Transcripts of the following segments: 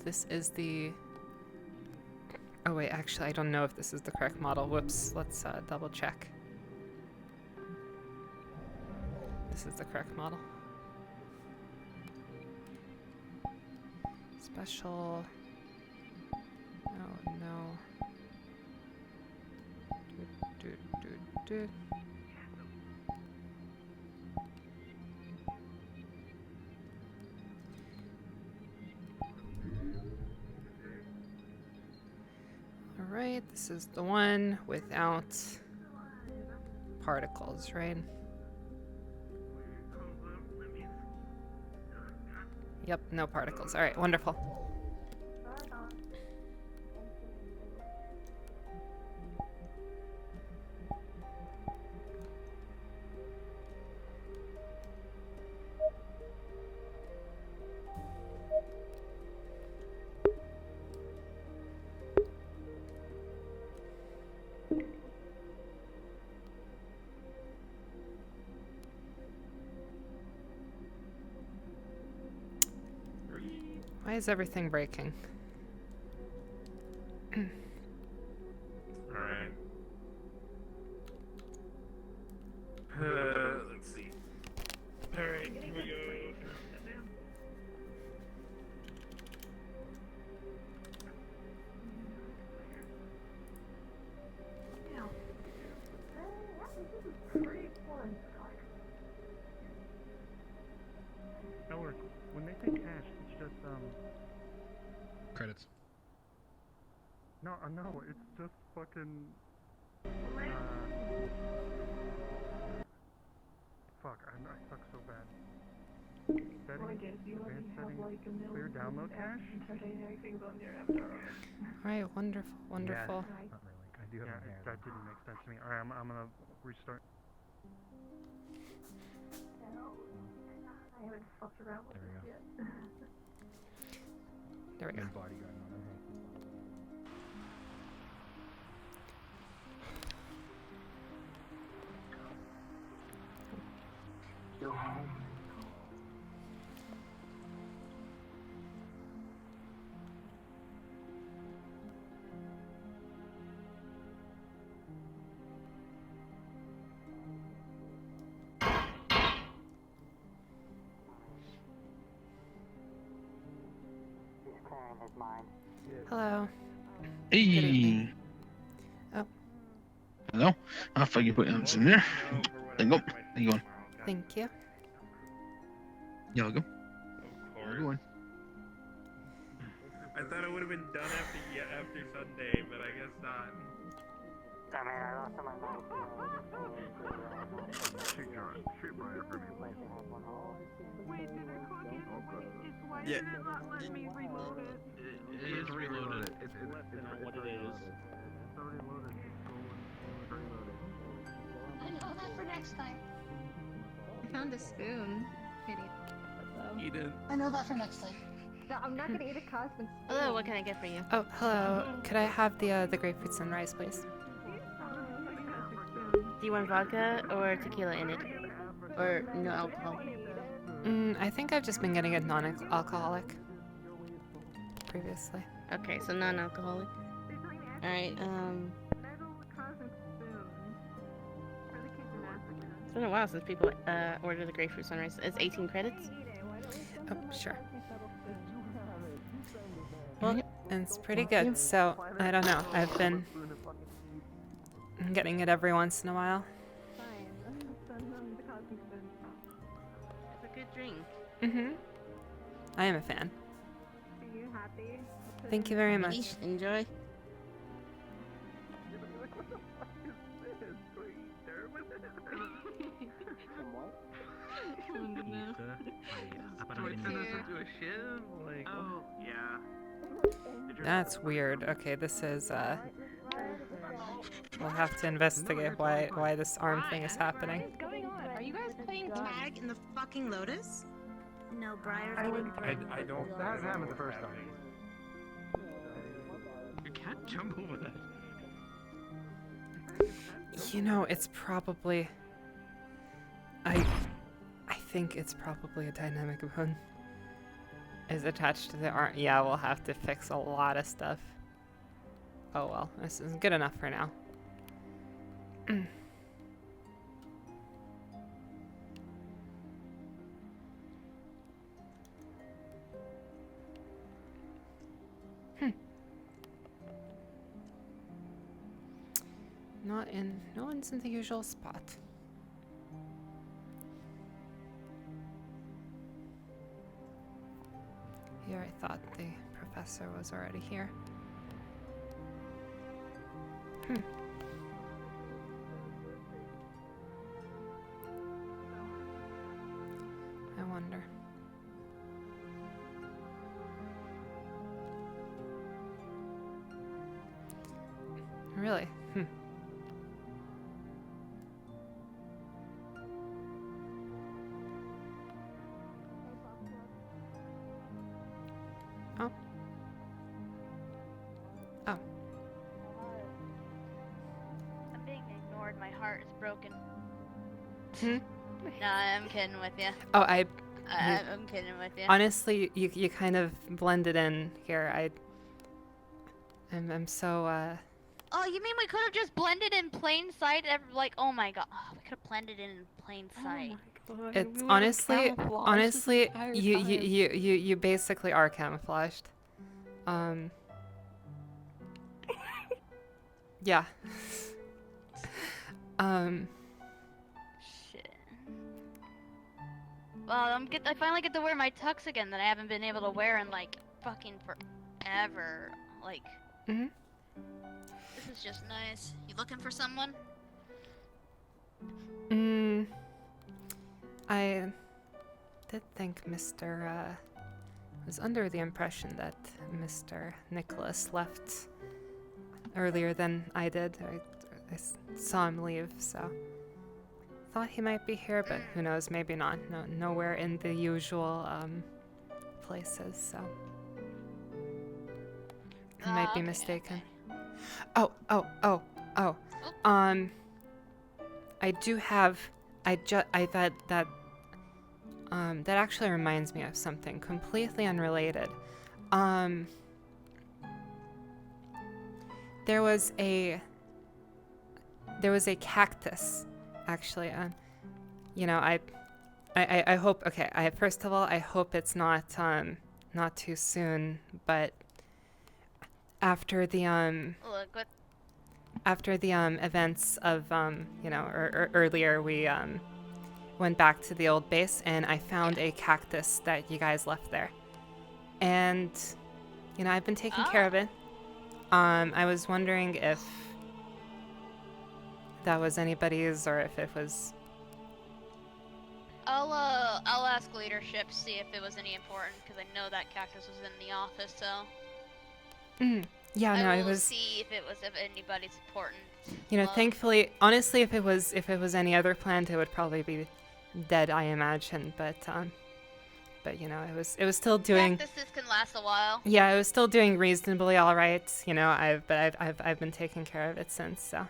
this is the... Oh wait, actually I don't know if this is the correct model. Whoops, let's double check. This is the correct model. Special... Oh no. Do. Alright, this is the one without particles, right? Yep, no particles. Alright, wonderful. Why is everything breaking? Alright. Let's see. Alright, here we go. That works. When they take cash, it's just Credits. no, it's just fucking. Fuck, I suck so bad. Settings, advanced settings, clear download cache. Alright, wonderful, wonderful. Not really. I do have Yeah, my hair. that didn't make sense to me. Alright, I'm gonna restart. There we go. And bodyguard on it. Hello. Hey. evening. Oh. Hello. I'll fucking put them in there. There you go. There you going? Thank you. Yeah, I'll go. Of I'll course. go on. I thought it would have been done after Sunday, but I guess not. Shoot Brian for me. Wait, did I call you? It's why Yeah. did it not let me reload it? It is reloaded. It's what it is. It's already loaded. It's reloaded. I know that for next time. I found a spoon. Idiot. Eat it. I know that for next time. No, I'm not gonna eat a cosmic spoon. Hello, what can I get for you? Oh, hello. Could I have the grapefruit sunrise, please? Do you want vodka or tequila in it? Or no alcohol? I think I've just been getting it non-alcoholic previously. Okay, so non-alcoholic. Alright, it's been a while since people ordered the grapefruit sunrise. It's 18 credits. Oh, sure. Well, it's pretty good, so I don't know. I've been getting it every once in a while. It's a good drink. Mm-hmm. I am a fan. Are you happy? Thank you very much. Enjoy. Do I turn this into a shiv? Like, oh, yeah. That's weird. Okay, this is we'll have to investigate why this arm thing is happening. What's going on? Are you guys playing tag in the fucking Lotus? No, Briar's I don't. That hasn't happened the first time. You can't jump over that. You know, it's probably I think it's probably a dynamic bone. is attached to the arm. Yeah, we'll have to fix a lot of stuff. Oh well, this is good enough for now. No one's in the usual spot. Here, I thought the professor was already here. I wonder. Really? Oh. Oh. I'm being ignored. My heart is broken. No, I'm kidding with you. Oh, I'm kidding with you. honestly, you kind of blended in here. I'm so Oh, you mean we could have just blended in plain sight? Like, oh my god, we could have blended in plain sight. it's honestly you basically are camouflaged. Yeah. Shit. Well, I finally get to wear my tux again that I haven't been able to wear in like fucking forever. Like. Mhm. This is just nice. You looking for someone? I did think Mr. was under the impression that Mr. Nicholas left earlier than I did. I saw him leave, so thought he might be here, but who knows? Maybe not. Nowhere in the usual places, so I might be mistaken. Okay. Oh. I do have. That actually reminds me of something completely unrelated. There was a cactus, actually. I hope. Okay. First of all, I hope it's not too soon, but after the Look, what? After the events of earlier, we went back to the old base, and I found a cactus that you guys left there, and I've been taking care of it. I was wondering if that was anybody's or if it was. I'll ask leadership, see if it was any important, because I know that cactus was in the office, so. Yeah, no, I it will was. see if it was of anybody's important. Thankfully, honestly, if it was any other plant, it would probably be dead, I imagine. But it was still doing. Cactuses can last a while. Yeah, it was still doing reasonably all right. I've been taking care of it since. So.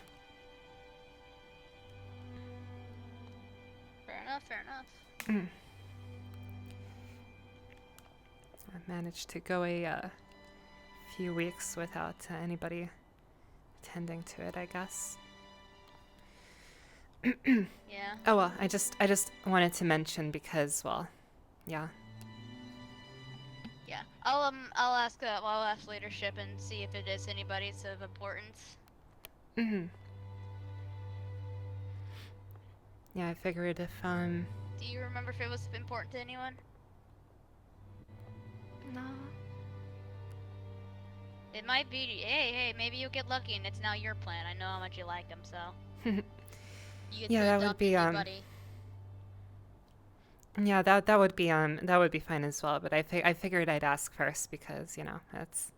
Fair enough. I managed to go a few weeks without anybody attending to it, I guess. Yeah. Oh well, I just wanted to mention because, well, yeah. Yeah. I'll ask leadership and see if it is anybody's of importance. Yeah, I figured if Do you remember if it was important to anyone? No. It might be. Hey, maybe you'll get lucky and it's now your plan. I know how much you like him, so. You get Yeah, to that would adopt be a new buddy. Yeah, that would be fine as well. But I figured I'd ask first because that's.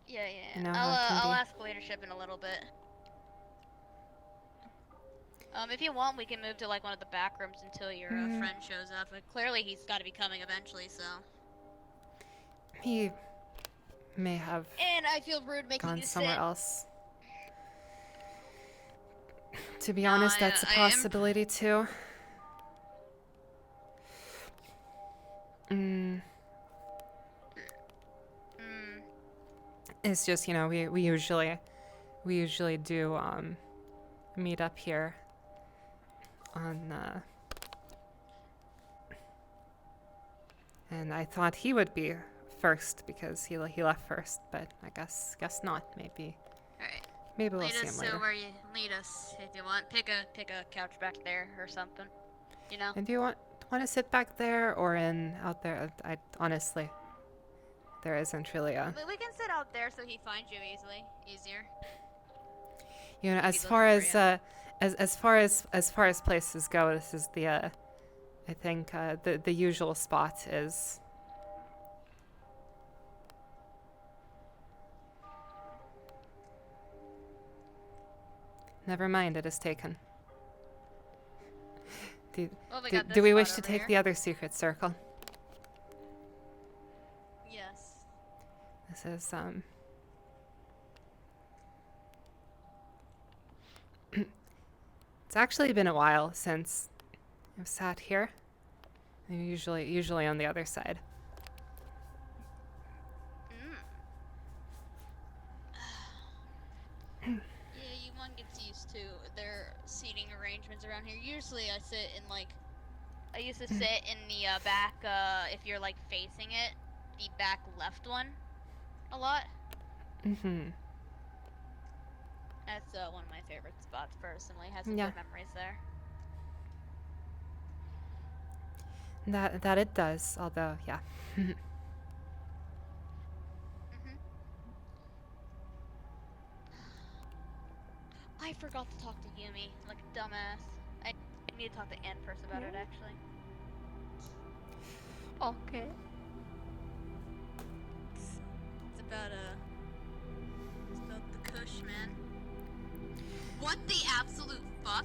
Yeah. You know how it can I'll be. ask leadership in a little bit. If you want, we can move to like one of the back rooms until your friend shows up. But clearly, he's got to be coming eventually, so. He may have And I feel rude making gone you somewhere sit. else. To be honest, that's a possibility too. It's just, you know, we usually do meet up here on and I thought he would be first because he left first, but I guess not. Maybe Alright. we'll Lead see us him later. to where you lead us if you want. Pick a couch back there or something. You know? And do you want to sit back there or in out there? I honestly, there isn't really a. We can sit out there so he finds you easier. You know, as He's far looking for as as far as places go, this is the I think the usual spot is. Never mind, it is taken. Well, we got Do this we spot wish to over take here. the other secret circle? Yes. This is It's actually been a while since I've sat here. I'm usually on the other side. Yeah, one gets used to their seating arrangements around here. Usually I sit in I used to sit in the back, if you're like facing it, the back left one a lot. Mm-hmm. That's one of my favorite spots personally. Has some Yeah. good memories there. That it does, although yeah. I forgot to talk to Yumi, like a dumbass. I need to talk to Ann first about it, actually. Okay. It's about the Kush, man. What the absolute fuck?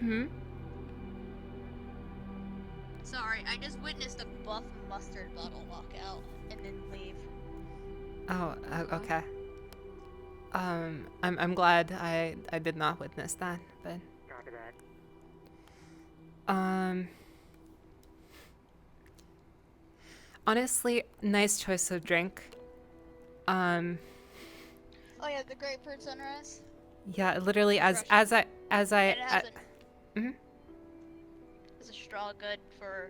Hmm. Sorry, I just witnessed a buff mustard bottle walk out and then leave. Oh, okay. I'm glad I did not witness that, but Copy that. honestly, nice choice of drink. Oh yeah, the grapefruit sunrise. Yeah, literally as I And it has mhm. Is a straw good for?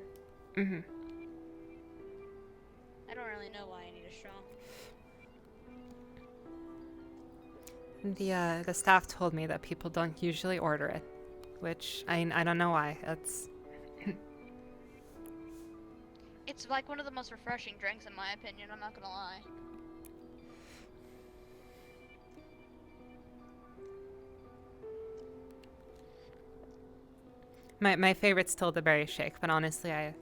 Mhm. I don't really know why I need a straw. The staff told me that people don't usually order it, which I don't know why. That's It's like one of the most refreshing drinks in my opinion. I'm not gonna lie. my favorite's still the berry shake, but honestly, it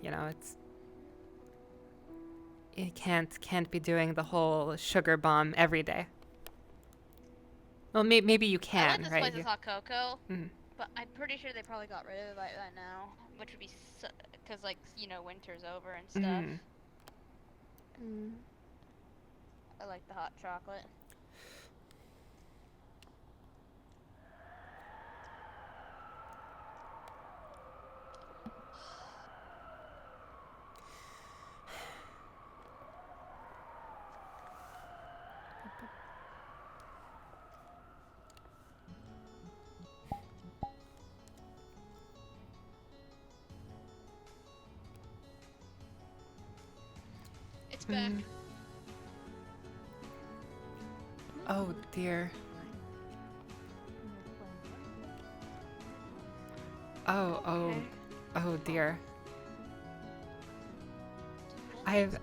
can't be doing the whole sugar bomb every day. Well, maybe you I can, like this right? place's hot cocoa, Mhm. but I'm pretty sure they probably got rid of it by now, which would be because winter's over and stuff. Mhm. I like the hot chocolate. It's back. Oh dear. Oh dear. I've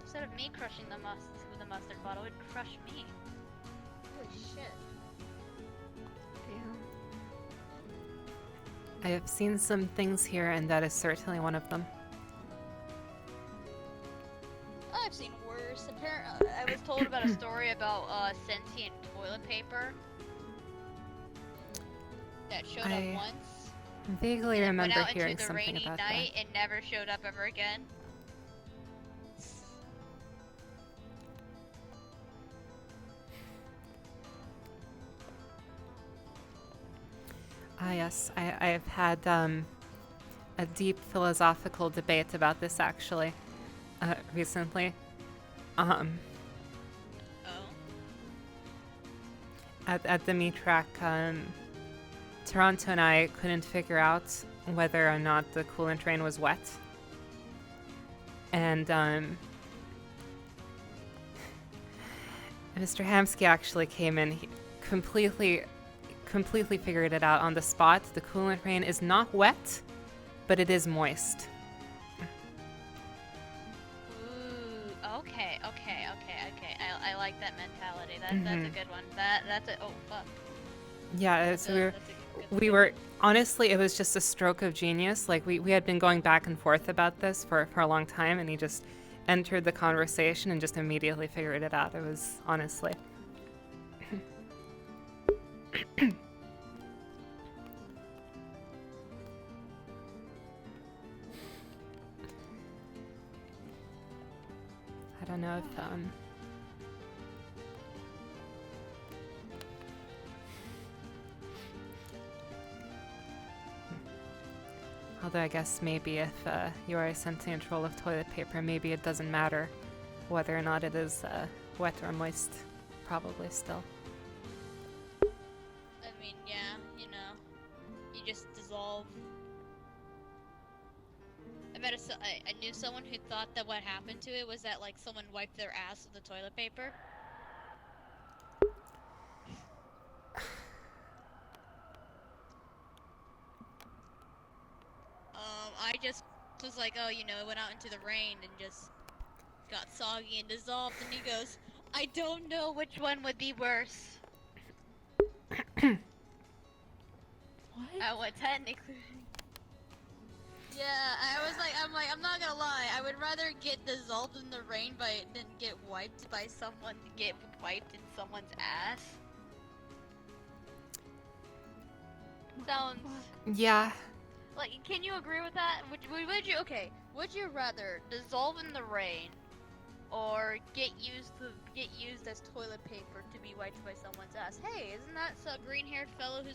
Instead of me crushing the mustard bottle, it would crush me. Holy shit. I have seen some things here, and that is certainly one of them. I've seen worse. Apparently, I was told about a story about sentient toilet paper that showed I up once. vaguely and remember went out hearing into the something rainy about night and never showed up ever again. that. Ah, yes, I have had a deep philosophical debate about this actually. recently. Oh. At the meat track, Toronto and I couldn't figure out whether or not the coolant drain was wet. And Mr. Hamsky actually came in. He completely figured it out on the spot. The coolant drain is not wet, but it is moist. Ooh, okay. I like that mentality. That's a good one. That's a oh fuck. Yeah, so we were honestly, it was just a stroke of genius. Like we had been going back and forth about this for a long time, and he just entered the conversation and just immediately figured it out. It was honestly. I don't know if although I guess maybe if you are a sentient roll of toilet paper, maybe it doesn't matter whether or not it is wet or moist. Probably still. I mean, yeah, you know, you just dissolve. I knew someone who thought that what happened to it was that like someone wiped their ass with the toilet paper. I just was like, oh, you know, it went out into the rain and just got soggy and dissolved, and he goes, I don't know which one would be worse. What? Well, technically. Yeah, I'm not gonna lie, I would rather get dissolved in the rain than get wiped in someone's ass. Sounds... Yeah. Like, can you agree with that? Would you rather dissolve in the rain or get used as toilet paper to be wiped by someone's ass? Hey, isn't that a green-haired fellow who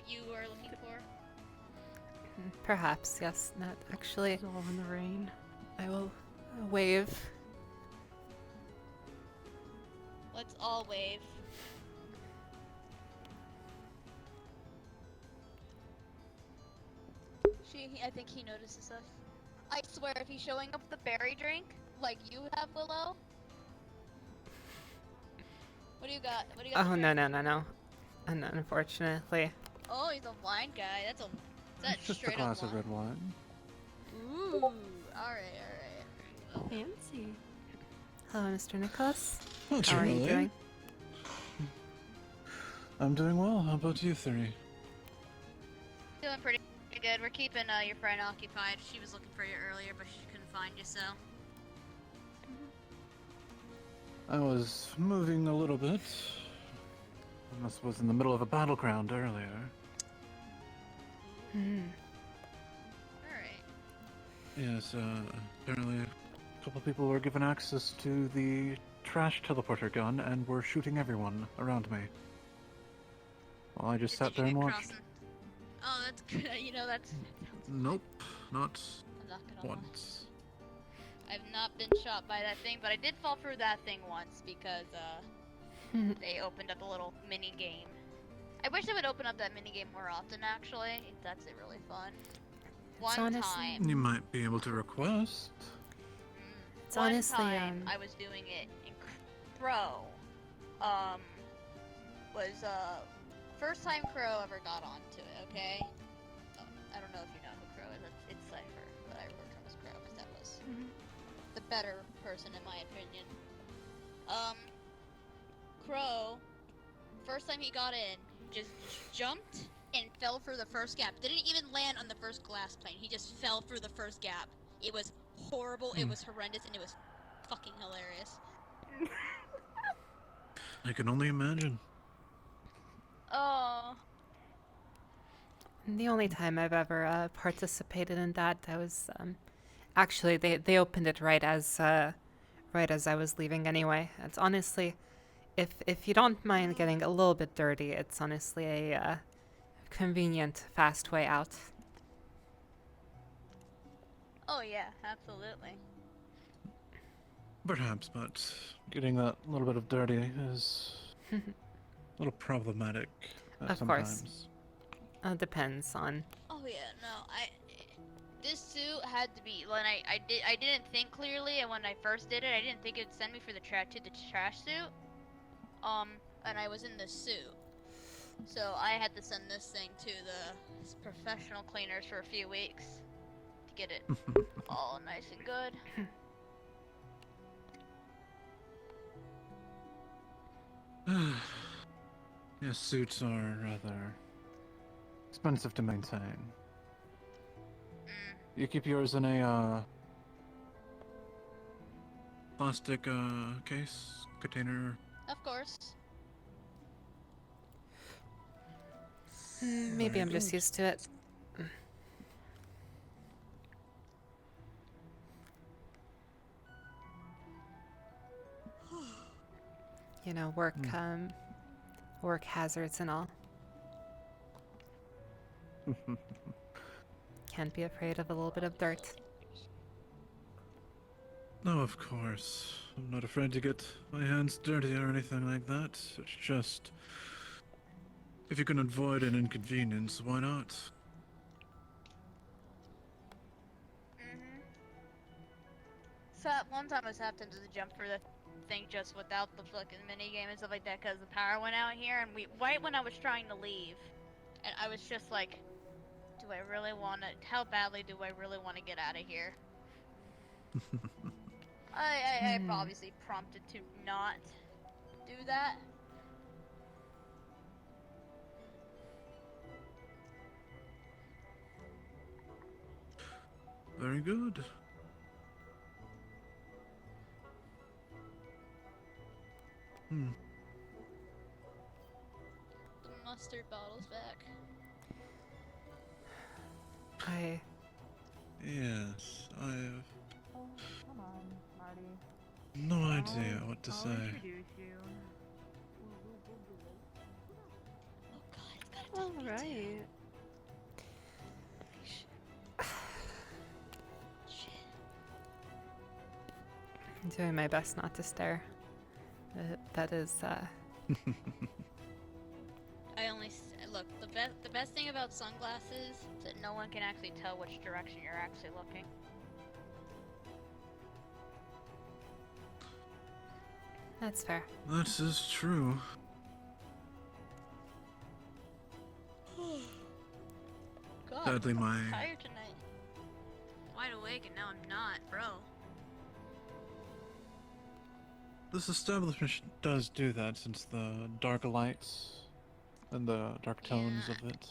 you are looking for? Perhaps, yes. Not actually. All in the rain. I will wave. Let's all wave. I think he notices us. I swear, if he's showing up with a berry drink, like you have, Willow. What do you got? Oh, no. Unfortunately. Oh, he's a wine guy. That's It's just a straight glass up of red wine. Ooh. Alright. Fancy. Hello, Mr. Nicholas. Not How are you really. doing? I'm doing well. How about you three? Doing pretty good. We're keeping your friend occupied. She was looking for you earlier, but she couldn't find you, so. I was moving a little bit. I was in the middle of a battleground earlier. Alright. Yes, apparently a couple people were given access to the trash teleporter gun and were shooting everyone around me. Well, I just sat there and watched. Oh, that's good. You know, that's... Nope, not I'm not gonna lie. once. I've not been shot by that thing, but I did fall through that thing once because, they opened up a little mini game. I wish they would open up that mini game more often, actually. That's really fun. It's One honestly- time. You might be able to request. It's One honestly, time I was doing it in Crow. Was first time Crow ever got onto it. Okay. I don't know if you know who Crow is. It's Cypher, but I refer to him as Crow because that was the better person in my opinion. Crow, first time he got in, just jumped and fell through the first gap. Didn't even land on the first glass plane. He just fell through the first gap. It was horrible, it was horrendous, and it was fucking hilarious. I can only imagine. Oh. the only time I've ever participated in that, I was actually they opened it right as I was leaving anyway. It's honestly, if you don't mind getting a little bit dirty, it's honestly a convenient, fast way out. Oh yeah, absolutely. Perhaps, but getting that little bit of dirty is a little problematic Of course. sometimes. Depends on. Oh yeah, no, this suit had to be when I didn't think clearly, and when I first did it, I didn't think it'd send me for the trash suit. And I was in this suit, so I had to send this thing to the professional cleaners for a few weeks to get it all nice and good. Yes, suits are rather expensive to maintain. You keep yours in a plastic case container. Of course. Maybe Very I'm just good. used to it. You know, work hazards and all. Can't be afraid of a little bit of dirt. No, of course. I'm not afraid to get my hands dirty or anything like that. It's just, if you can avoid an inconvenience, why not? So at one time I was half tempted to jump for the thing just without the fucking minigame and stuff like that because the power went out here, and right when I was trying to leave, and I was just like, do I really want to, how badly do I really want to get out of here? I'm obviously prompted to not do that. Very good. The mustard bottle's back. Yes, I've Oh, come on, Marty. no idea what to I'll say. introduce you. Oh god, it's gotta All be right. Shit. I'm doing my best not to stare. That is, I only look. The best thing about sunglasses is that no one can actually tell which direction you're actually looking. that's fair. That is true. God, Sadly, I'm my tired tonight. Wide awake and now I'm not, bro. this establishment does do that since the dark lights and the dark tones Yeah. of it.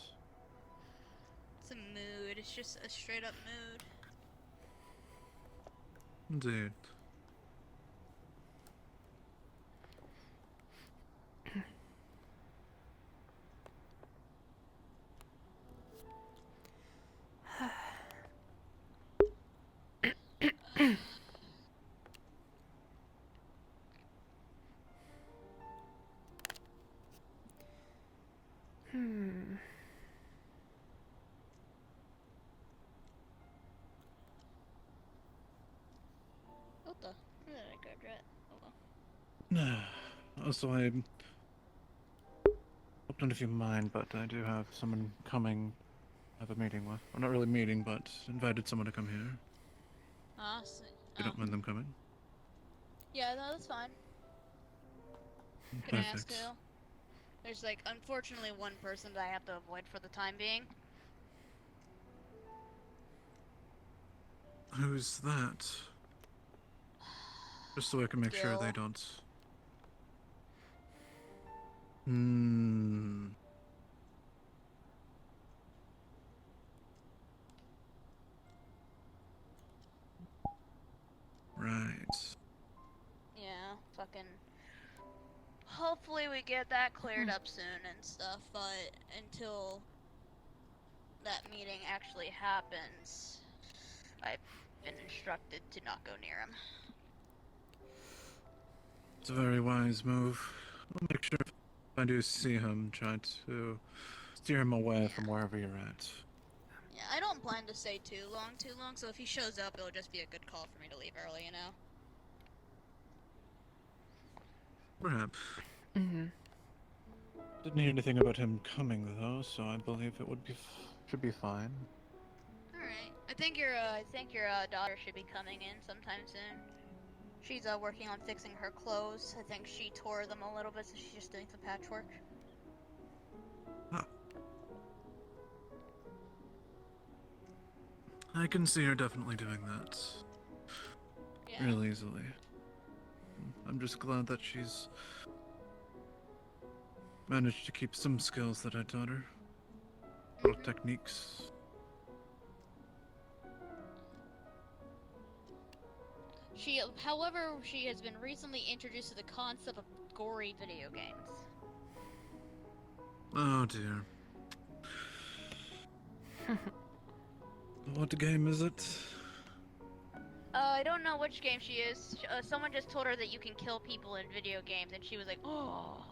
It's a mood. It's just a straight up mood. Indeed. What the? Where did I grab that? Oh well. Also, I don't know if you mind, but I do have someone coming. I have a meeting with. Well, not really meeting, but invited someone to come here. Ah, so, You don't mind them coming? yeah, no, that's fine. Can I ask Perfect. who? There's like, unfortunately, one person that I have to avoid for the time being. Who's that? Just so I can make sure they Gil. don't. Hmm. Right. Yeah, fucking. Hopefully we get that cleared up soon and stuff, but until that meeting actually happens, I've been instructed to not go near him. It's a very wise move. I'll make sure if I do see him, try to steer him away from wherever you're at. Yeah, I don't plan to stay too long, so if he shows up, it'll just be a good call for me to leave early, you know? Perhaps. Mm-hmm. Didn't hear anything about him coming though, so I believe it would be should be fine. All right. I think your daughter should be coming in sometime soon. She's working on fixing her clothes. I think she tore them a little bit, so she's just doing some patchwork. Huh. I can see her definitely doing that. Yeah. Real easily. I'm just glad that she's managed to keep some skills that I taught her. Little techniques. However, she has been recently introduced to the concept of gory video games. Oh dear. What game is it? I don't know which game she is. Someone just told her that you can kill people in video games, and she was like, oh.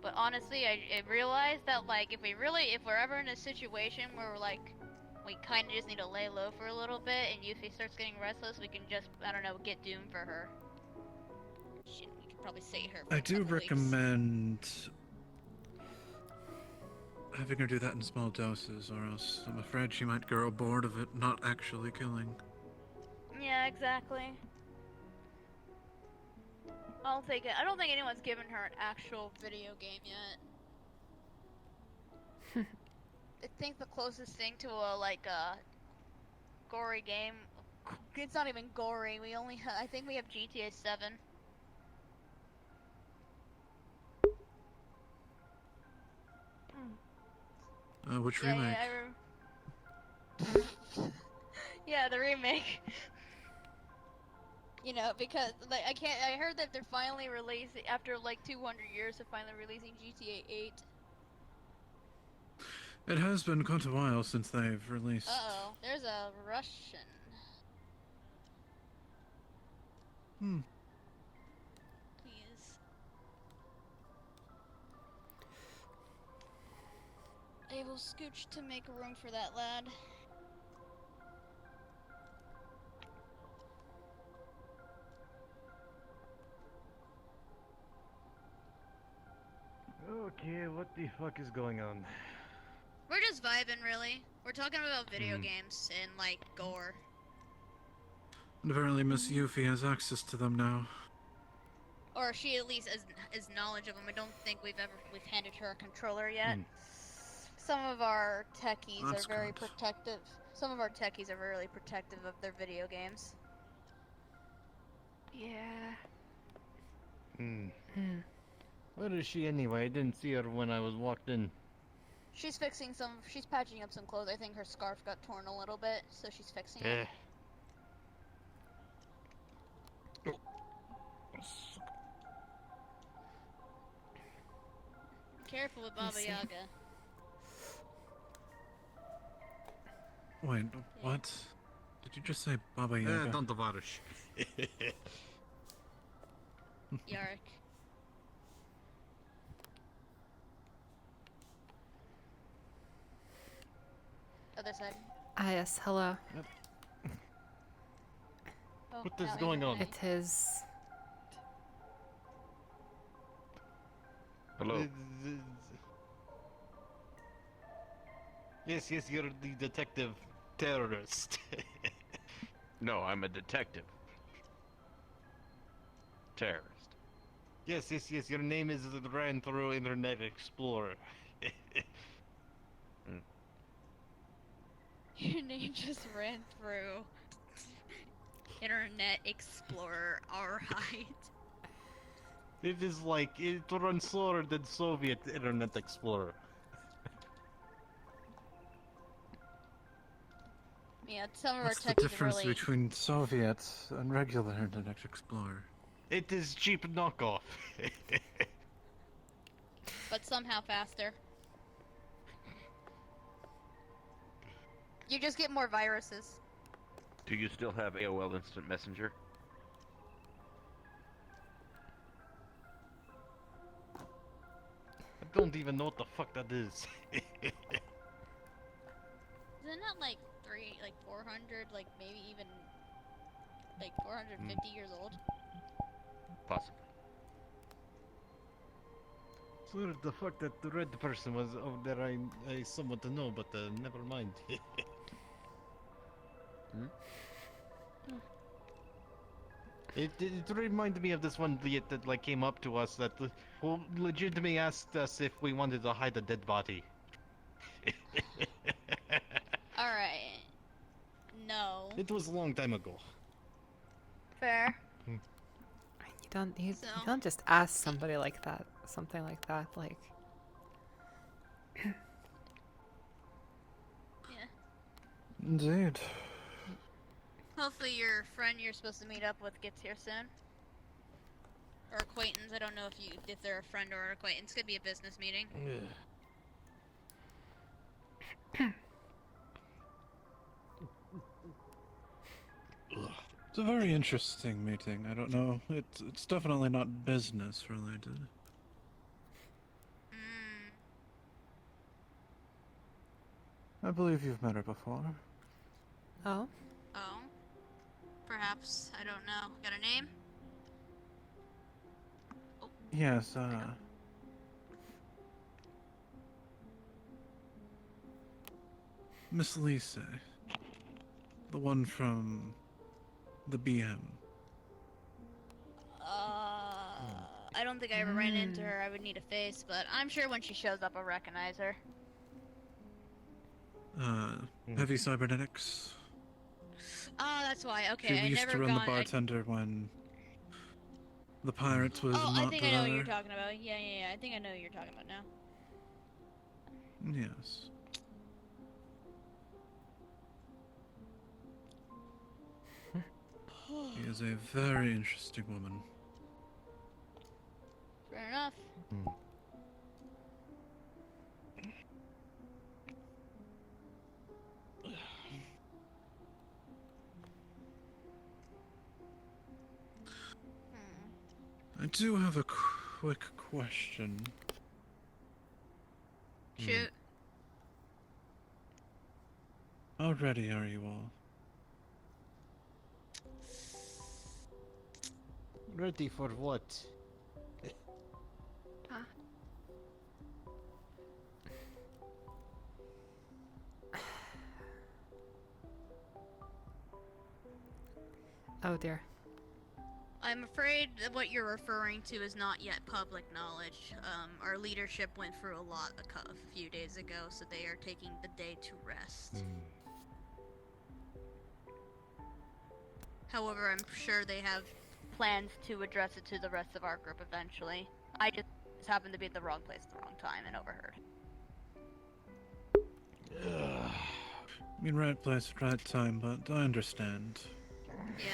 But honestly, I realized that, like, if we're ever in a situation where we're like, we kind of just need to lay low for a little bit, and Yuffie starts getting restless, we can just, I don't know, get Doom for her. Shit, we could probably save her for I a do couple weeks. recommend having her do that in small doses, or else I'm afraid she might grow bored of it not actually killing. Yeah, exactly. I don't think anyone's given her an actual video game yet. I think the closest thing to a gory game, it's not even gory. I think we have GTA 7. Which remake? Yeah, the remake. You know, because like I heard that they're finally releasing after like 200 years. They're finally releasing GTA 8. It has been quite a while since they've released. Uh-oh, there's a Russian. Hmm. Please. I will scooch to make room for that lad. Okay, what the fuck is going on? We're just vibing, really. We're talking about video games and, like, gore. And apparently Miss Yuffie has access to them now. Or she at least is knowledge of them. I don't think we've handed her a controller yet. Some of our techies That's are very good. protective. Some of our techies are really protective of their video games. Yeah. Where is she anyway? I didn't see her when I was walked in. She's patching up some clothes. I think her scarf got torn a little bit, so she's fixing it. Careful with Baba Yaga. Wait, what? Did you just say Baba Yaga? Don't tavarish. Yark. Other side. Ah, yes, hello. Oh, What is now going on? Adrian. It is. Hello. Yes, you're the detective terrorist. No, I'm a detective. Terrorist. Yes, your name is ran through Internet Explorer. Your name just ran through Internet Explorer. Alright. It is like, it runs slower than Soviet Internet Explorer. Yeah, some of What's our the techies are difference really. between Soviet and regular Internet Explorer? It is cheap knockoff. But somehow faster. You just get more viruses. Do you still have AOL Instant Messenger? I don't even know what the fuck that is. Isn't that like 400, maybe even 450 years old? Possibly. Swear the fuck that the red person was over there. I somewhat to know, but never mind. It reminded me of this one idiot that like came up to us that who legitimately asked us if we wanted to hide a dead body. Alright. No. It was a long time ago. Fair. You So- don't just ask somebody like that, something like that, like. Yeah. Indeed. Hopefully your friend you're supposed to meet up with gets here soon. Or acquaintance. I don't know if they're a friend or an acquaintance. Could be a business meeting. It's a very interesting meeting. I don't know. It's definitely not business related. Mm. I believe you've met her before. Oh? Oh. Perhaps. I don't know. Got a name? Yes, Miss Lisa. The one from the BM. I don't think I ever ran into her. I would need a face, but I'm sure when she shows up I'll recognize her. Heavy cybernetics. Oh, that's why. Okay, She I used never to run the gone. bartender when the Pirates was Oh, not I think I know what there. you're talking about. Yeah. I think I know what you're talking about now. Yes. She is a very interesting woman. Fair enough. I do have a quick question. Shoot. How ready are you all? Ready for what? Oh dear. I'm afraid that what you're referring to is not yet public knowledge. Our leadership went through a lot a few days ago, so they are taking the day to rest. However, I'm sure they have plans to address it to the rest of our group eventually. I just happened to be at the wrong place at the wrong time and overheard. I mean, right place, right time, but I understand. Yeah.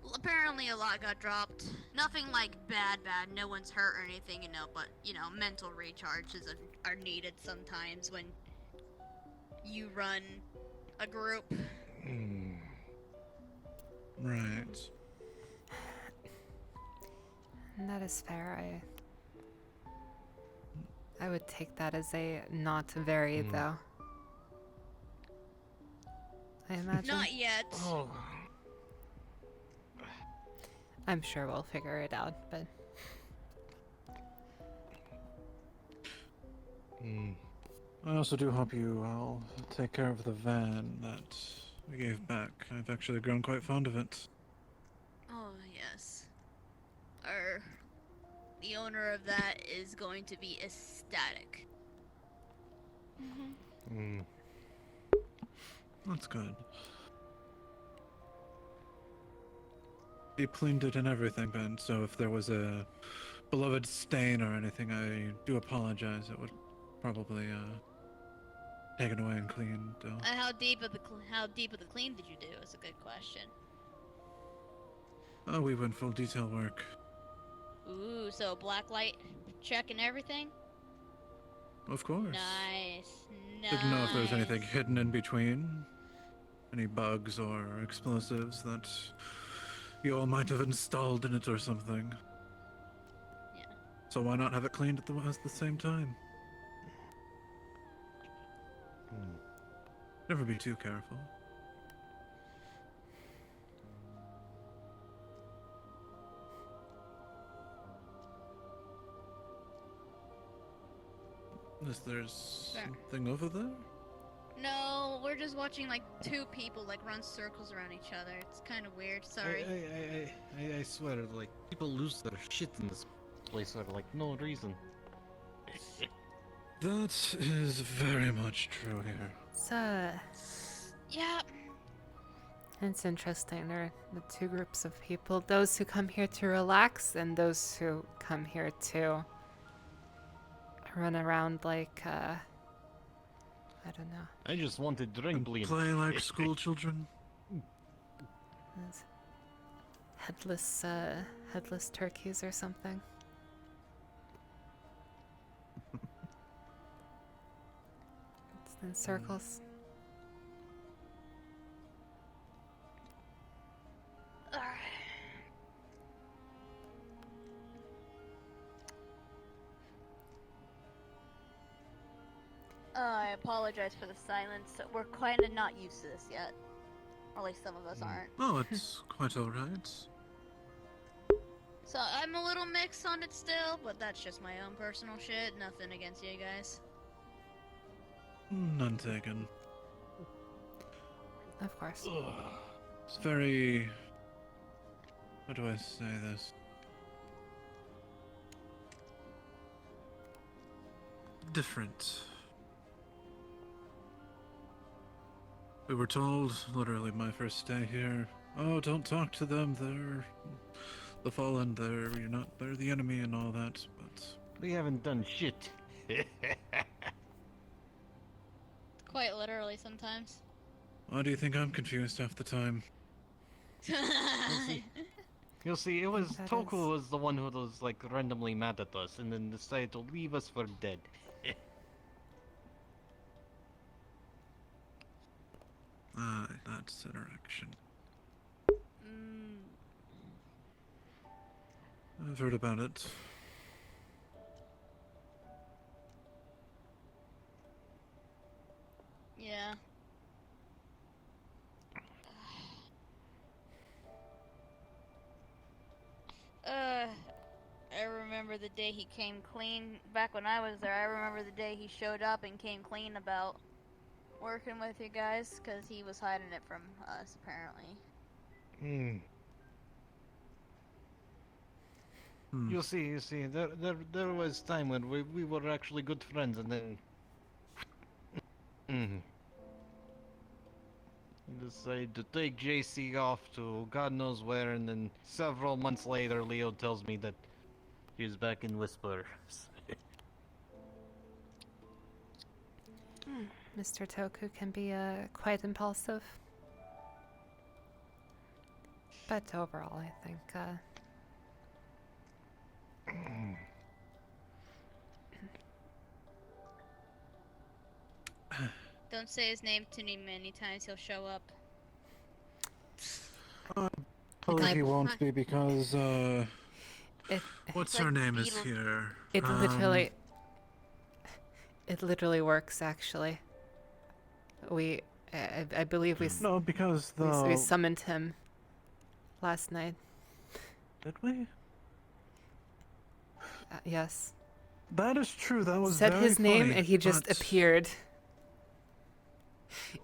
Well, apparently a lot got dropped. Nothing like bad. No one's hurt or anything, but, mental recharges are needed sometimes when you run a group. Right. And that is fair. I would take that as a not very, though. I imagine. Not yet. Oh. I'm sure we'll figure it out, but I also do hope you all take care of the van that we gave back. I've actually grown quite fond of it. Oh, yes. The owner of that is going to be ecstatic. That's good. You cleaned it and everything, Ben, so if there was a beloved stain or anything, I do apologize. It would probably, taken away and cleaned. How deep of the clean did you do? Is a good question. Oh, we went full detail work. Ooh, so black light check and everything? Of course. Nice. Didn't know if there was anything hidden in between. Any bugs or explosives that you all might have installed in it or something. Yeah. So why not have it cleaned at the same time? Never be too careful. Is there something over there? No, we're just watching like two people like run circles around each other. It's kind of weird. Sorry. I swear, like, people lose their shit in this place for like no reason. That is very much true here. It's, Yeah. it's interesting. There are the two groups of people, those who come here to relax and those who come here to run around like, I don't know. I just wanted drink, please. Play like school children. Those headless turkeys or something. It's in circles. Alright. I apologize for the silence. We're kind of not used to this yet. Or at least some of us aren't. Oh, it's quite alright. So I'm a little mixed on it still, but that's just my own personal shit. Nothing against you guys. None taken. Of course. It's very... How do I say this? Different. We were told, literally my first day here, oh, don't talk to them, they're the fallen, they're the enemy and all that, but... We haven't done shit. Quite literally sometimes. Why do you think I'm confused half the time? You'll see, it was That Toku is- was the one who was like randomly mad at us and then decided to leave us for dead. Ah, that's interaction. Mm, I've heard about it. yeah. I remember the day he came clean. Back when I was there, I remember the day he showed up and came clean about working with you guys, because he was hiding it from us, apparently. You see, there was time when we were actually good friends, and then decided to take JC off to God knows where, and then several months later, Leo tells me that he's back in Whisper. Mr. Toku can be quite impulsive. But overall, I think Don't say his name too many times, he'll show up. Probably he won't be because, it what's Like her name is beetle- here? it literally works actually. I believe we No, because we summoned him last night. Did we? Yes. That is true, that was Said very his name funny, and he just but- appeared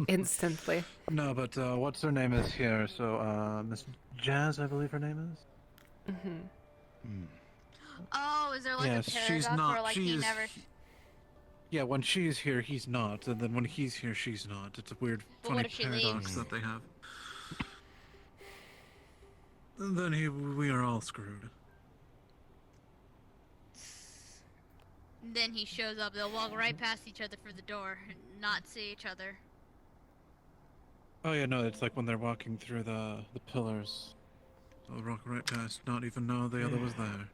instantly. No, but what's her name is here, so Miss Jazz, I believe her name is? Oh, is there like Yes, a she's paradox not. where like she he is. never... Yeah, when she's here, he's not, and then when he's here, she's not. It's a weird, But funny what if she paradox leaves? that they have. And then we are all screwed. Then he shows up, they'll walk right past each other for the door and not see each other. Oh yeah, no, it's like when they're walking through the pillars. They'll walk right past, not even know the other was there.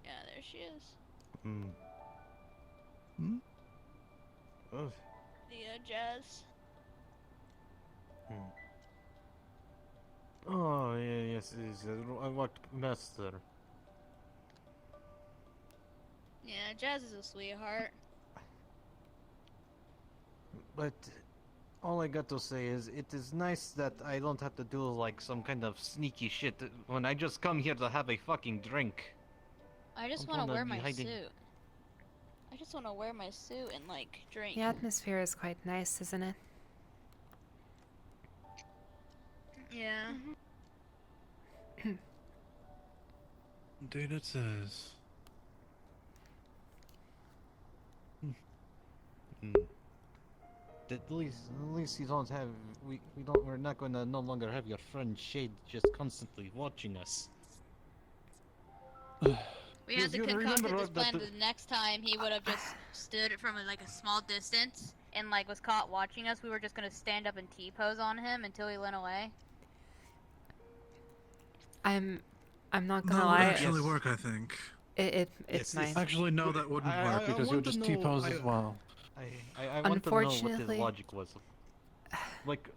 Yeah, there she is. Oh. The Jazz. Oh, yeah, yes, I walked past her. Yeah, Jazz is a sweetheart. But All I got to say is, it is nice that I don't have to do like some kind of sneaky shit when I just come here to have a fucking drink. I just I'm want to gonna wear be my hiding- suit. I just want to wear my suit and like drink. The atmosphere is quite nice, isn't it? Yeah. Indeed it says. At least you don't have we're not going to no longer have your friend Shade just constantly watching us. We Yes, had to you concoct remember this that plan the- the next time he would have just stood from like a small distance and like was caught watching us. We were just gonna stand up and T-pose on him until he went away. I'm not That gonna would lie. actually Yes. work, I think. It Yes, might. Actually, no, that wouldn't work because you would want to just know- T-pose as well. I want to know what his Unfortunately- logic was. Like,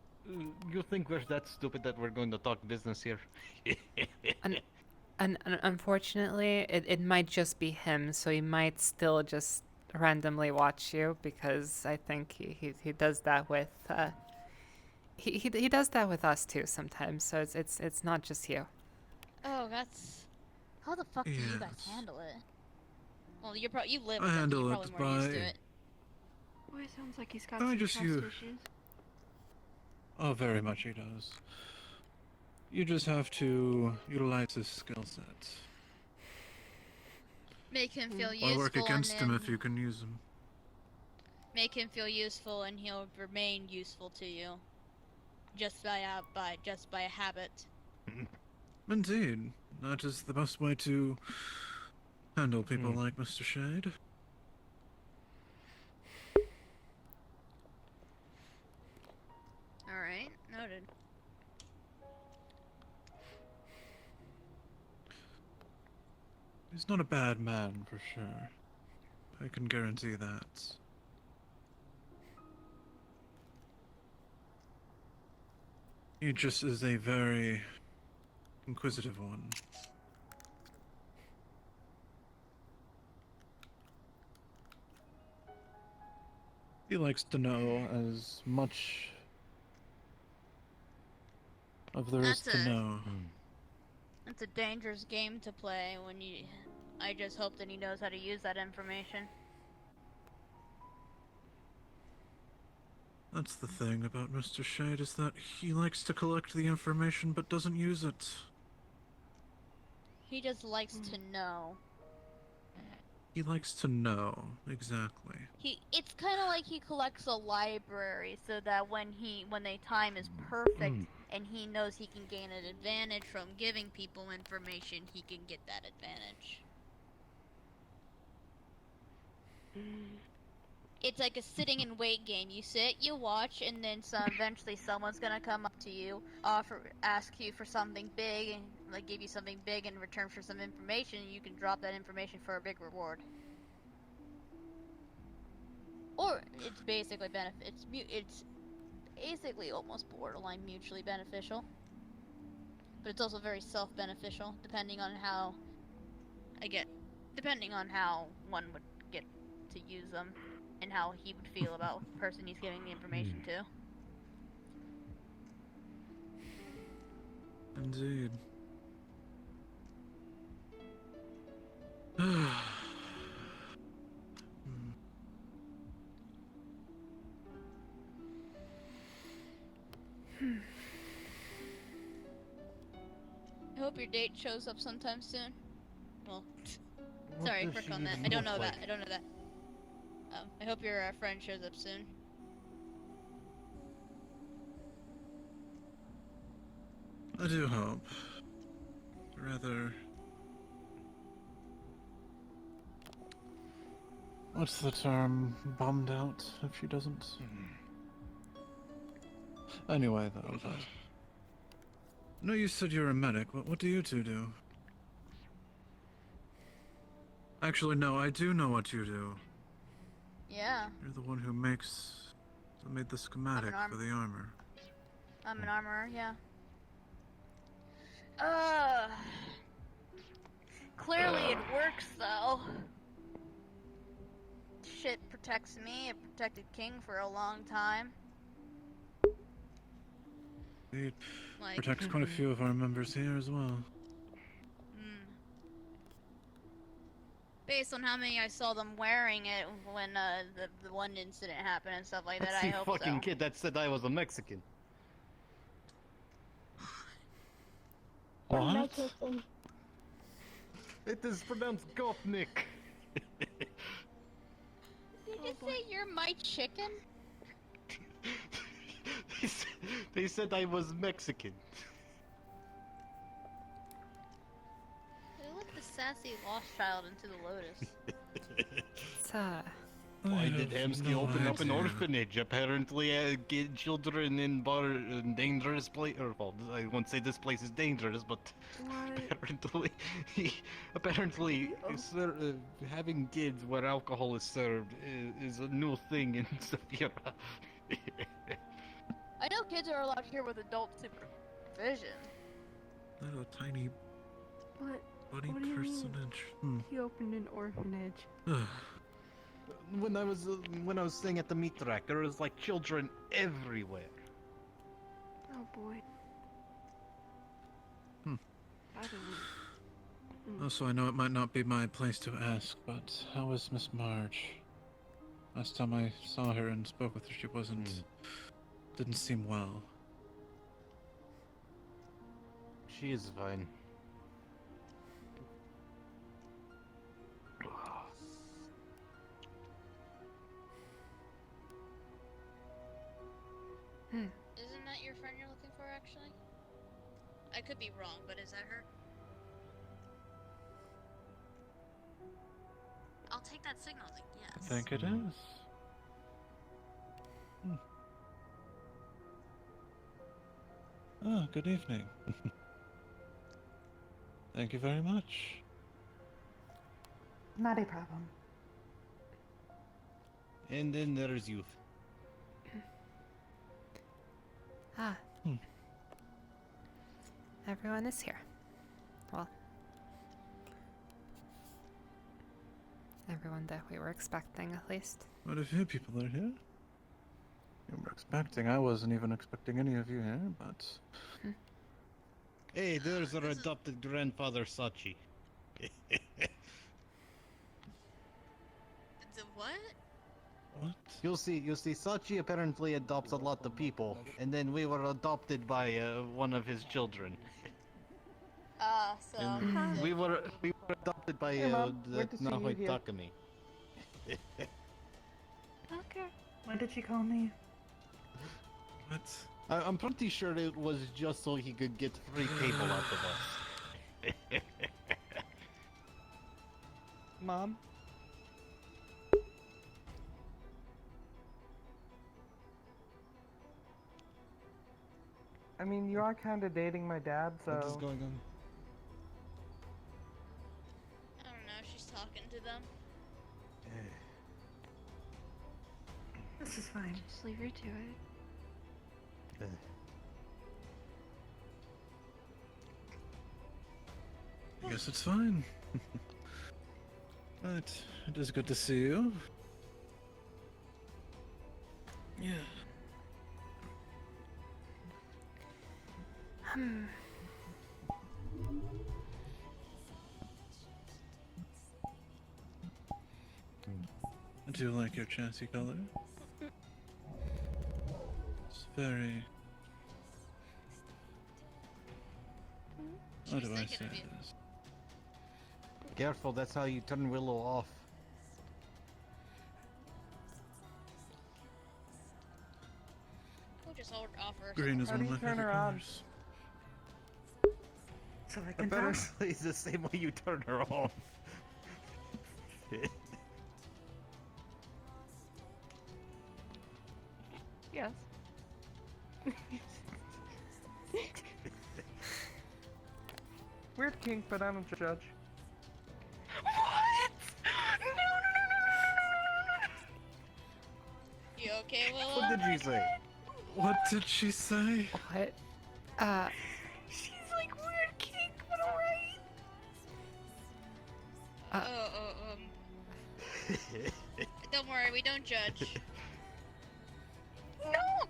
you think we're that stupid that we're going to talk business here? And unfortunately, it might just be him, so he might still just randomly watch you because I think he does that with he does that with us too sometimes. So it's not just you. Oh, that's how the fuck do you guys Yes. handle it? Well, you live I with him, so handle you're it probably more used to by- it. Boy, sounds like he's got I some just trust use- issues. Oh, very much he does. You just have to utilize his skill set. Make him feel Or useful. work against and him then if you can use him. Make him feel useful, and he'll remain useful to you. Just by a habit. Indeed. That is the best way to handle people Hmm. like Mr. Shade. Alright, noted. He's not a bad man, for sure. I can guarantee that. He just is a very inquisitive one. He likes to know as much of there is That's to a- know. It's a dangerous game to play when you. I just hope that he knows how to use that information. That's the thing about Mr. Shade, is that he likes to collect the information but doesn't use it. He just likes to know. He likes to know, exactly. It's kind of like he collects a library so that when the time is perfect and he knows he can gain an advantage from giving people information, he can get that advantage. It's like a sitting and wait game. You sit, you watch, and then eventually someone's gonna come up to you, ask you for something big, and like give you something big in return for some information, and you can drop that information for a big reward. Or it's basically it's basically almost borderline mutually beneficial. But it's also very self-beneficial, depending on how one would get to use them and how he would feel about the person he's giving the information to. Indeed. I hope your date shows up sometime soon. Well, What sorry does for she calling that. even I don't look know like? that. I don't know that. I hope your friend shows up soon. I do hope. Rather... What's the term? Bummed out if she doesn't? Anyway, though, but... No, you said you're a medic. What do you two do? Actually, no, I do know what you do. Yeah, You're the one who made the schematic for the armor. I'm an armorer, yeah. Clearly it works, though. Shit protects me. It protected King for a long time. It Like, protects quite a few of our members here as well. based on how many I saw them wearing it when the one incident happened and stuff like That's that, I the hope fucking so. kid that said I was a Mexican. What? It is pronounced Gopnik. Did you say you're my chicken? They said I was Mexican. They let the sassy lost child into the Lotus. It's, Why I did have Hemsky no open up an idea. orphanage? Apparently, get children in dangerous place. Or well, I won't say this place is dangerous, but apparently, having kids where alcohol is served is a new thing in Safira. I know kids are allowed here with adult supervision. Little tiny What? buddy What do you mean? personage. He opened an orphanage. When I was staying at the meat rack, there was like children everywhere. Oh boy. I don't. Also, I know it might not be my place to ask, but how is Miss Marge? Last time I saw her and spoke with her, she didn't seem well. She is fine. Isn't that your friend you're looking for, actually? I could be wrong, but is that her? I'll take that signal as a yes. I think it is. Oh, good evening. Thank you very much. Not a problem. And then there's youth. Everyone is here. Well, everyone that we were expecting, at least. Quite a few people are here. You were expecting. I wasn't even expecting any of you here, but... Hey, there's our adopted grandfather, Sachi. The what? What? You'll see, Sachi apparently adopts a lot of people, and then we were adopted by one of his children. So... And we were adopted by Hey, Mom. Good to see you Nahoy here. Takami. Okay. What did she call me? What? I'm pretty sure it was just so he could get free cable out of us. Mom? I mean, you are kind of dating my dad, so... What is going on? I don't know, she's talking to them. This is fine. Just leave her to it. I guess it's fine. But it is good to see you. Yeah. I do like your chassis color. It's very... How do I say this? Careful, that's how you turn Willow off. We'll just offer. Green is How one do of you my turn favorite her on? colors. So I can talk. Apparently, it's the same way you turn her off. Yes. Weird kink, but I don't judge. You okay, Willow? What did she say? What did she say? What? She's like weird kink, but alright. Don't worry, we don't judge. No.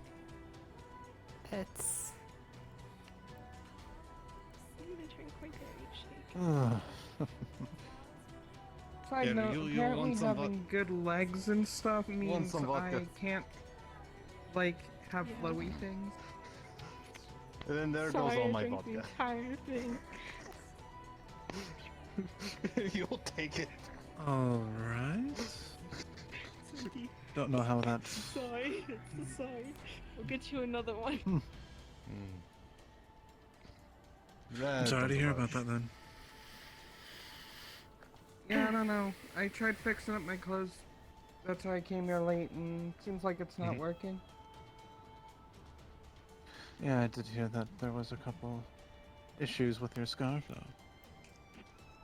It's drink my dairy shake. Side Here, note, you apparently want some having good legs and stuff means some vodka? I can't, like, have Yeah. flowy things. And then there Sorry, goes all I my drank the vodka. entire thing. You'll take it. Alright. Cindy, Don't know how that. sorry. It's sorry. We'll get you another one. I'm sorry to hear about that then. Yeah, I don't know. I tried fixing up my clothes. That's why I came here late, and seems like it's not working. Yeah, I did hear that there was a couple issues with your scarf, though.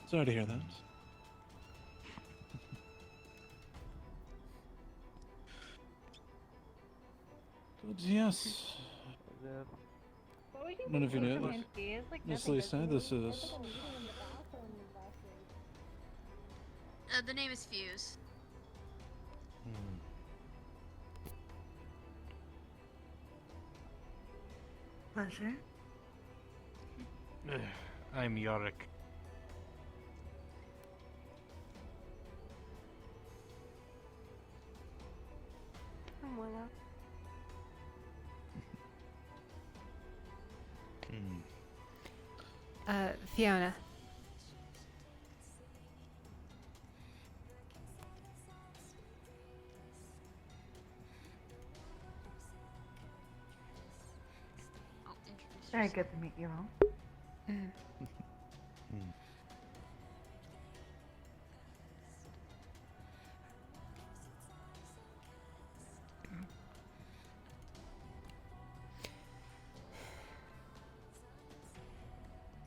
Sorry to hear that. But yes, none of you knew this. Miss Lisa, this is... The name is Fuse. Pleasure. I'm Yorick. I'm Willow. Fiona. Oh, introduce Very yourself. good to meet you all.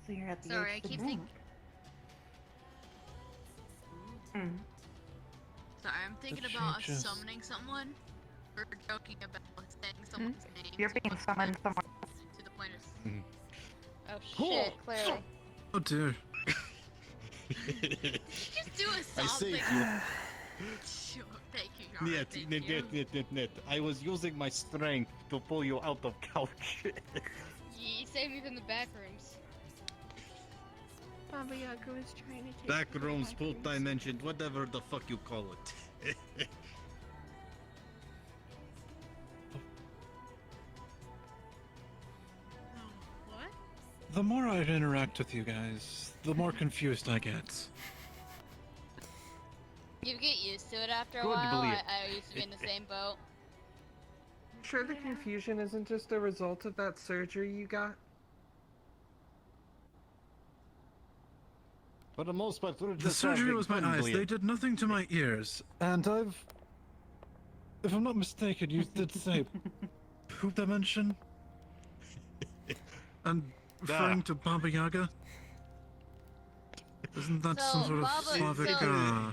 So you're at the Sorry, age I to keep drink. Sorry, I'm thinking That about us changes. summoning someone. We're joking about saying someone's name. You're being summoned somewhere. To the point of. Oh shit! Clearly. Oh dear. Did you just do a I something? saved you. Sure, thank you, Yara, thank you. I was using my strength to pull you out of couch. You saved me from the back rooms. Baba Yaga was trying to take Back me to the rooms, back full rooms. dimension, whatever the fuck you call it. What? The more I interact with you guys, the more confused I get. You get used to it after a Good, while. believe it. I used to be in the same boat. Sure the confusion isn't just a result of that surgery you got? For the most part, we're The just surgery having was my fun, eyes. believe They it. did nothing to my ears. And I've... If I'm not mistaken, you did say... poop dimension? And referring to Baba Yaga? Isn't that some So, sort of Baba- Slavic, so-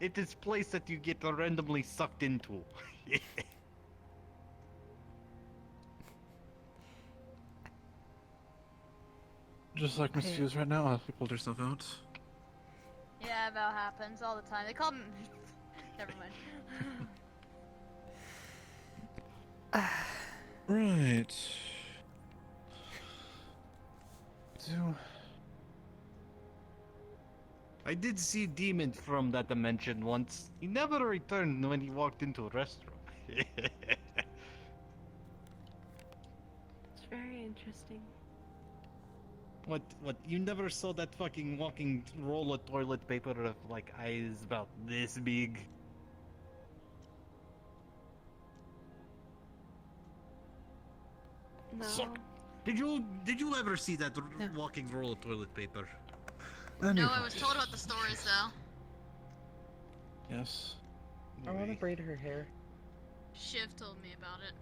It is place that you get randomly sucked into. Just like Miss Fuse right now, she pulled herself out. Yeah, about happens all the time. They call me. Never mind. Right. I did see Demon from that dimension once. He never returned when he walked into a restaurant. It's very interesting. What, you never saw that fucking walking roll of toilet paper of, like, eyes about this big? No. So- Did you ever see that No. walking roll of toilet paper? No, I was told about the stories though. Yes. I want to braid her hair. Shiv told me about it.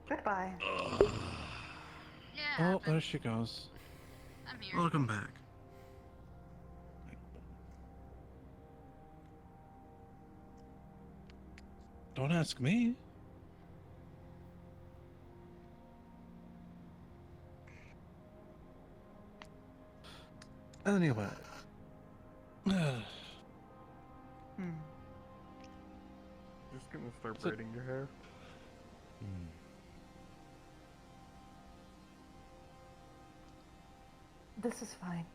Goodbye. Yeah. Oh, but there she goes. I'm here. Welcome back. Don't ask me. Anyway. Just gonna start So- braiding your hair. This is fine.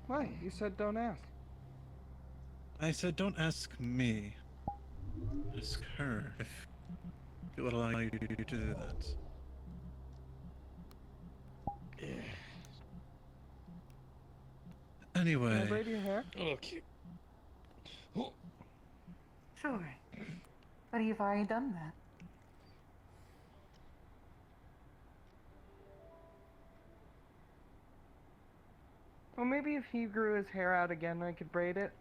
Why? You said don't ask. I said don't ask me. Ask her if it would allow you to do that. Can I Anyway, braid your hair? Okay. Sure. But you've already done that. Well, maybe if he grew his hair out again, I could braid it.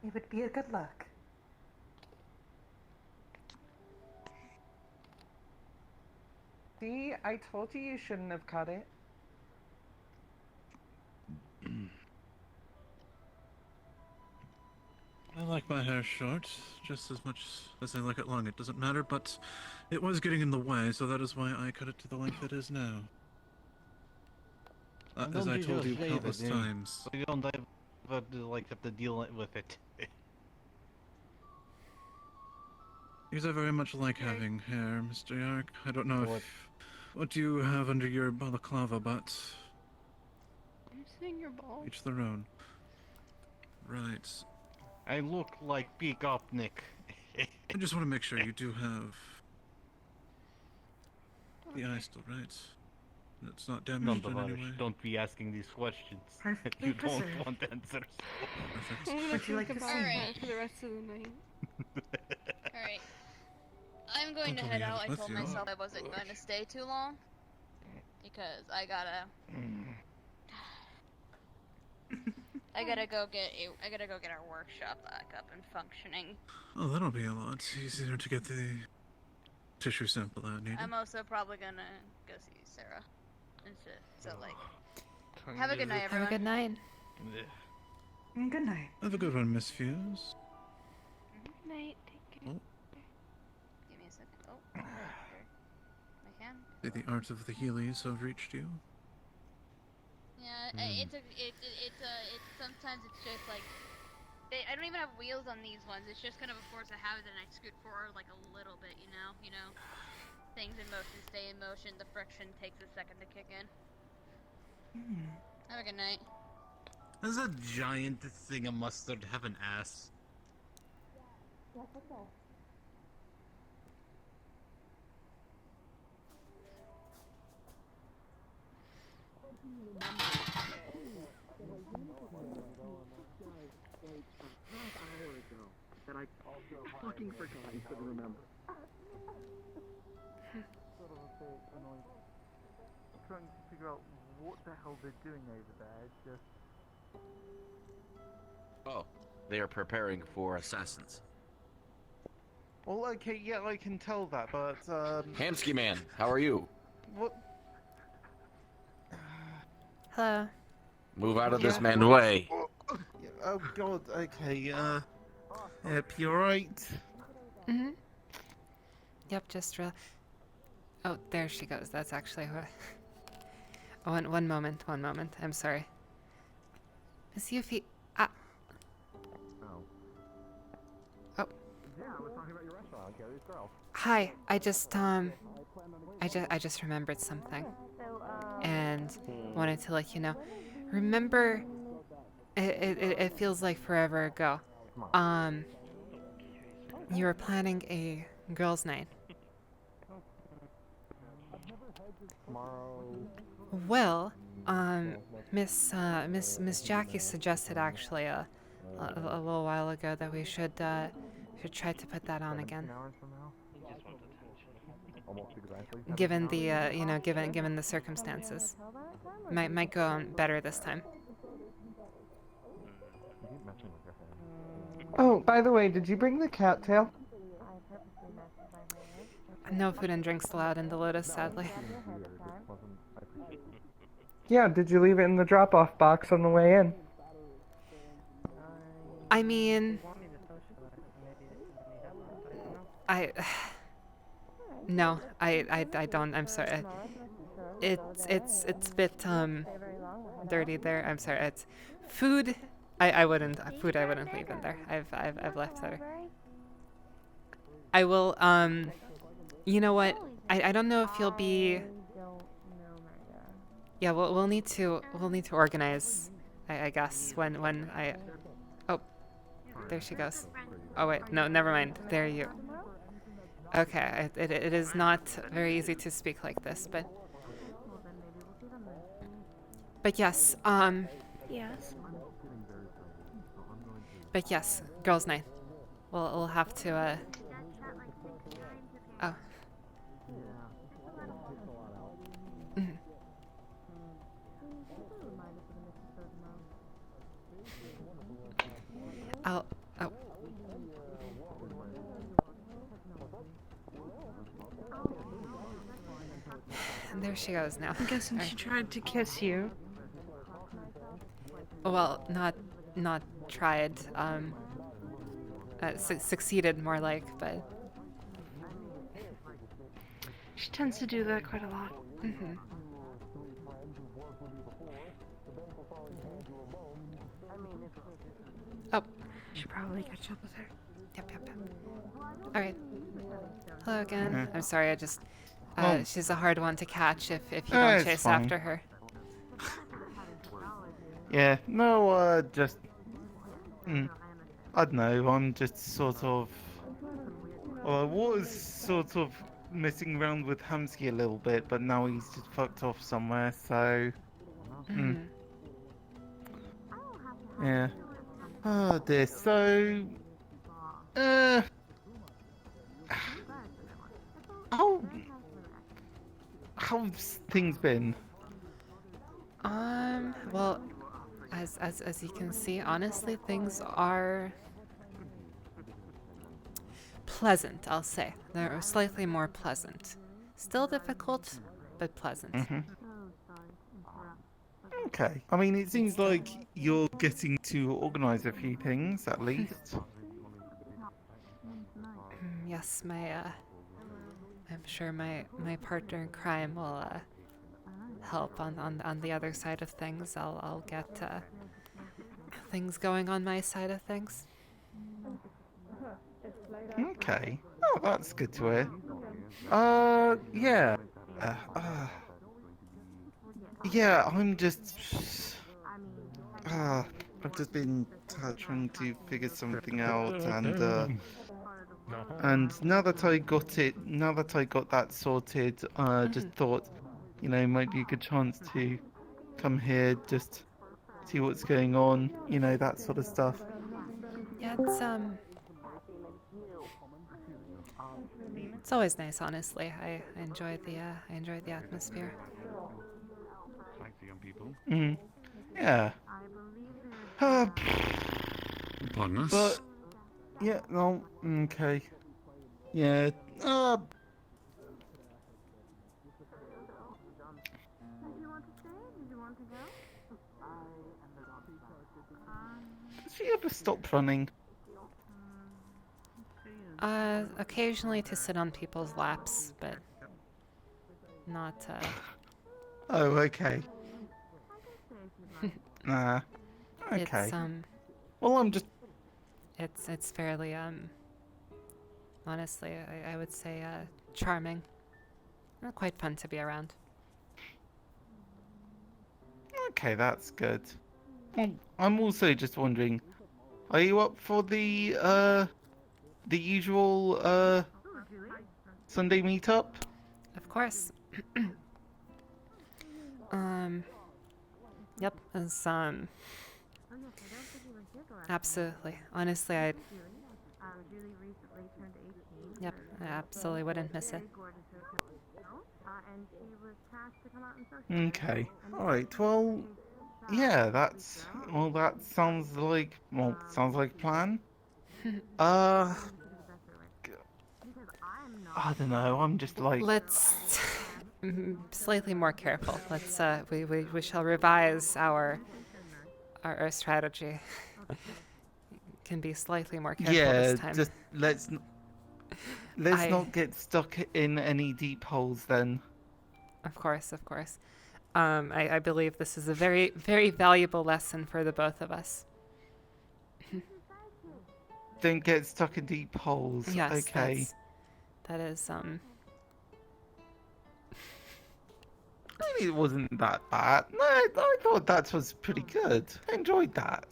It would be a good luck. See, I told you you shouldn't have cut it. I like my hair short just as much as I like it long. It doesn't matter, but it was getting in the way, so that is why I cut it to the length it is now. As I told you countless times. So you don't have to deal with it. Because I very much like having hair, Mr. Yark. I don't know what you have under your balaclava, but I'm seeing your balls. each their own. Right. I look like Peacock Nick. I just want to make sure you do have the eye still right. It's not damaged in any way. Don't be asking these questions. Perfectly You don't preserved. want answers. Perfect. I'm gonna Would you think like to about see that for the rest of the night. Alright. I'm going to Don't head tell me out. I with told you. myself I wasn't going to stay too long. Because I gotta go get our workshop back up and functioning. Oh, that'll be a lot easier to get the tissue sample out needed. I'm also probably gonna go see Sarah and shit. So like, have a good night, Have everyone. a good night. Good night. Have a good one, Miss Fuse. Good night. Take care. Oh, Give me a second. Oh, my hand. the art of the Heelys have reached you. Yeah, sometimes it's just like, I don't even have wheels on these ones. It's just kind of a force of habit, and I scoot forward like a little bit, you know. Things in motion stay in motion. The friction takes a second to kick in. Have a good night. Does a giant thing of mustard have an ass? That I fucking forgot I couldn't remember. I'm trying to figure out what the hell they're doing over there. It's just... Oh, they are preparing for assassins. Well, okay, yeah, I can tell that, but Hamsky man, how are you? what? Hello. Move out of this man's way. Oh God, okay, yep, you alright? Mhm. Yep, just real. Oh, there she goes. That's actually what. One moment. I'm sorry. Miss Yuffie. Oh. Oh. Yeah, I was talking about your restaurant, Gary's girl. Hi. I just remembered something, and wanted to let you know. Remember, it feels like forever ago. You were planning a girls' night. Tomorrow... Well, Miss Jackie suggested actually a little while ago that we should try to put that on again. 17 hours from now? Almost exactly. Given the given the circumstances, might go on better this time. You keep messing with your hair. Oh, by the way, did you bring the cattail? No food and drinks allowed in the Lotus, sadly. Yeah, did you leave it in the drop-off box on the way in? I mean, No, I don't. I'm sorry. It's a bit dirty there. I'm sorry. It's food. I wouldn't food. I wouldn't leave in there. I've left there. I will. You know what? I don't know if you'll be. Yeah, we'll need to organize. I guess when I. Oh, there she goes. Oh wait, no, never mind. There you. Okay, it is not very easy to speak like this, but yes, Yes. but yes, girls' night. We'll have to oh. Mhm. Oh. And there she goes now. I'm guessing she tried to kiss you. Well, not tried. Succeeded more like, but. She tends to do that quite a lot. Mm-hmm. Oh. Should probably catch up with her. Yep. All right. Hello again. I'm sorry. I just. She's a hard one to catch if you don't chase after her. Yeah. No. Just. I don't know. I'm just sort of. Well, I was sort of messing around with Hamsky a little bit, but now he's just fucked off somewhere. So. Yeah. Oh dear. So. How's things been? Well, as you can see, honestly, things are pleasant, I'll say. They're slightly more pleasant. Still difficult, but pleasant. Okay. I mean, it seems like you're getting to organize a few things, at least. Yes, I'm sure my partner in crime will help on the other side of things. I'll get things going on my side of things. Okay. Oh, that's good to hear. Yeah. Yeah, I'm just. I've just been trying to figure something out, and now that I got that sorted, just thought, might be a good chance to come here, just see what's going on, that sort of stuff. Yeah, it's always nice, honestly. I enjoy the atmosphere. Like the young people. Yeah. Pardon us. But yeah, no, okay. Yeah. Does she ever stop running? Occasionally to sit on people's laps, but not. Oh, okay. Okay. It's Well, I'm just. It's fairly honestly, I would say charming. Quite fun to be around. Okay, that's good. Well, I'm also just wondering, are you up for the usual Sunday meetup? Of course. Yep, it's absolutely. Honestly, Yep, I absolutely wouldn't miss it. Okay. Alright, well, yeah, that sounds like a plan. I don't know, I'm just like... Let's slightly more careful. Let's we shall revise our strategy. Can be slightly more careful this time. Just let's Let's not get stuck in any deep holes then. Of course, of course. I believe this is a very, very valuable lesson for the both of us. Don't get stuck in deep holes. Yes, okay. that is Maybe it wasn't that bad. No, I thought that was pretty good. I enjoyed that.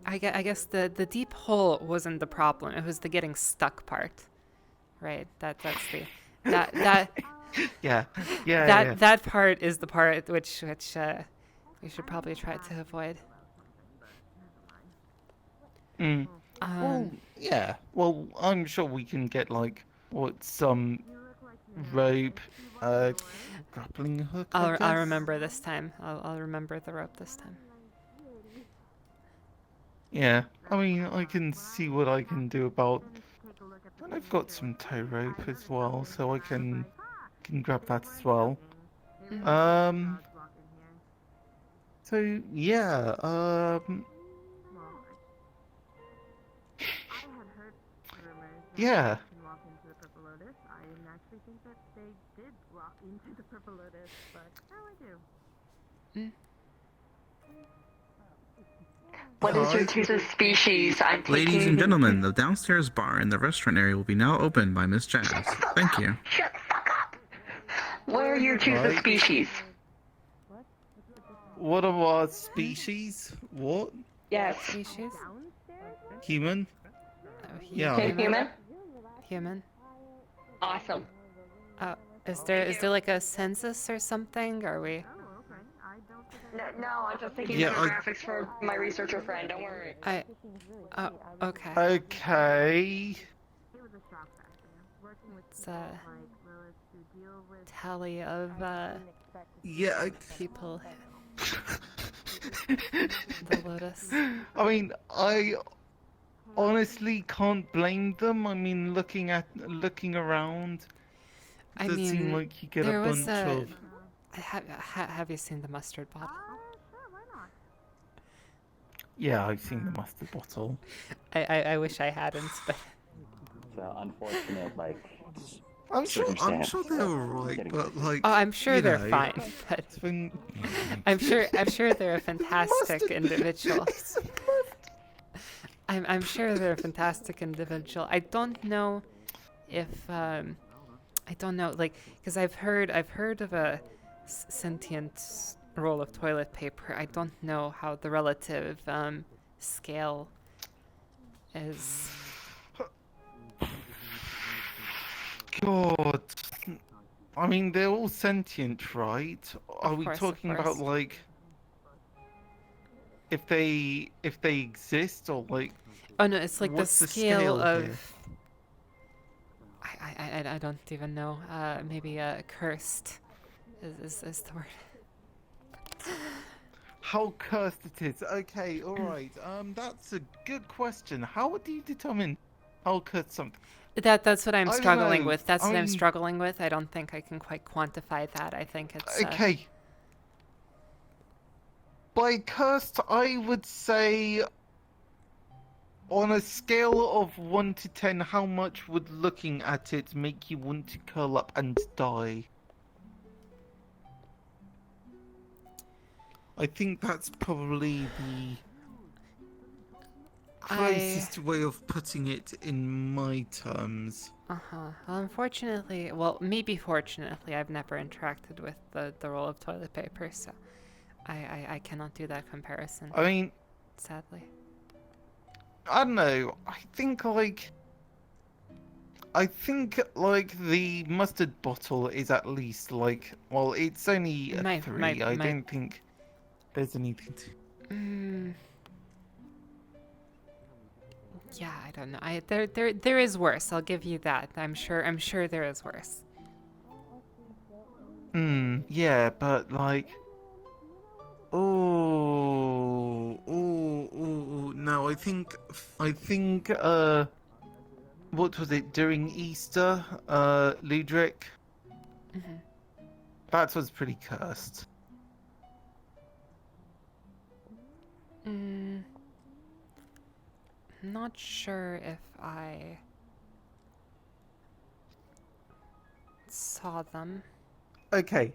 I guess the deep hole wasn't the problem. It was the getting stuck part, right? That's the yeah. That part is the part which we should probably try to avoid. Well, yeah. Well, I'm sure we can get some rope, grappling hook. I'll remember this time. I'll remember the rope this time. Yeah, I mean, I can see what I can do about. And I've got some tow rope as well, so I can grab that as well. So yeah, yeah. What is your choose of species? Ladies and gentlemen, the downstairs bar in the restaurant area will be now opened by Miss Jazz. Thank you. Shut the fuck up! What are your choose of species? What are our species? What? Yes. Species? Human? Yeah. Human? Human. Awesome. Is there like a census or something? Are we? No, I'm just thinking Yeah, demographics for my researcher friend. Don't worry. Okay. Okay. It's a tally of Yeah. people. The Lotus. I mean, I honestly can't blame them. I mean, looking around, I does mean, seem like you get a there was bunch of. Have you seen the mustard bottle? Yeah, I've seen the mustard bottle. I wish I hadn't, but. So unfortunate, I'm sure they're alright, but Oh, I'm sure they're know, fine, but I'm sure they're a fantastic individual. I'm sure they're a fantastic individual. I don't know if because I've heard of a sentient roll of toilet paper. I don't know how the relative scale is. God, I mean they're all sentient, right? Are we course, talking of about course. if they exist or Oh no, it's like the what's scale of. here? I don't even know. Maybe cursed is the word. How cursed it is. Okay, alright. That's a good question. How do you determine how cursed something? That's what I'm I don't struggling know. with. That's what I'm struggling with. I don't think I can quite quantify that. I think it's Okay. By cursed, I would say on a scale of 1 to 10, how much would looking at it make you want to curl up and die? I think that's probably the closest way of putting it in my terms. Well, unfortunately, maybe fortunately, I've never interacted with the roll of toilet paper, so I cannot do that comparison. I mean, sadly. I don't know. I think the mustard bottle is at least it's only a 3. I don't think there's anything to. Yeah, I don't know. There is worse. I'll give you that. I'm sure there is worse. Yeah, but no, I think what was it during Easter, Ludric? That was pretty cursed. Not sure if I saw them. Okay.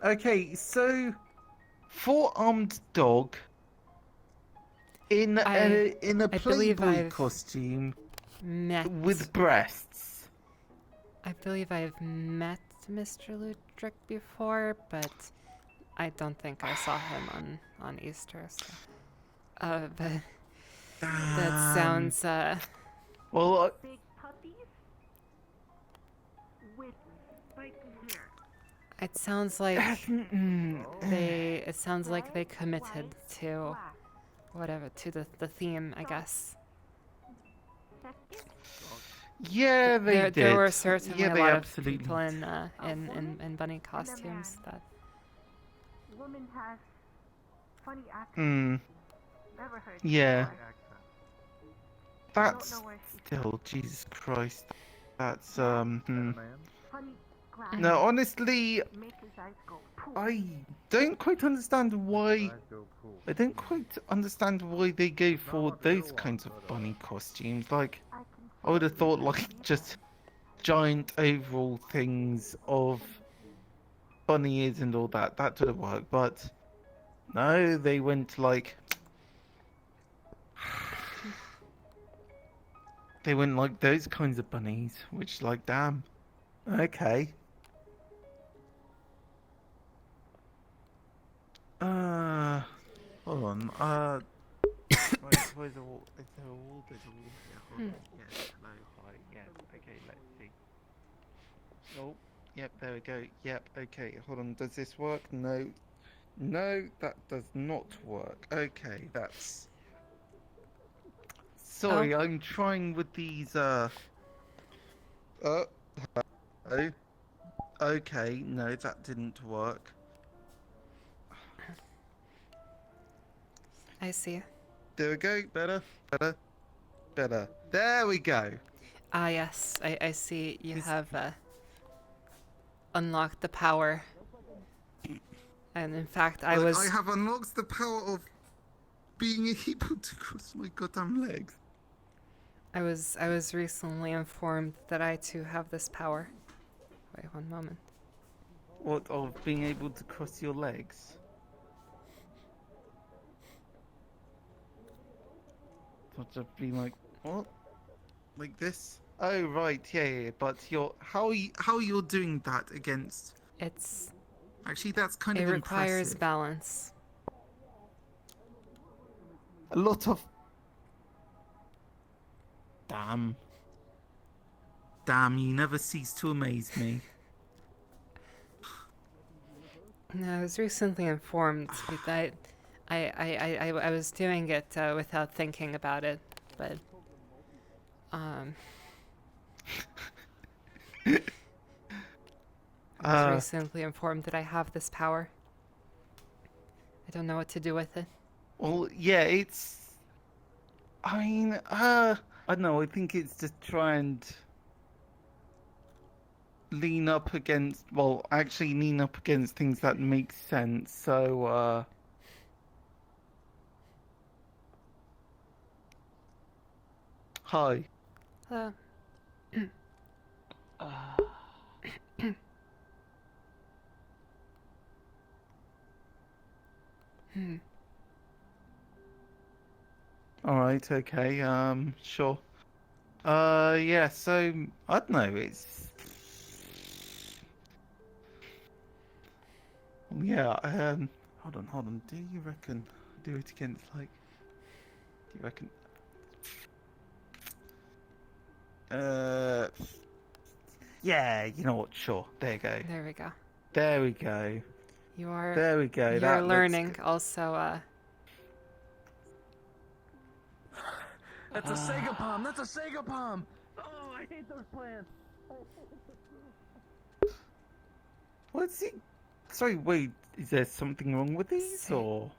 Okay, so 4-armed dog in a I believe Playboy I've costume met. with breasts. I believe I've met Mr. Ludrick before, but I don't think I saw him on Easter. So. But that sounds. Well, Big puppies with spiky hair. It sounds like they. It sounds like they committed to whatever to the theme, I guess. yeah, they did. There were certainly yeah, a they lot of absolutely people in bunny costumes that. Woman has funny accent. Hmm. Never heard Yeah. before. That's Don't know where she's still Jesus Christ. That's Funny No, honestly, Make his eyes go poof. I don't quite understand why. I don't quite understand why they go for those kinds of bunny costumes. Like, I would have thought like just giant overall things of bunny ears and all that. That would have worked, but no, they went like. They went like those kinds of bunnies, which like, damn. Okay. Hold on. Right, where's the wall? Is there a wall? There's a wall. Yeah, hold on. Yes, hello, hi, yes. Okay, let's see. Oh, yep, there we go. Yep, okay, hold on. Does this work? No. No, that does not work. Okay, that's... Sorry, I'm trying with these, hello? Okay, no, that didn't work. I see. There we go. Better. There we go. Ah, yes. I see you have unlocked the power. And in fact, I have unlocked the power of being able to cross my goddamn legs. I was recently informed that I too have this power. Wait one moment. What, of being able to cross your legs? Sort of be like, what? Like this? Oh right, yeah. But how you're doing that against? It's actually that's kind of it requires impressive. balance. A lot of. Damn, you never cease to amaze me. No, I was recently informed that I was doing it without thinking about it, but I was recently informed that I have this power. I don't know what to do with it. Well, yeah, it's. I mean, I don't know. I think it's to try and lean up against. Well, actually, lean up against things that make sense. So, hi. Hello. Alright, okay, sure. Yeah, so, I don't know, it's... Yeah, hold on, do you reckon do it against, like... Do you reckon... Yeah, you know what, sure, there you go. There we go. There we go. You are. There we go. You're That looks learning good. also. That's a Sega Palm! That's a Sega Palm! Oh, I hate those plants! What's he? Sorry, wait. Is there something wrong with these, or?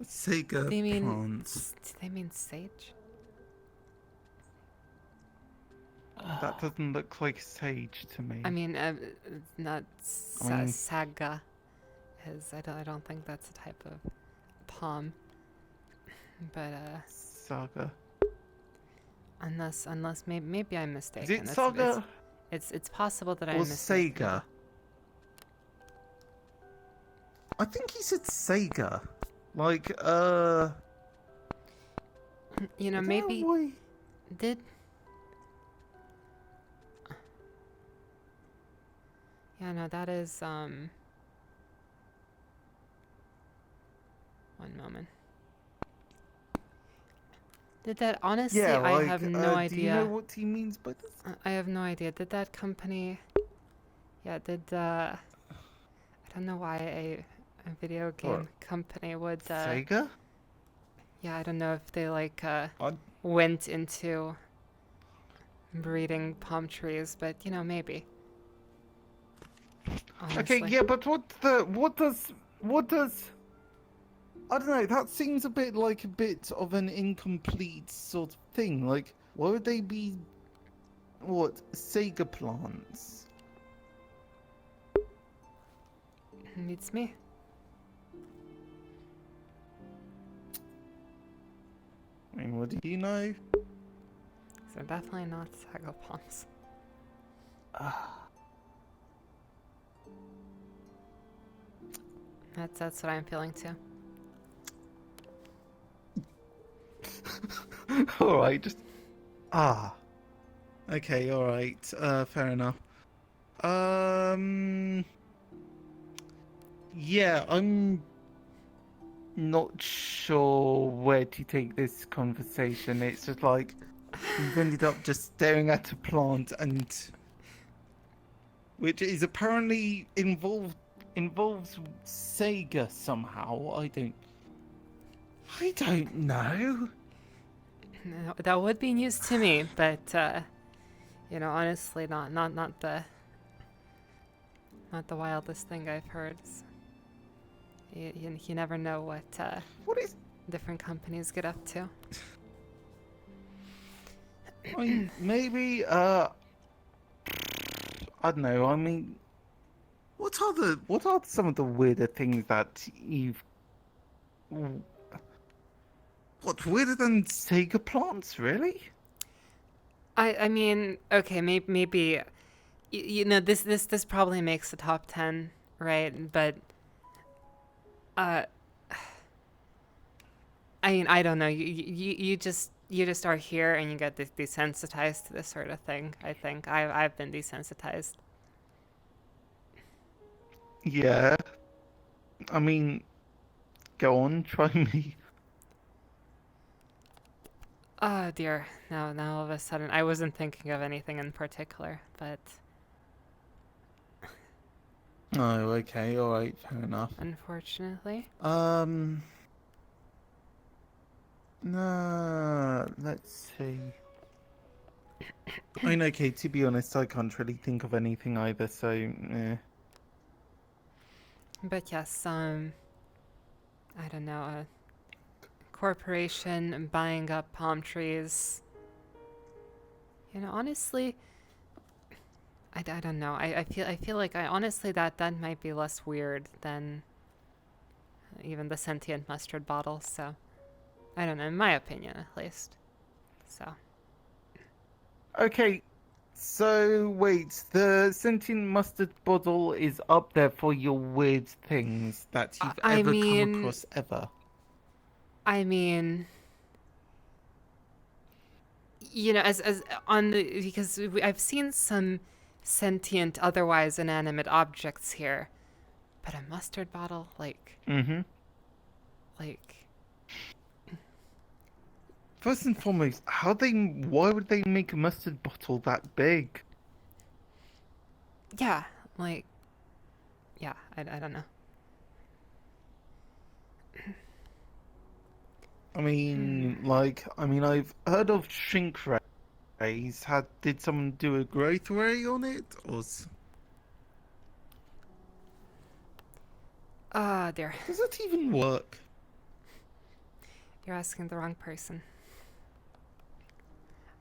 Sega They mean plants. do they mean sage? That doesn't look like sage to me. I mean, not I mean- saga. because I don't think that's a type of palm. But Saga. unless maybe I'm mistaken. Is it Saga? It's possible that I'm Or mistaken. Sega? I think he said Sega. Like, You know, I don't maybe know why- did. Yeah, no, that is One moment. Did that honestly? Yeah, I like, have no idea. Do you know what he means by this? I have no idea. Did that company? Yeah, did I don't know why a video game company would. Sega? Yeah, I don't know if they like went into breeding palm trees, but you know, maybe. Okay, Honestly. yeah, but what does I don't know, that seems a bit like a bit of an incomplete sort of thing. Like, why would they be Sega plants? It's me. I mean, what do you know? So definitely not sago palms. That's what I'm feeling too. Alright, just... Okay, alright. Fair enough. Yeah, I'm not sure where to take this conversation. It's just like, we've ended up just staring at a plant and... which is apparently involves Sega somehow. I don't know. No, that would be news to me, but you know, honestly, not the wildest thing I've heard. You never know what different companies get up to. I mean, maybe I don't know. I mean, what are some of the weirder things that you've weirder than Sega plants, really? I mean, okay, maybe you know, this probably makes the top 10, right? But I mean, I don't know. You just are here and you get desensitized to this sort of thing. I think I've been desensitized. Yeah. I mean, go on, try me. Oh dear. Now all of a sudden, I wasn't thinking of anything in particular, but Oh, okay, alright, fair enough. unfortunately. No, let's see. I mean, okay, to be honest, I can't really think of anything either, so, eh. But yes, I don't know, a corporation buying up palm trees. You know, honestly, I don't know. I feel like honestly that might be less weird than even the sentient mustard bottle. So I don't know, in my opinion at least. So. Okay, so wait, the sentient mustard bottle is up there for your weird things that you've ever come across ever. I mean, you know, as on the because I've seen some sentient, otherwise inanimate objects here, but a mustard bottle, like, like. First and foremost, why would they make a mustard bottle that big? Yeah, like, yeah, I don't know. I mean, I've heard of shrink rays. Did someone do a growth ray on it, or? Ah, dear. Does it even work? You're asking the wrong person.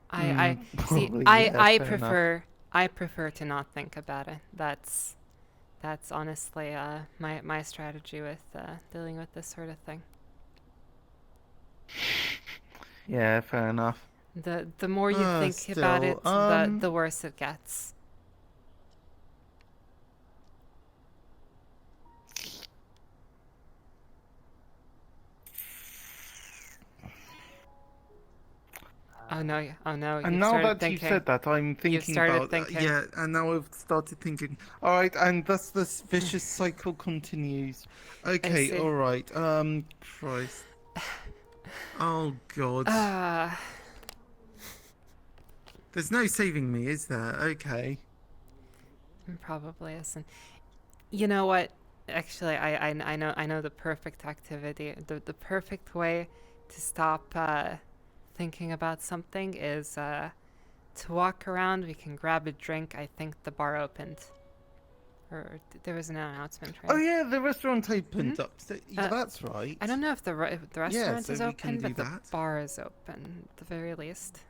Probably, yeah, I fair prefer enough. I prefer to not think about it. That's that's honestly my strategy with dealing with this sort of thing. Yeah, fair enough. The more you think about it, the worse it gets. Oh no! Oh no! And You've now started that thinking. you said that, I'm thinking You've started about thinking. yeah, and now I've started thinking. All right, and thus this vicious cycle continues. Okay, see. all right. Christ. Oh God. There's no saving me, is there? Okay. Probably isn't. You know what? Actually, I know the perfect activity. The perfect way to stop thinking about something is to walk around. We can grab a drink. I think the bar opened, or there was an announcement. Right? Oh yeah, the restaurant opened up. So, yeah, that's right. I don't know if the restaurant so is we open, can do but the that. bar is open at the very least.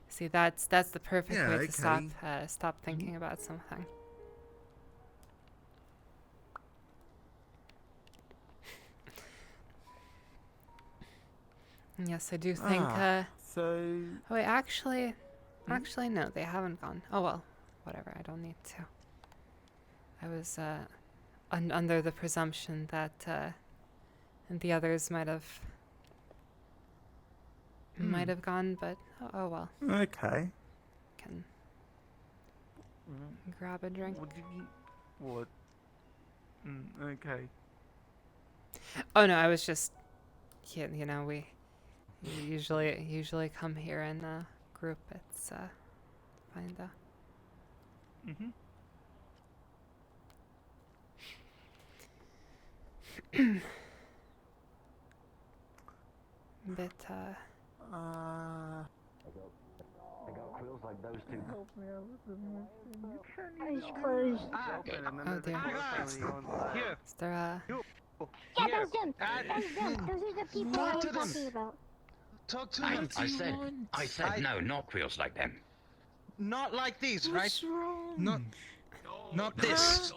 See, that's the perfect Yeah, way to okay. stop thinking about something. Yes, I do think. So. Oh wait, actually, no, they haven't gone. Oh well, whatever. I don't need to. I was under the presumption that the others might have gone, but oh well. Okay. Can grab a drink. What? Okay. Oh no, I was just. Yeah, you know, we usually come here in a group. It's fine though. But I got quills like those two. Help me out with the Eyes closed. Oh dear. Is there Yeah, those them. Those them. Those are the people I was talking about. Talk to them. I said no, not quills like them. Not like these, right? What's wrong? Not this.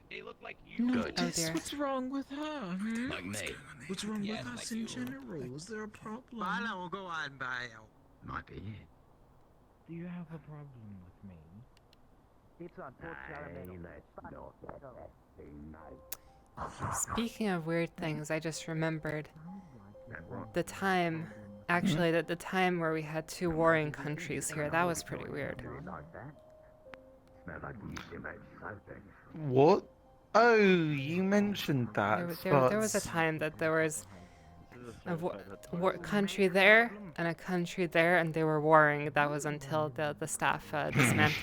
They look like you. No, Oh dear. what's wrong with her? Like me. What's wrong Yeah, with us like in you. general? Is there a problem? Bala will go on by. Might be it. Do you have a problem with me? It's unfortunate. Speaking of weird things, I just remembered the time. Actually, the time where we had two warring countries here. That was pretty weird. What? Oh, you mentioned that. There was a time that there was a country there and a country there, and they were warring. That was until the staff dismantled.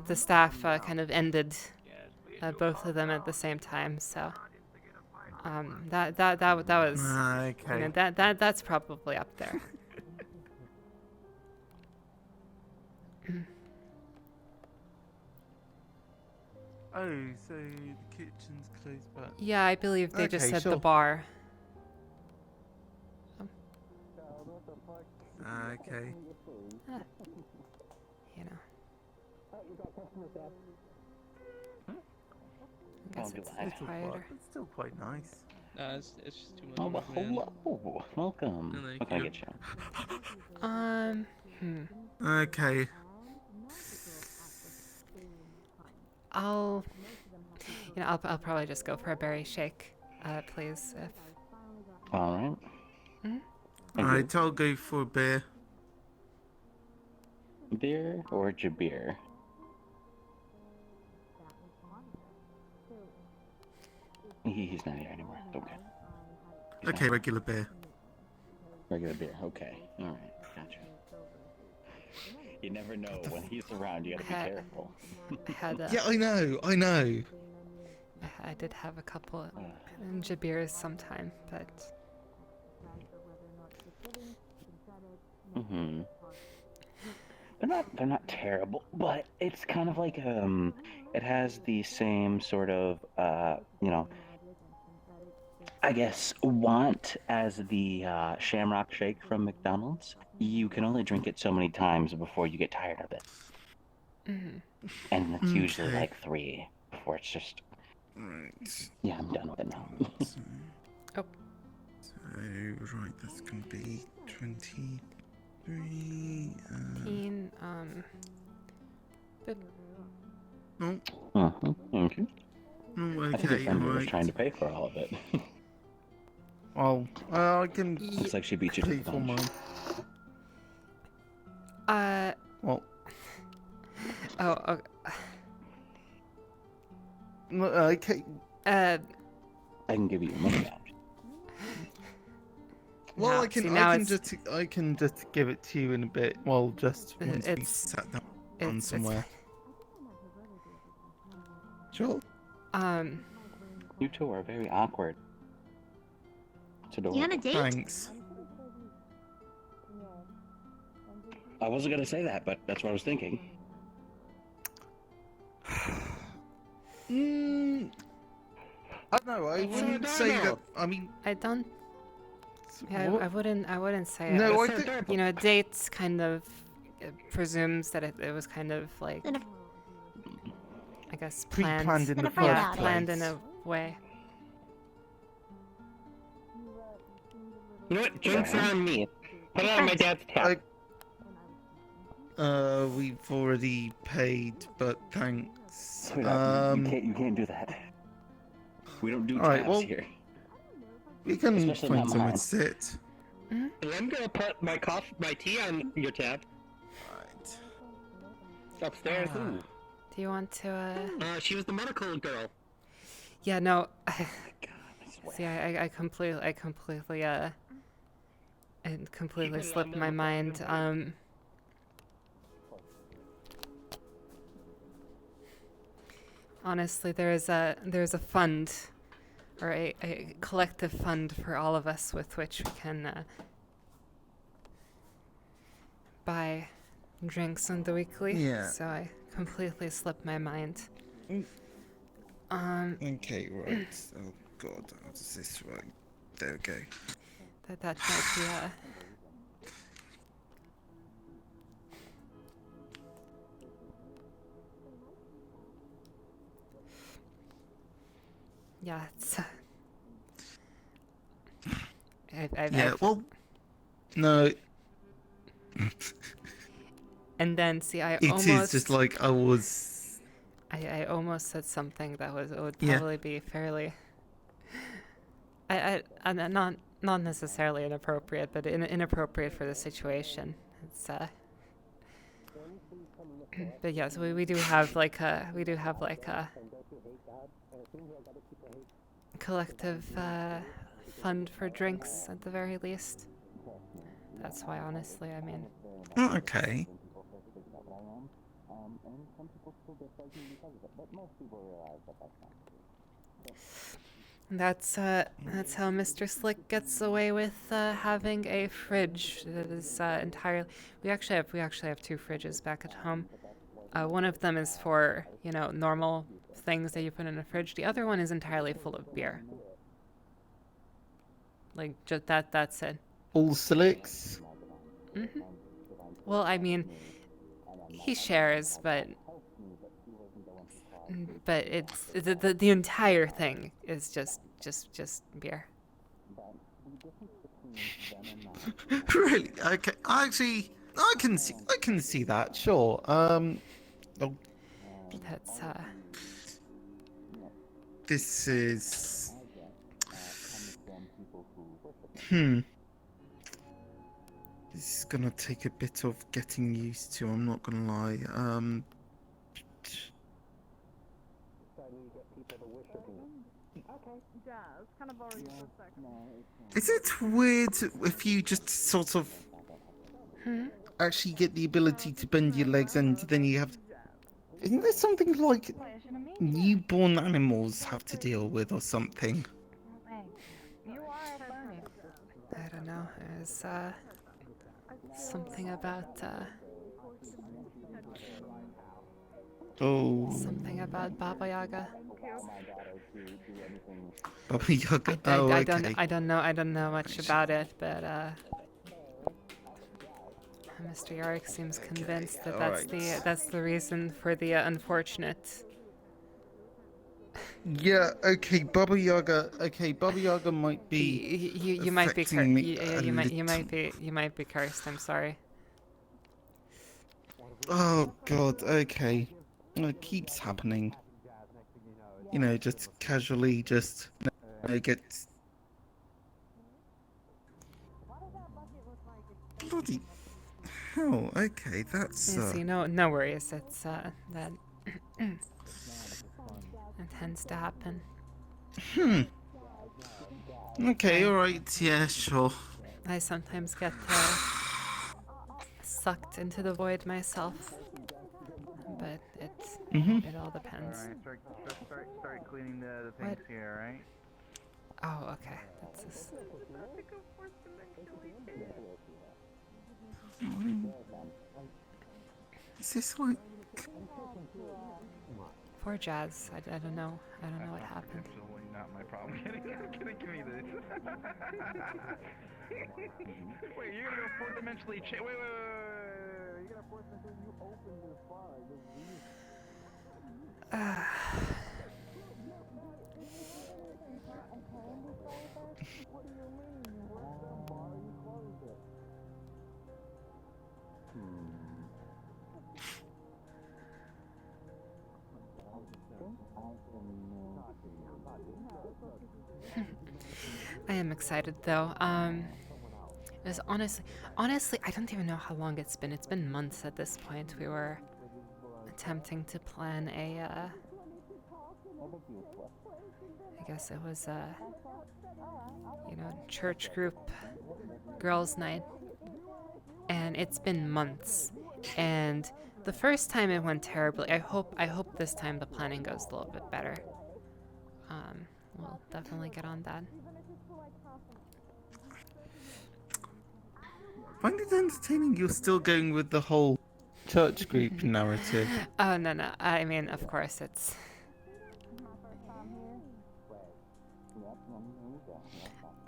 The staff kind of ended both of them at the same time. So that was okay. you know, that's probably up there. Oh, so the kitchen's closed back. Yeah, I believe they just Okay, said the sure. bar. Okay. You know. I guess it's a bit quieter. It's still quite nice. It's just too much. Oh, well, hello. Welcome. What can I get you? Okay. I'll probably just go for a berry shake, please. If All right. Alright, I'll go for a beer. Beer or Jabir? He's not here anymore. Okay. Okay, regular beer. Regular beer. Okay. All right. Gotcha. You never know when he's around. You gotta be careful. Yeah, I know. I did have a couple Jabirs sometime, but They're not terrible, but it's kind of like it has the same sort of I guess want as the Shamrock Shake from McDonald's. You can only drink it so many times before you get tired of it. Mhm. And it's usually Okay. like 3 before it's just. Right. Yeah, I'm done with it now. So, Oh. right, that's gonna be 23. 15. But Oh. Thank you. Oh, I think your okay, friend was alright. trying to pay for all of it. Well, I can Looks like she beat you to pay the for punch. mine. Well. Oh, okay. No, okay. I can give you your money back. Well, Now- I can. see, now I can it's- just. I can just give it to you in a bit. Well, just once we It's- sat down it's somewhere. Sure. You two are very awkward. It's adorable. You on a date? Thanks. I wasn't gonna say that, but that's what I was thinking. I don't know. I wouldn't say that. I mean, I don't. Yeah, what? I wouldn't. I wouldn't say. No, it. I think. You know, dates kind of presumes that it was kind of like, I guess, planned. Pre-planned in the Yeah, first planned in place. a way. You know what? Drinks are on me. Put it on my dad's tab. We've already paid, but thanks. Sweetheart, you can't do that. We don't do Alright, tabs well, here. we can Especially find not somewhere mine. to sit. I'm gonna put my tea on your tab. Right. Upstairs. Do you want to? She was the medical girl. Yeah. No. See, I completely it completely slipped my mind. Honestly, there's a fund, or a collective fund for all of us with which we can buy drinks on the weekly. Yeah. So I completely slipped my mind. Okay, right. Oh god, how does this work? There we go. That might be yeah, it's. Yeah, well, no. And then see, I It almost. is just like I was. I almost said something that would Yeah. probably be fairly. Not necessarily inappropriate, but inappropriate for the situation. It's But yes, we do have like a collective fund for drinks at the very least. That's why, honestly, I mean. Oh, okay. That's how Mr. Slick gets away with having a fridge that is entirely. We actually have 2 fridges back at home. One of them is for, you know, normal things that you put in a fridge. The other one is entirely full of beer. Like just that's it. All Slicks. Mhm. Well, I mean, he shares, but it's the entire thing is just beer. Really? Okay. Actually, I can see that. Sure. Oh, That's this is. This is gonna take a bit of getting used to. I'm not gonna lie. Is it weird if you just sort of actually get the ability to bend your legs and then you have? Isn't there something like newborn animals have to deal with or something? I don't know. There's something about something about Baba Yaga. Baba Yaga. I Okay. don't know much about it, but Mr. Yarick seems Okay, convinced that alright. that's the reason for the unfortunate. Yeah, okay, Baba Yaga. Okay, Baba Yaga might be You might be affecting me a you little. might be cursed. I'm sorry. Oh God. Okay. It keeps happening. You know, just casually, just get. Bloody hell. Okay, that's. You see, no worries. It's that it tends to happen. Hmm. Okay. All right. Yeah. Sure. I sometimes get sucked into the void myself, but it all depends. Alright, start cleaning the things here, right? Oh, okay. That's just... Is this like? Poor Jazz. I don't know. I don't know what happened. Absolutely not my problem. Give me this. Wait, you're gonna go four-dimensionally wait. You're gonna four-dimensionally you open this bar. I am excited though. It was honestly, I don't even know how long it's been. It's been months at this point. We were attempting to plan a, I guess it was church group girls' night, and it's been months. And the first time it went terribly. I hope this time the planning goes a little bit better. We'll definitely get on that. I find it entertaining you're still going with the whole church group narrative. Oh, no. I mean, of course, it's...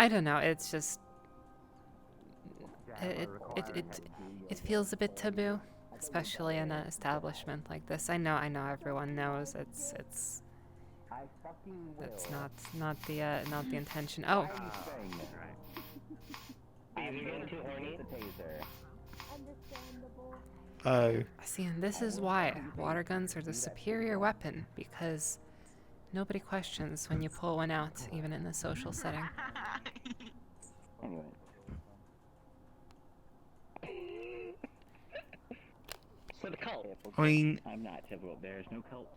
I don't know, it's just... It feels a bit taboo, especially in an establishment like this. I know everyone knows it's that's not the intention. Oh. Oh. See, and this is why water guns are the superior weapon, because nobody questions when you pull one out, even in a social setting. Anyway. So the cult. I mean, I'm not typical. There's no cult.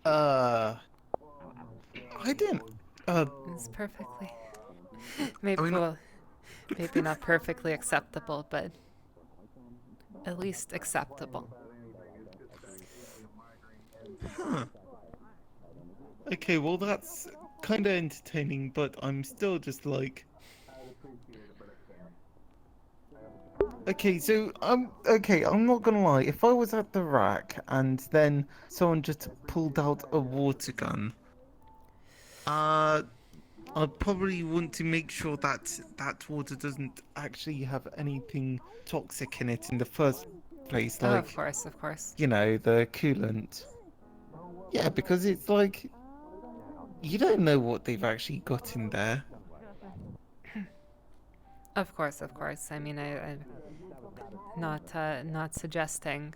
I didn't. It's perfectly. Maybe maybe not perfectly acceptable, but at least acceptable. Huh. Okay, well that's kind of entertaining, but I'm still just like. Okay, so I'm not gonna lie. If I was at the rack and then someone just pulled out a water gun, I'd probably want to make sure that that water doesn't actually have anything toxic in it in the first place, like of course. You know, the coolant. Yeah, because it's like you don't know what they've actually got in there. Of course. I mean, I'm not suggesting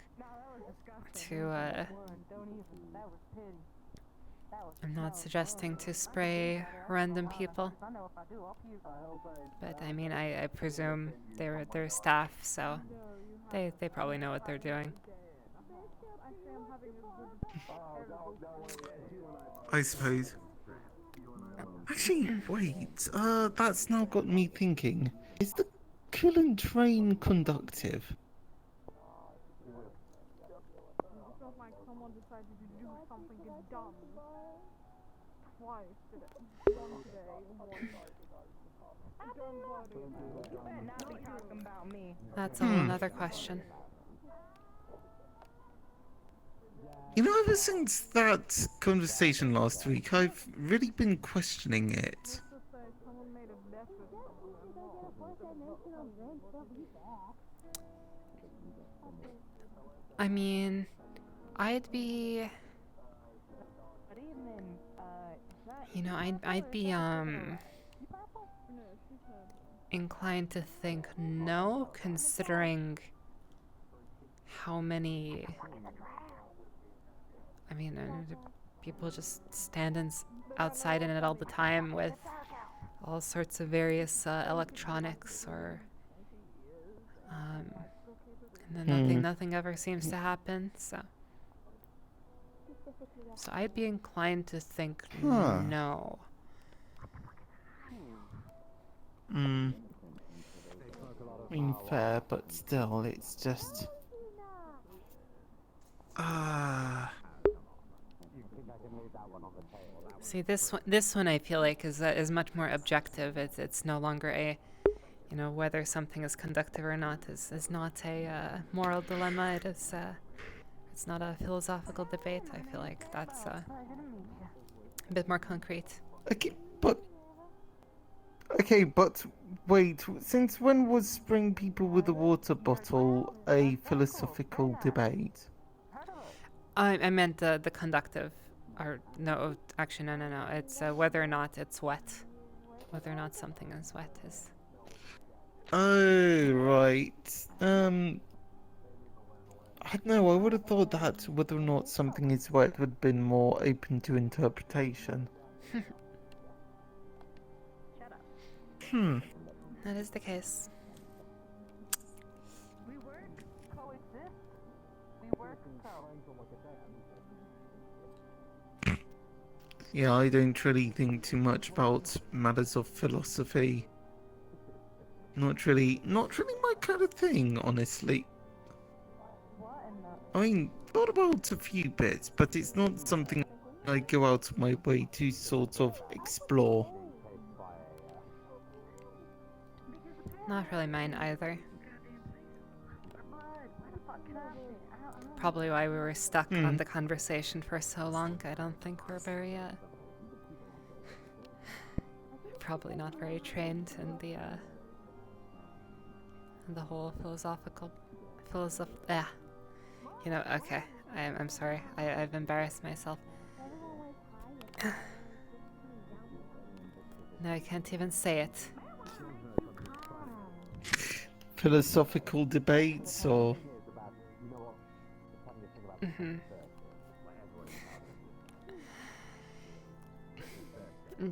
to. I'm not suggesting to spray random people. But I mean, I presume they're staff, so they probably know what they're doing. I suppose. Actually, wait. That's now got me thinking. Is the coolant drain conductive? That's a whole another question. You know, ever since that conversation last week, I've really been questioning it. I mean, I'd be, I'd be inclined to think no, considering how many. I mean, people just stand outside in it all the time with all sorts of various electronics, or and then nothing ever seems to happen. So I'd be inclined to think no. I mean, fair, but still, it's just. See, this one I feel like is much more objective. It's no longer a, whether something is conductive or not is not a moral dilemma. It's not a philosophical debate. I feel like that's a bit more concrete. Okay, but wait, since when was spraying people with a water bottle a philosophical debate? I meant the conductive, or no, actually no. It's whether or not it's wet, whether or not something is wet is. Oh right. I don't know. I would have thought that whether or not something is wet would have been more open to interpretation. That is the case. We work, coexist. We work, Yeah, I don't really think too much about matters of philosophy. Not really my kind of thing, honestly. I mean, thought about a few bits, but it's not something I go out of my way to sort of explore. Not really mine either. Probably why we were stuck on the conversation for so long. I don't think we're very probably not very trained in the whole okay. I'm sorry. I've embarrassed myself. No, I can't even say it. Philosophical debates, or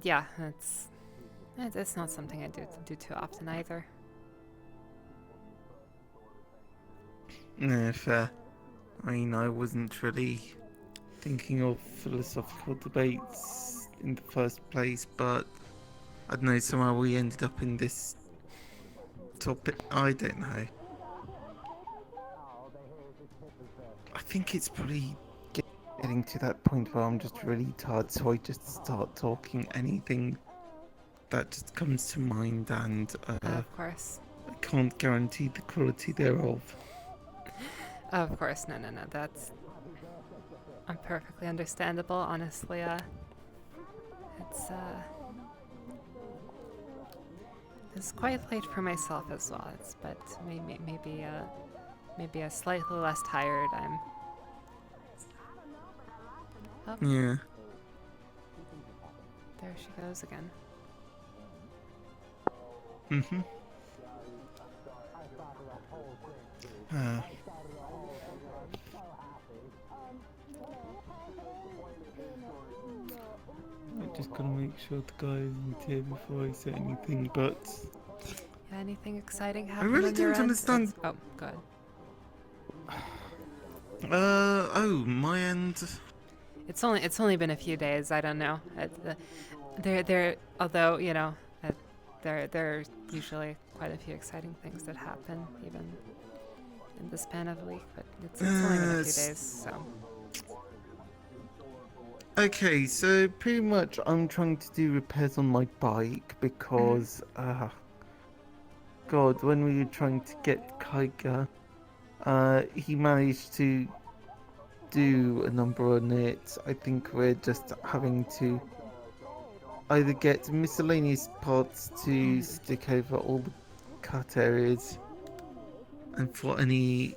yeah, it's not something I do too often either. no, fair. I mean, I wasn't really thinking of philosophical debates in the first place, but I don't know, somehow we ended up in this topic. I don't know. I think it's probably getting to that point where I'm just really tired, so I just start talking anything that just comes to mind, and of course. I can't guarantee the quality thereof. Of course, no. That's perfectly understandable. Honestly, it's quite late for myself as well. But maybe a slightly less tired. Oh. Yeah. There she goes again. I just gotta make sure the guy isn't here before I say anything, but... Anything exciting happening? I really don't understand. Oh, go ahead. Oh, my end. It's only been a few days. I don't know. Although there are usually quite a few exciting things that happen even in the span of a week. But it's only been a few days, so. Okay, so pretty much I'm trying to do repairs on my bike because, God, when we were trying to get Kaiga, he managed to do a number on it. I think we're just having to either get miscellaneous parts to stick over all the cut areas. And for any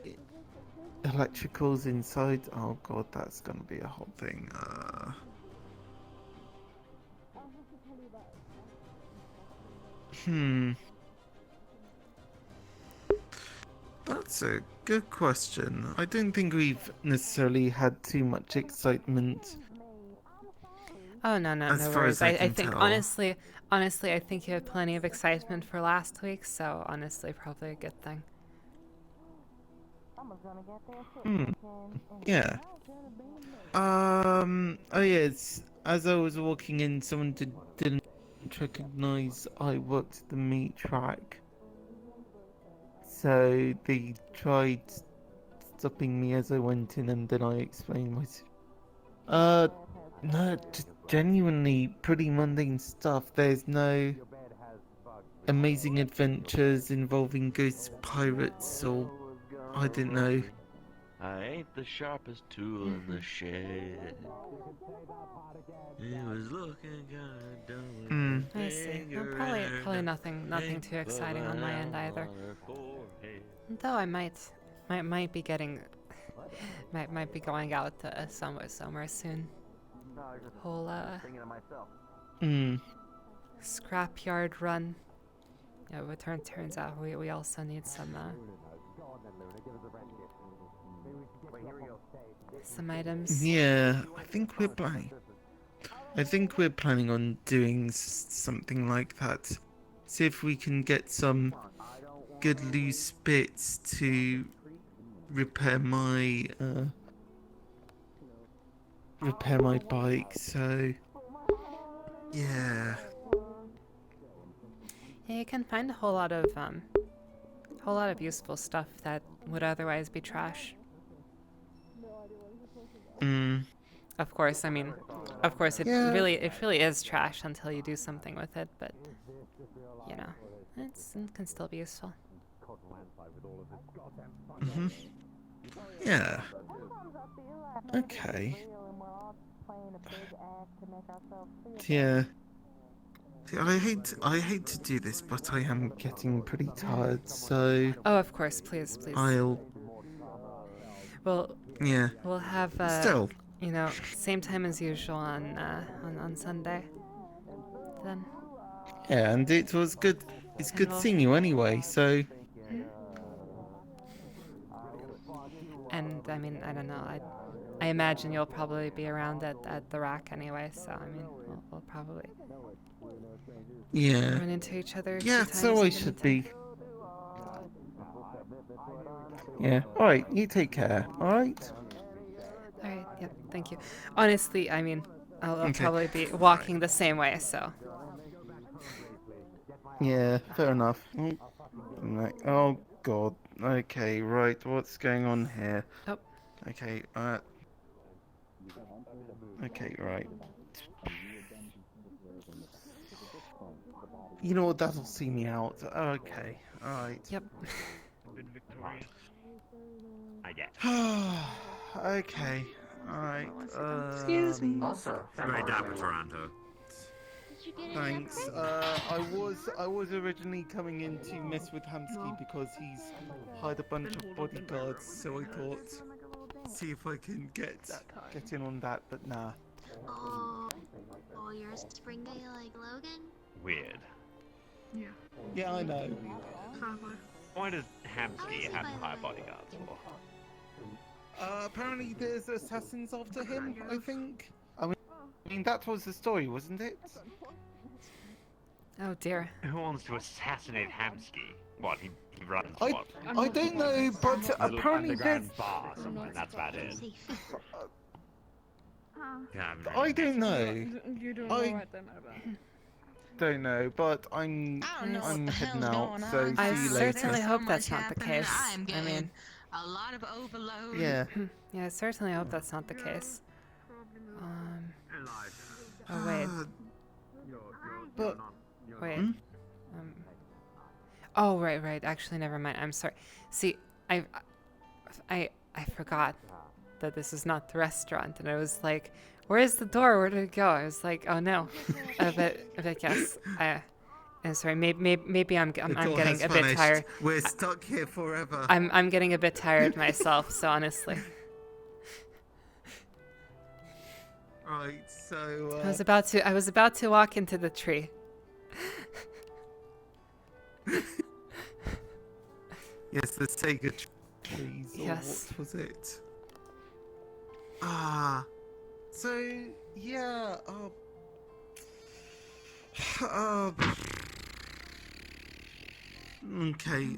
electricals inside, oh god, that's gonna be a whole thing. That's a good question. I don't think we've necessarily had too much excitement. Oh no, no, As no far worries. as I I can think tell. honestly, I think you had plenty of excitement for last week, so honestly, probably a good thing. Yeah. Oh yes. As I was walking in, someone didn't recognize I worked the meat track. So they tried stopping me as I went in, and then I explained my. No, just genuinely pretty mundane stuff. There's no amazing adventures involving ghost pirates or I don't know. I ain't the sharpest tool in the shed. He was looking kinda dumb with I his see. No, finger probably and nothing too exciting on my end either. Though I might be getting, might be going out somewhere soon. Whole scrapyard run. Yeah, but turns out we also need some items. Yeah, I think we're planning on doing something like that. See if we can get some good loose bits to repair my bike. So yeah. Yeah, you can find a whole lot of useful stuff that would otherwise be trash. Of course, I mean, it really is trash until you do something with it, but you know, it can still be useful. Yeah. Okay. Yeah. See, I hate to do this, but I am getting pretty tired, so... Oh, of course, please. Well, yeah. We'll have, Still. you know, same time as usual on Sunday, then. Yeah, and it was good, it's good seeing you anyway, so... And, I mean, I don't know, I imagine you'll probably be around at the rack anyway, so, I mean, we'll probably... Yeah. Run into each other. Yeah, so I should be. Yeah. Alright, you take care, alright? Alright, yeah, thank you. Honestly, I mean, I'll probably be walking the same way, so. Yeah, fair enough. Oh, God. Okay, right, what's going on here? Oh. Okay, okay, right. You know what, that'll see me out. Okay, alright. Yep. Okay, alright. Excuse me. Also, right down in Toronto. Thanks. I was originally coming in to mess with Hamsky because he's hired a bunch of bodyguards, so I thought see if I can get in on that, but nah. Oh, you're a spring guy like Logan? Weird. Yeah. Yeah, I know. Why does Hamsky have to hire bodyguards for? Apparently there's assassins after him, I think. I mean, that was the story, wasn't it? Oh dear. Who wants to assassinate Hamsky? What, he runs I don't know, but apparently there's... bar or something, that's about it. I don't know. You don't know what they're about. Don't know, but I'm heading out, so see I you later. certainly hope that's not the case. I mean, a lot of overload. Yeah. Yeah, I certainly hope that's not the case. Oh wait. But wait. Oh right. Actually, never mind. I'm sorry. See, I forgot that this is not the restaurant, and I was like, "Where's the door? Where did it go?" I was like, "Oh no," but yes, sorry, maybe I'm The door getting has a bit vanished. tired. We're stuck here forever. I'm getting a bit tired myself, so honestly. Right, so I was about to walk into the tree. yes, the Sega trees, or Yes. what was it? Ah, so yeah, okay,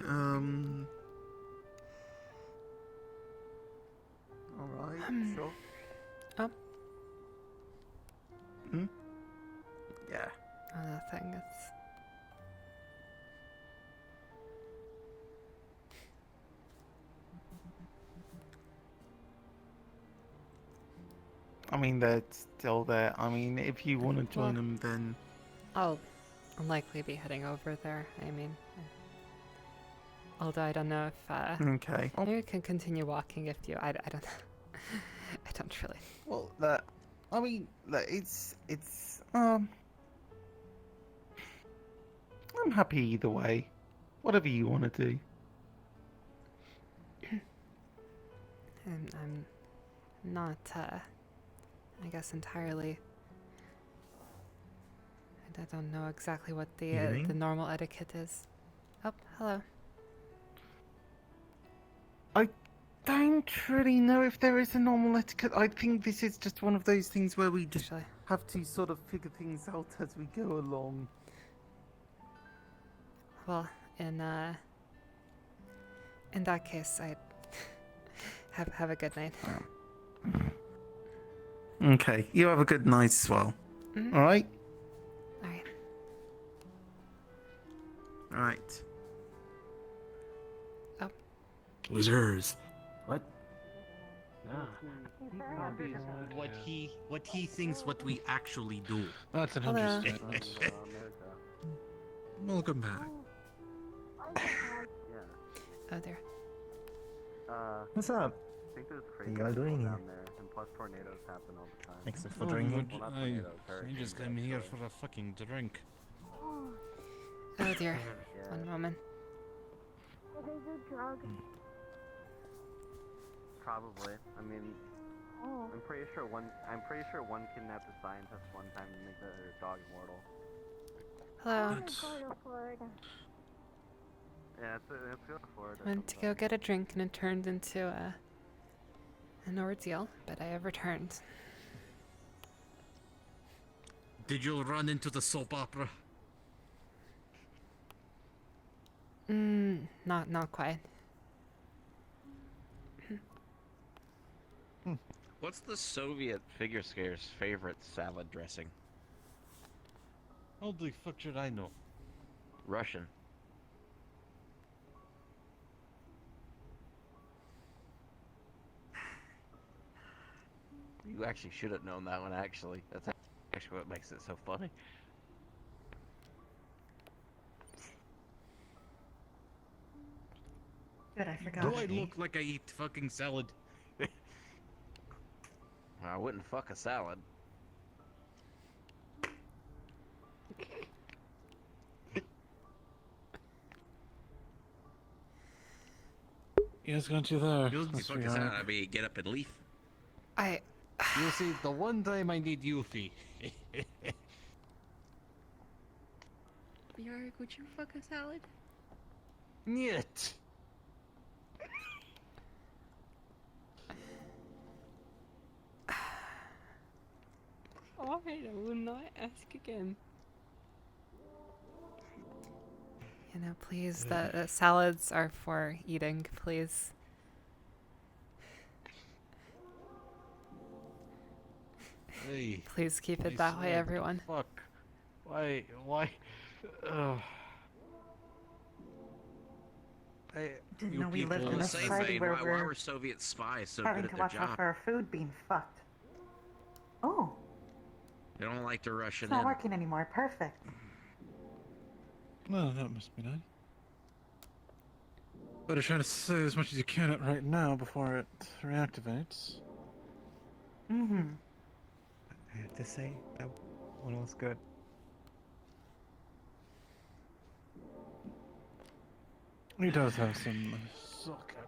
alright, sure. Oh. Yeah. Oh, nothing. It's I mean, they're still there. I mean, if you want to join them, then I'll likely be heading over there. I mean, although I don't know if okay. maybe we can continue walking if you. I don't. I don't really. Well, I mean, it's I'm happy either way. Whatever you want to do. I'm not. I guess entirely. I don't know exactly what the normal etiquette is. Oh, hello. I don't really know if there is a normal etiquette. I think this is just one of those things where we just have to sort of figure things out as we go along. Well, in that case, I have a good night. Okay, you have a good night as well. Mhm. All right. All right. All right. Oh. Losers. What? What he thinks what we actually do. That's an Hello. understatement. Welcome back. Oh dear. What's up? I think there's What you all doing here? down there, and plus tornadoes happen all the time. Except for drinking. Well, not I tornadoes, hurricanes, just came here for a fucking drink. Oh dear. Yeah. One moment. Probably. I mean, I'm pretty sure one kidnapped a scientist one time to make their dog immortal. Hello. Yeah, let's go to Florida. Went to go get a drink and it turned into an ordeal, but I have returned. Did you run into the soap opera? Not quite. What's the Soviet figure skater's favorite salad dressing? How the fuck should I know? Russian. You actually should have known that one, actually. That's actually what makes it so funny. Good, I forgot. Do I look like I eat fucking salad? I wouldn't fuck a salad. Yes, got you there. You'll You fuck a salad, I mean, get up and leave. You see, the one time I need Yuffie. Yarg, would you fuck a salad? Niet. Alright, I will not ask again. You know, please, the salads are for eating, please. Hey, Please keep it I that way, swear, everyone. Fuck. Why? Didn't know we lived in a Same society vein, where why we're were Soviet spies so having good to at their watch out job? for our food being fucked. Oh, They don't like to rush it's it not in. working anymore. Perfect. Well, that must be nice. Better try to save as much as you can right now before it reactivates. Mm-hmm. I have to say, that one was good. He does have some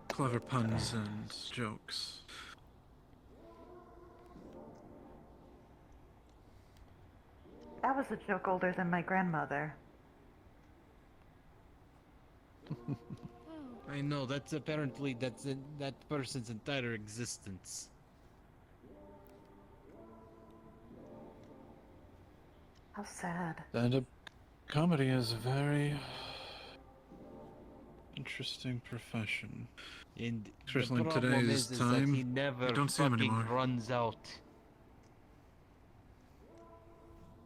clever puns and jokes. That was a joke older than my grandmother. I know, that's apparently, that person's entire existence. How sad. Stand-up comedy is a very interesting profession. And especially the in problem today's is time. that he never you don't see him fucking anymore. runs out.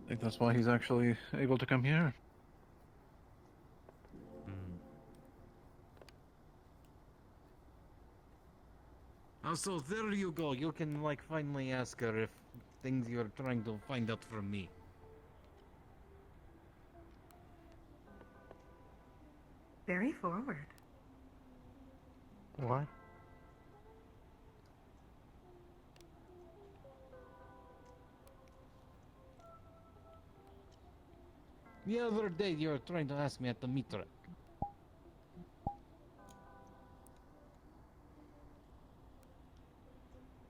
I think that's why he's actually able to come here. Also, there you go. You can, like, finally ask her if things you're trying to find out from me. Very forward. What? The other day you were trying to ask me at the meat rack.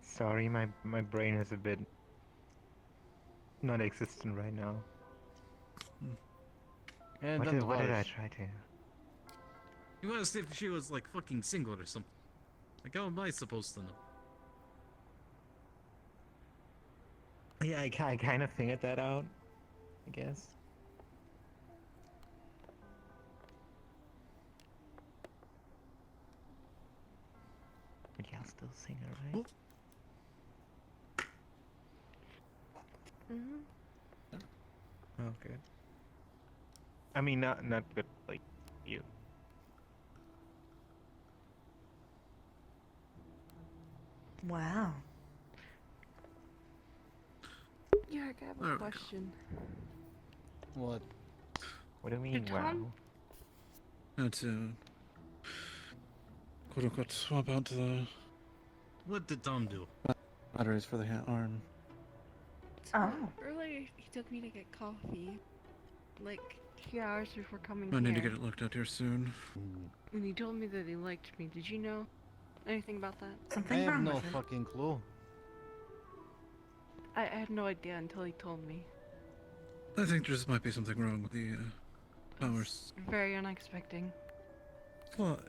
Sorry, my brain is a bit not existent right now. And What then did I was. try to? You asked if she was, like, fucking single or something. Like, how am I supposed to know? Yeah, I kind of figured that out, I guess. But yeah, still singer, right? Oh, good. I mean, not good like you. Wow. Yark, I have There a we go. question. What? What do you mean, Did wow? Tom- Had to quote-unquote swap out the What did Tom do? batteries for the arm. Oh. Earlier, he took me to get coffee, like 2 hours before coming I here. need to get it looked at here soon. And he told me that he liked me. Did you know anything about that? I Something have wrong no with it. fucking clue. I had no idea until he told me. I think there just might be something wrong with the powers. Very unexpected. What?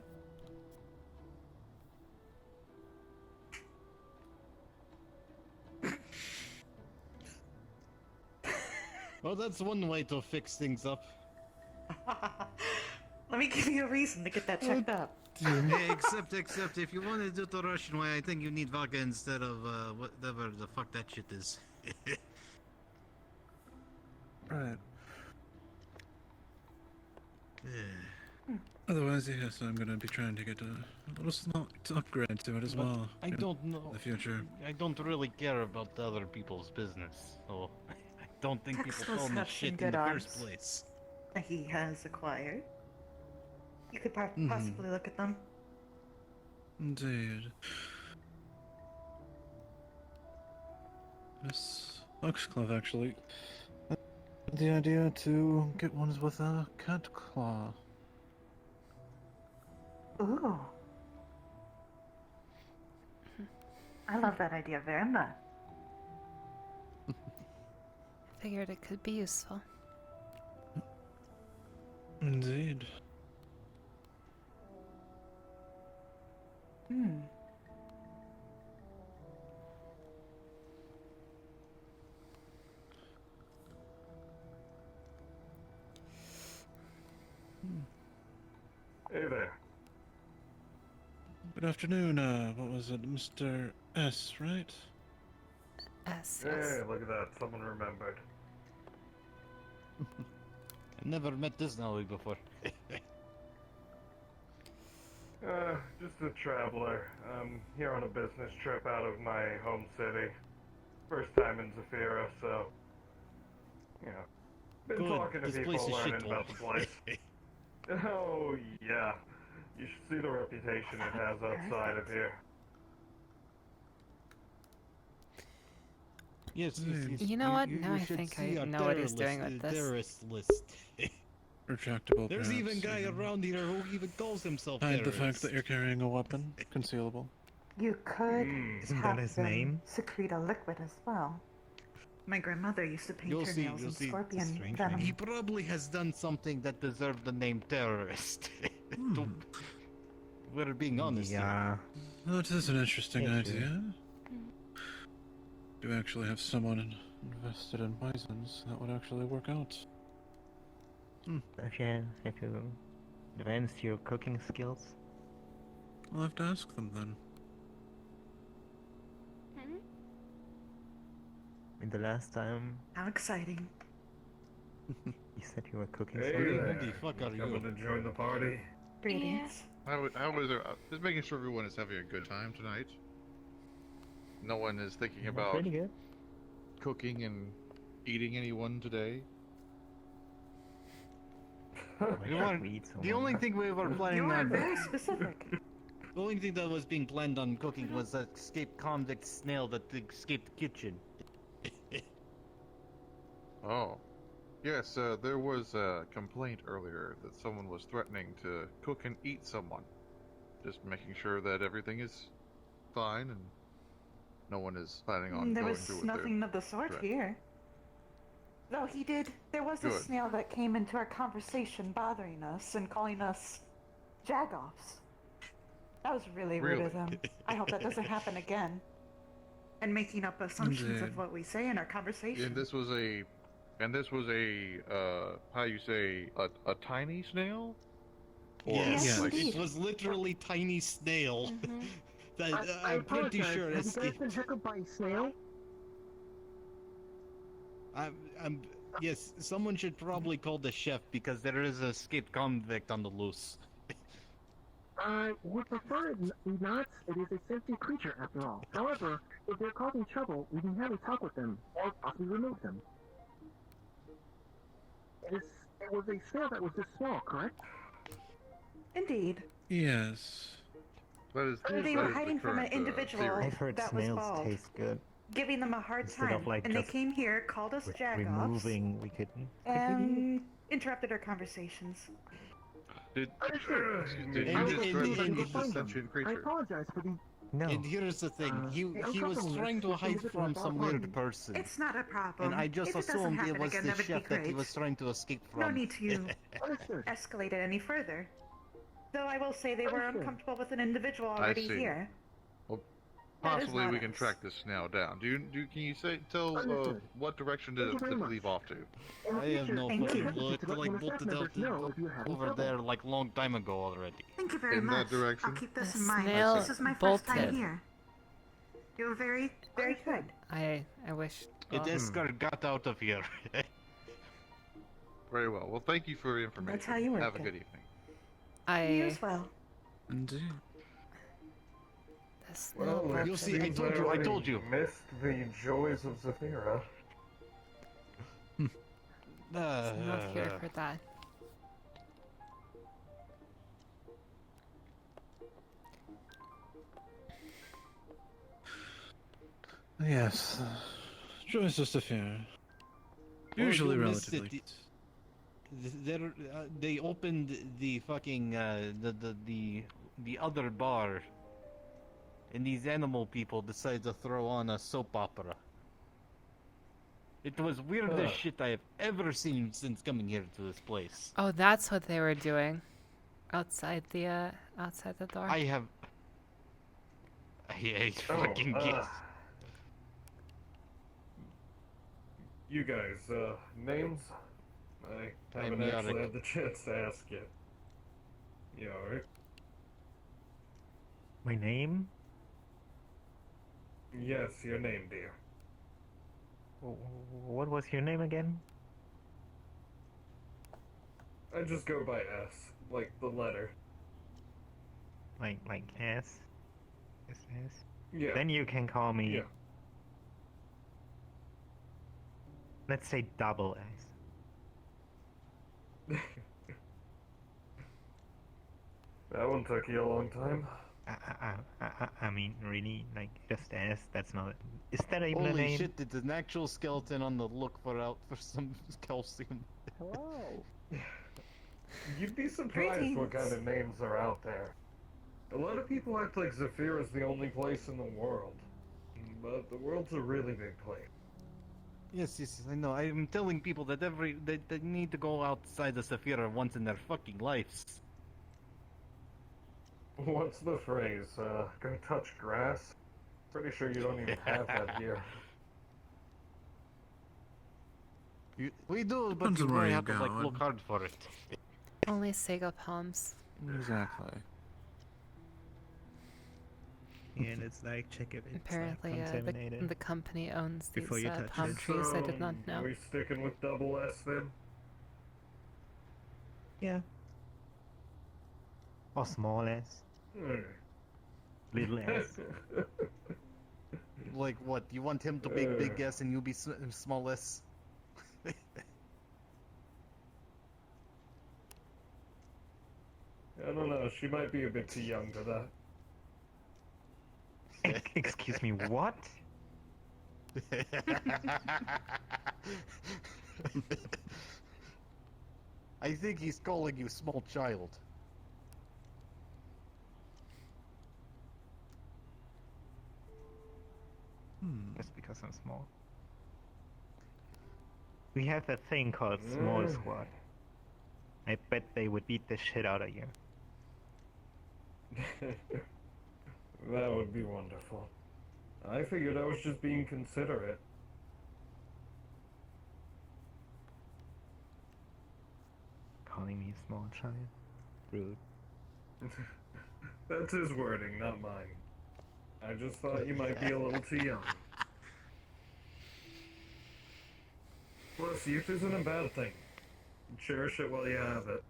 Well, that's one way to fix things up. Let me give you a reason to get that checked up. Hey, except if you want to do it the Russian way, I think you need vodka instead of whatever the fuck that shit is. Right. Otherwise, yes, I'm gonna be trying to get a little small upgrade to it as But well. I don't know. In the future. I don't really care about the other people's business, so I don't think Texas people told me have some shit in good the arms first place. that he has acquired. You could possibly look at them. Indeed. Miss Foxglove actually had the idea to get ones with a cat claw. Ooh. I love that idea very much. Figured it could be useful. Indeed. Hmm. Hey there. Good afternoon, what was it, Mr. S, right? S, Hey, yes. look at that. Someone remembered. I never met this Nelly before. Just a traveler. I'm here on a business trip out of my home city. First time in Zafira, so, you know, been Good. talking to This people, place is learning shithole. about the place. Oh, yeah. You should see the reputation it has outside of here. Yes, You know what? Now I should think see I our know what he's terrorist- doing with this. Terrorist list. Retractable, There's perhaps, even guy you know. around here who even calls himself Hide the terrorist. fact that you're carrying a weapon. Concealable. You could Isn't have that his them name? secrete a liquid as well. My grandmother used to paint her nails in scorpion venom. He probably has done something that deserved the name terrorist. We're being honest here. That is an interesting Yeah, sure. idea. Do you actually have someone invested in poisons that would actually work out? If you advance your cooking skills. I'll have to ask them then. In the last time How exciting. you said you were cooking Hey something. there. Who the fuck are Coming you? to join the party? Greetings. How is it? Just making sure everyone is having a good time tonight. No one is thinking about Pretty good. cooking and eating anyone today. The only thing we were planning You are on. very specific. The only thing that was being planned on cooking was that escaped convict snail that escaped the kitchen. Oh. Yes, there was a complaint earlier that someone was threatening to cook and eat someone. Just making sure that everything is fine and no one is planning on There going was through with nothing their of the sort threat. here. Though he did, there was a Good. snail that came into our conversation bothering us and calling us jagoffs. That was really rude of Really? him. I hope that doesn't happen again. And making up assumptions of Indeed. what we say in our conversation. And this was a, how you say, a tiny snail? Or Yes, like, it was literally tiny snail. That I'm pretty sure escaped. heckled by a snail? Yes, someone should probably call the chef because there is a escaped convict on the loose. I would prefer it not. It is a sentient creature, after all. However, if they're causing trouble, we can have a talk with them, or possibly remove them. It was a snail that was this small, correct? Indeed. Yes. They were hiding from an individual I've heard that was snails bald, taste good. giving them a hard Instead time. of, like, And they just came here, called us jagoffs, Removing, we could. and interrupted our conversations. Did And- you just and- threaten and- this sentient I creature? apologize for the. No. And here's the thing, he I'm was comfortable trying to with hide this from individual some without weird harming. person. It's not a problem. And I just If it doesn't assumed it happen was again, the that would be chef that he great. was trying to escape from. No need to escalate it any further. Though I will say they were uncomfortable with an individual already see. here. Well, That is possibly not we can us. track this snail down. Can you tell Understood. what direction Thank did you it very much. leave off to? I have no Thank fucking you. clue. It To let like one of the bolted staff out members know if you have over trouble. there like long time ago already. Thank you very In much. that direction? I'll keep this The in mind. snail This is my first time bolted. here. You were very, very good. I wish. It escort got out of here. Very well. Well, thank you for your information. That's how you work Have a it. good evening. You I. as well. Indeed. The snail Well, it You'll see, I seems told you, I already told you. Missed the joys of Zafira. I'm not here for that. Yes. Joys of Saphir. Usually Well, you missed relatively. They opened the fucking the other bar, and these animal people decided to throw on a soap opera. It was weirdest shit I have ever seen since coming here to this place. Oh, that's what they were doing. Outside the door. I fucking guess. You guys, names? I haven't I'm actually Yarick. had the chance to ask yet. You alright? My name? Yes, your name, dear. What was your name again? I just go by S, like the letter. Like S? S? Yeah. Then you can call me. Yeah. Let's say double S. That one took you a long time. I mean, really, like just S. That's not. Is that even a Holy name? shit! It's an actual skeleton on the look for some calcium. Hello. You'd be surprised what kind of names are out there. A lot of people act like Zephyr is the only place in the world. But the world's a really big place. Yes, I know. I'm telling people that they need to go outside the Saphira once in their fucking lives. What's the phrase? Go touch grass? Pretty sure you don't even have that here. We do, but Depends you on where really you have to like go, look and- hard for it. Only Sega palms. Exactly. And it's like, check if it's Apparently, contaminated. the company owns these before you touch palm it. trees. I did not know. Are we sticking with double S then? Yeah. Or small s. Little s. Like what? You want him to be big S and you be small S? I don't know, she might be a bit too young for that. Excuse me, what? I think he's calling you small child. Just because I'm small. We have that thing called Small Squad. I bet they would beat the shit out of you. That would be wonderful. I figured I was just being considerate. Calling me a small child? Rude. That's his wording, not mine. I just thought you might be a little too young. Plus, youth isn't a bad thing. Cherish it while you have it.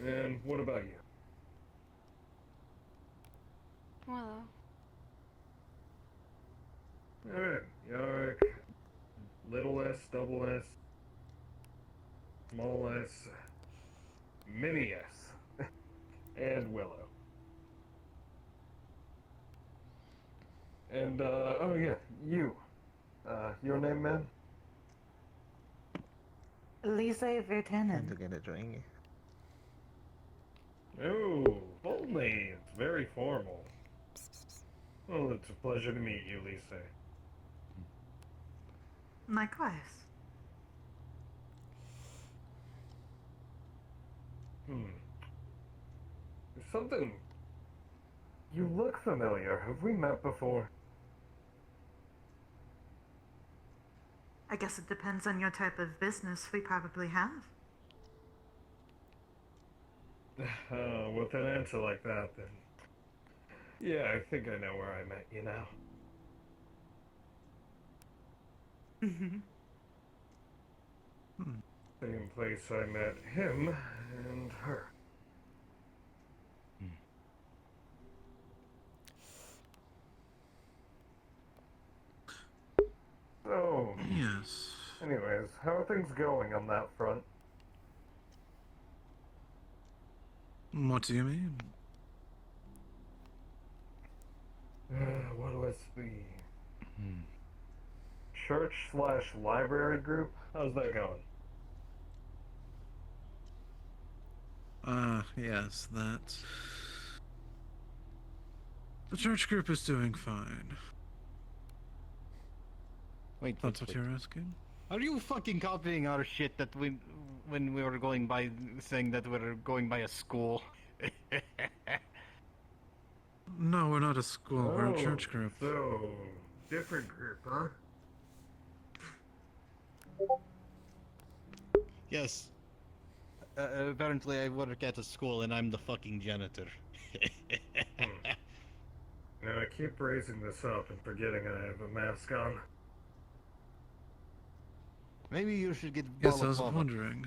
And what about you? Well, Alright, Yarick. Little s, double s, small s, mini s, and Willow. And, oh yeah, you. Your name, man? Lise Virtanen. To get a drink. Oh, full name. It's very formal. Well, it's a pleasure to meet you, Lisa. Likewise. There's something... You look familiar. Have we met before? I guess it depends on your type of business. We probably have. With an answer like that, then... Yeah, I think I know where I met you now. Mm-hmm. Same place I met him and her. So... Yes. Anyways, how are things going on that front? What do you mean? What was the... Church/library group? How's that going? Yes, that... The church group is doing fine. Wait, That's what you're asking? Are you fucking copying our shit that when we were going by, saying that we were going by a school? No, we're not a school, we're a church group. So, different group, huh? Yes. Apparently I work at a school and I'm the fucking janitor. Now I keep raising this up and forgetting I have a mask on. Maybe you should get Yes, I was balaclava. wondering.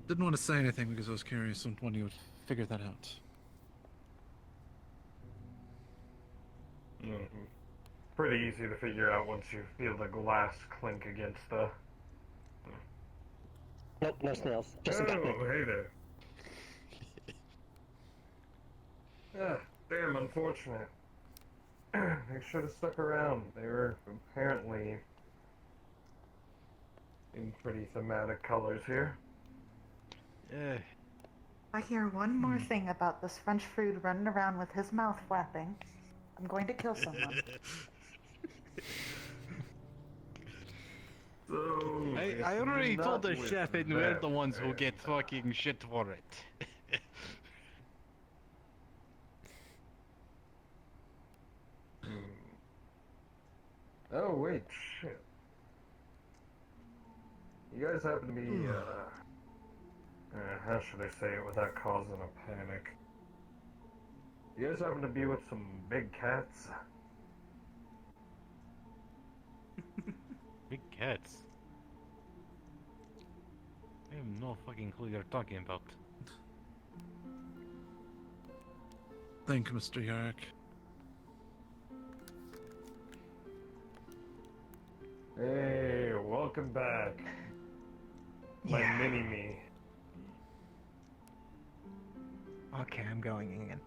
Didn't want to say anything because I was curious on when you would figure that out. Pretty easy to figure out once you feel the glass clink against the... Nope, no snails. Just some Oh, picnic. hey there. Ah, damn, unfortunate. they should have stuck around. They were apparently in pretty thematic colors here. If I hear one more thing about this French food running around with his mouth flapping, I'm going to kill someone. So I already told the not with chef, and we're them, the ones who eh? get fucking shit for it. Oh wait, shit. You guys happen to be, how should I say it without causing a panic? You guys happen to be with some big cats? Big cats? I have no fucking clue you're talking about. Thank you, Mr. Yarrick. Hey, welcome back. My mini-me. Okay, I'm going again.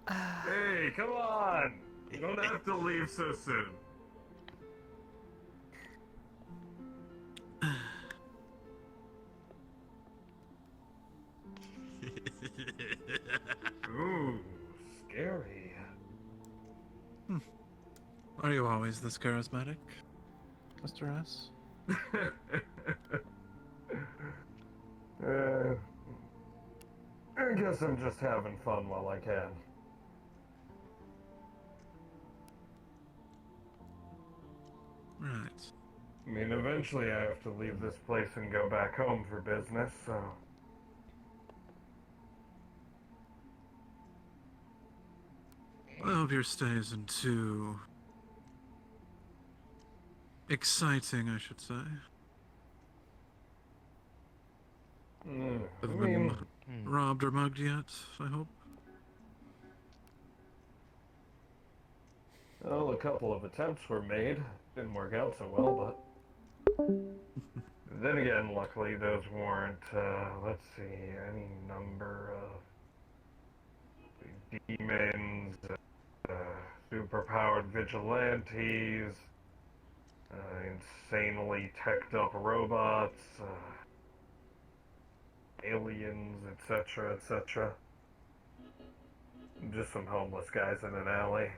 Hey, come on! You don't have to leave so soon. Ooh, scary. Are you always this charismatic, Mr. S? I guess I'm just having fun while I can. Right. I mean, eventually I have to leave this place and go back home for business, so... I hope your stay isn't too exciting, I should say. Haven't been robbed or mugged yet, I hope. Well, a couple of attempts were made. Didn't work out so well, but... Then again, luckily those weren't, let's see, any number of demons, superpowered vigilantes, insanely teched up robots, aliens, etc., etc. Just some homeless guys in an alley.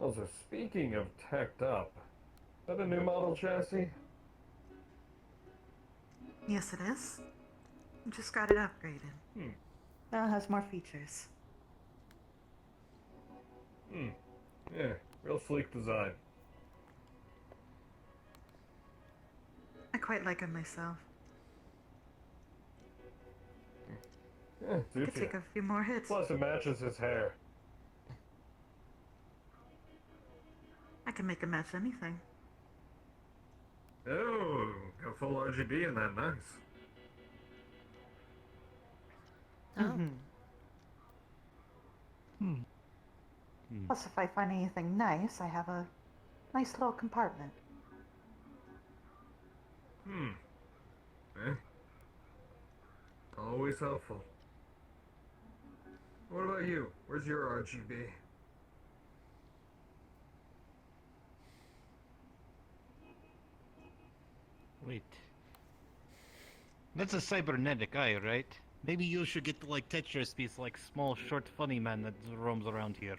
Also, speaking of teched up, is that a new model chassis? Yes, it is. Just got it upgraded. Now it has more features. Yeah, real sleek design. I quite like it myself. Yeah, Could take a few more hits. Plus it matches his hair. I can make it match anything. Oh, got full RGB in that, nice. Plus, if I find anything nice, I have a nice little compartment. Eh? Always helpful. What about you? Where's your RGB? Wait. That's a cybernetic eye, right? Maybe you should get the, like, Tetris piece, like, small, short, funny man that roams around here.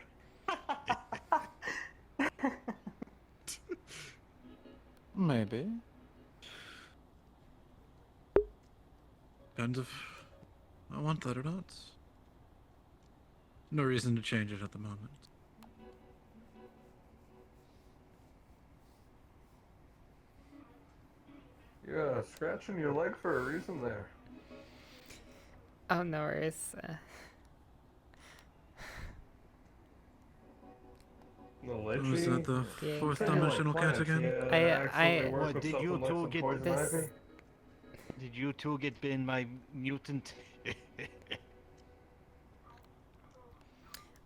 Maybe. Kind of. I want that or not. No reason to change it at the moment. Yeah, scratching your leg for a reason there. Oh, no worries. Was that the fourth dimensional cat again? What, did you two get this? Did you two get bitten by mutant?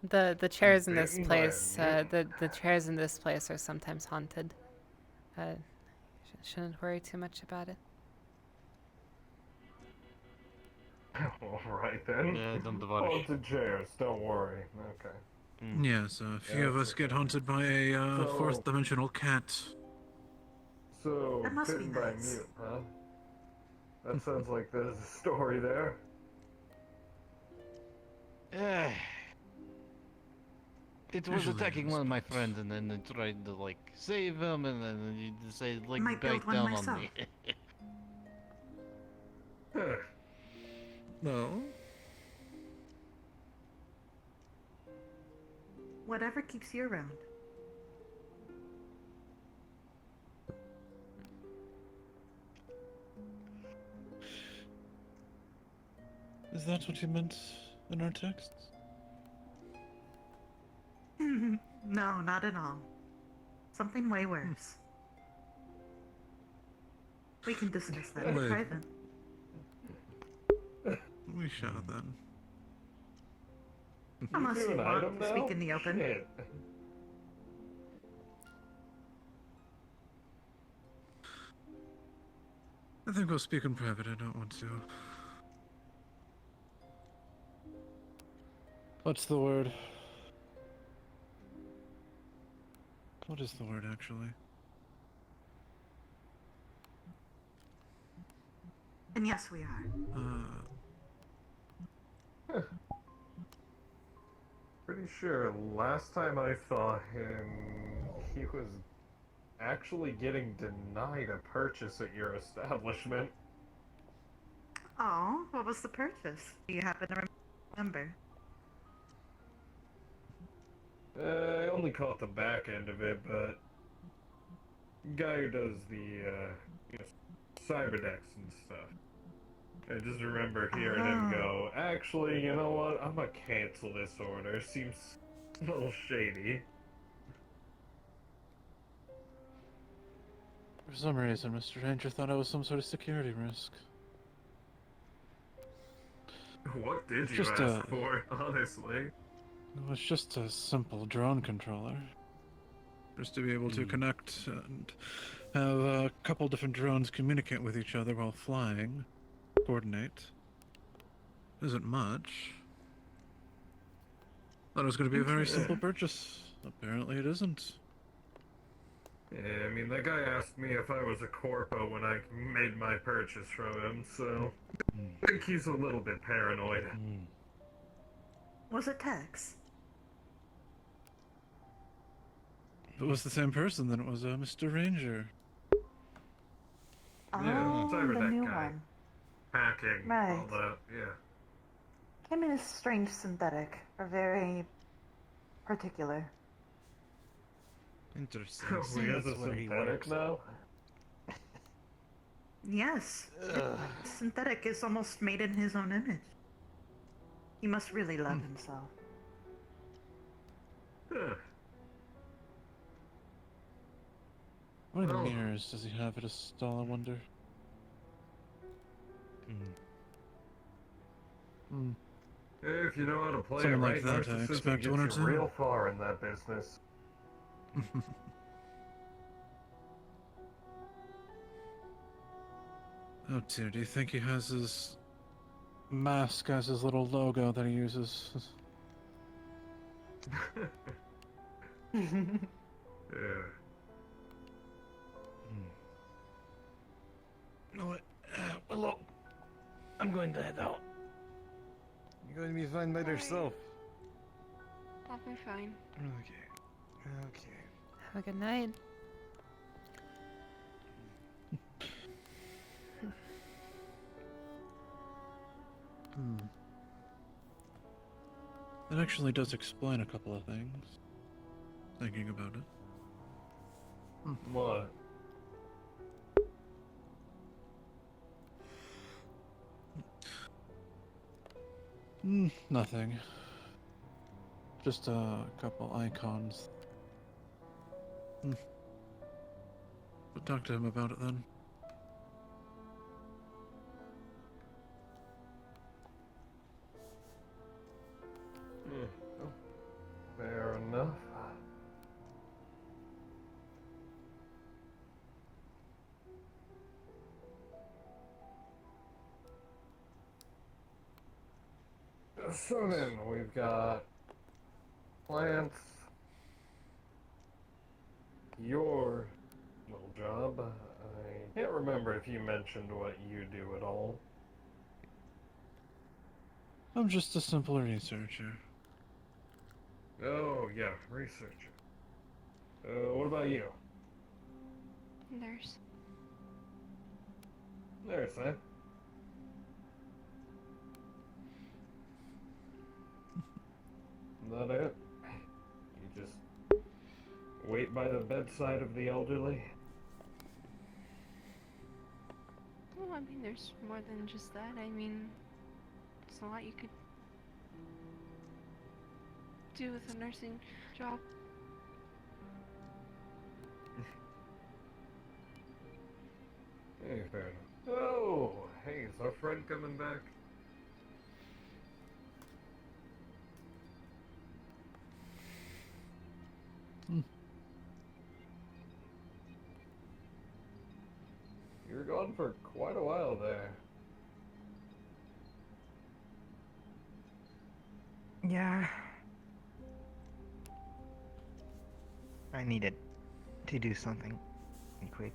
The chairs in this Bitten by a place, the chairs in this place are sometimes haunted. Shouldn't worry too much about it. Alright then. Yeah, don't worry. Haunted chairs, don't worry. Okay. Yes, a few Yeah, of us that's get okay. haunted by a So- fourth dimensional cat. So, That must be bitten by a nice. mute, huh? That sounds like there's a story there. It was Usually attacking it is, one of my but- friends, and then I tried to like save him, and then he decided like Might build bite one down myself. on me. No. Whatever keeps you around. Is that what you meant in our texts? No, not at all. Something way worse. We can discuss that in Wait. private. We shall then. Unless do you an want item to speak now? in the open. Shit. I think we'll speak in private. I don't want to. What's the word? What is the word, actually? And yes, we are. Pretty sure last time I saw him, he was actually getting denied a purchase at your establishment. Oh, what was the purchase? Do you happen to remember? I only caught the back end of it, but guy who does the cyberdex and stuff. I just remember hearing him go, actually, you know what? I'm gonna cancel this order. Seems a little shady. For some reason, Mr. Ranger thought I was some sort of security risk. What did It's you just ask for, honestly? It was just a simple drone controller. Just to be able to connect and have a couple different drones communicate with each other while flying. Coordinate. Isn't much. Thought it was going to be a very simple purchase. Apparently it isn't. Yeah, I mean, that guy asked me if I was a corpo when I made my purchase from him, so I think he's a little bit paranoid. Was it Tex? If it was the same person, then it was Mr. Ranger. Oh, the cyberdeck new guy. one. Hacking, Right. all that, yeah. Came in a strange synthetic, or very particular. Interesting. Oh, he has a synthetic now? Yes. Synthetic is almost made in his own image. He must really love himself. How many Oh. mirrors does he have at his stall, I wonder? If you know how to play Something it like right, that, I narcissism expect gets one or you two. real far in that business. Oh dear, do you think he has his mask as his little logo that he uses? Yeah. You know what? Willow, I'm going to head out. You're going to be fine by yourself. I'll be fine. Okay. Have a good night. That actually does explain a couple of things. Thinking about it. What? Nothing. Just a couple icons. But talk to him about it then. So then, we've got plants, your little job. I can't remember if you mentioned what you do at all. I'm just a simple researcher. Oh, yeah, researcher. What about you? Nurse. Nurse, eh? That it? You just wait by the bedside of the elderly? Well, I mean, there's more than just that. I mean, there's a lot you could do with a nursing job. Hey, fair enough. Oh, hey, is our friend coming back? You were gone for quite a while there. Yeah. I needed to do something quick.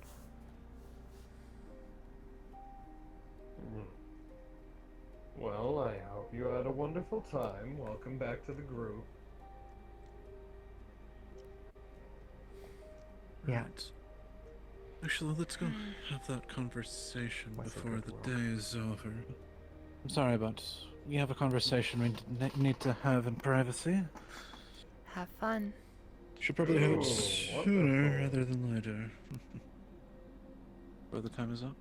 Well, I hope you had a wonderful time. Welcome back to the group. Yeah. Right. Actually, let's go have that conversation before the day is over. I'm sorry, but we have a conversation we need to have in privacy. Have fun. Should probably have it Ooh, sooner wonderful. rather than later. Before the time is up.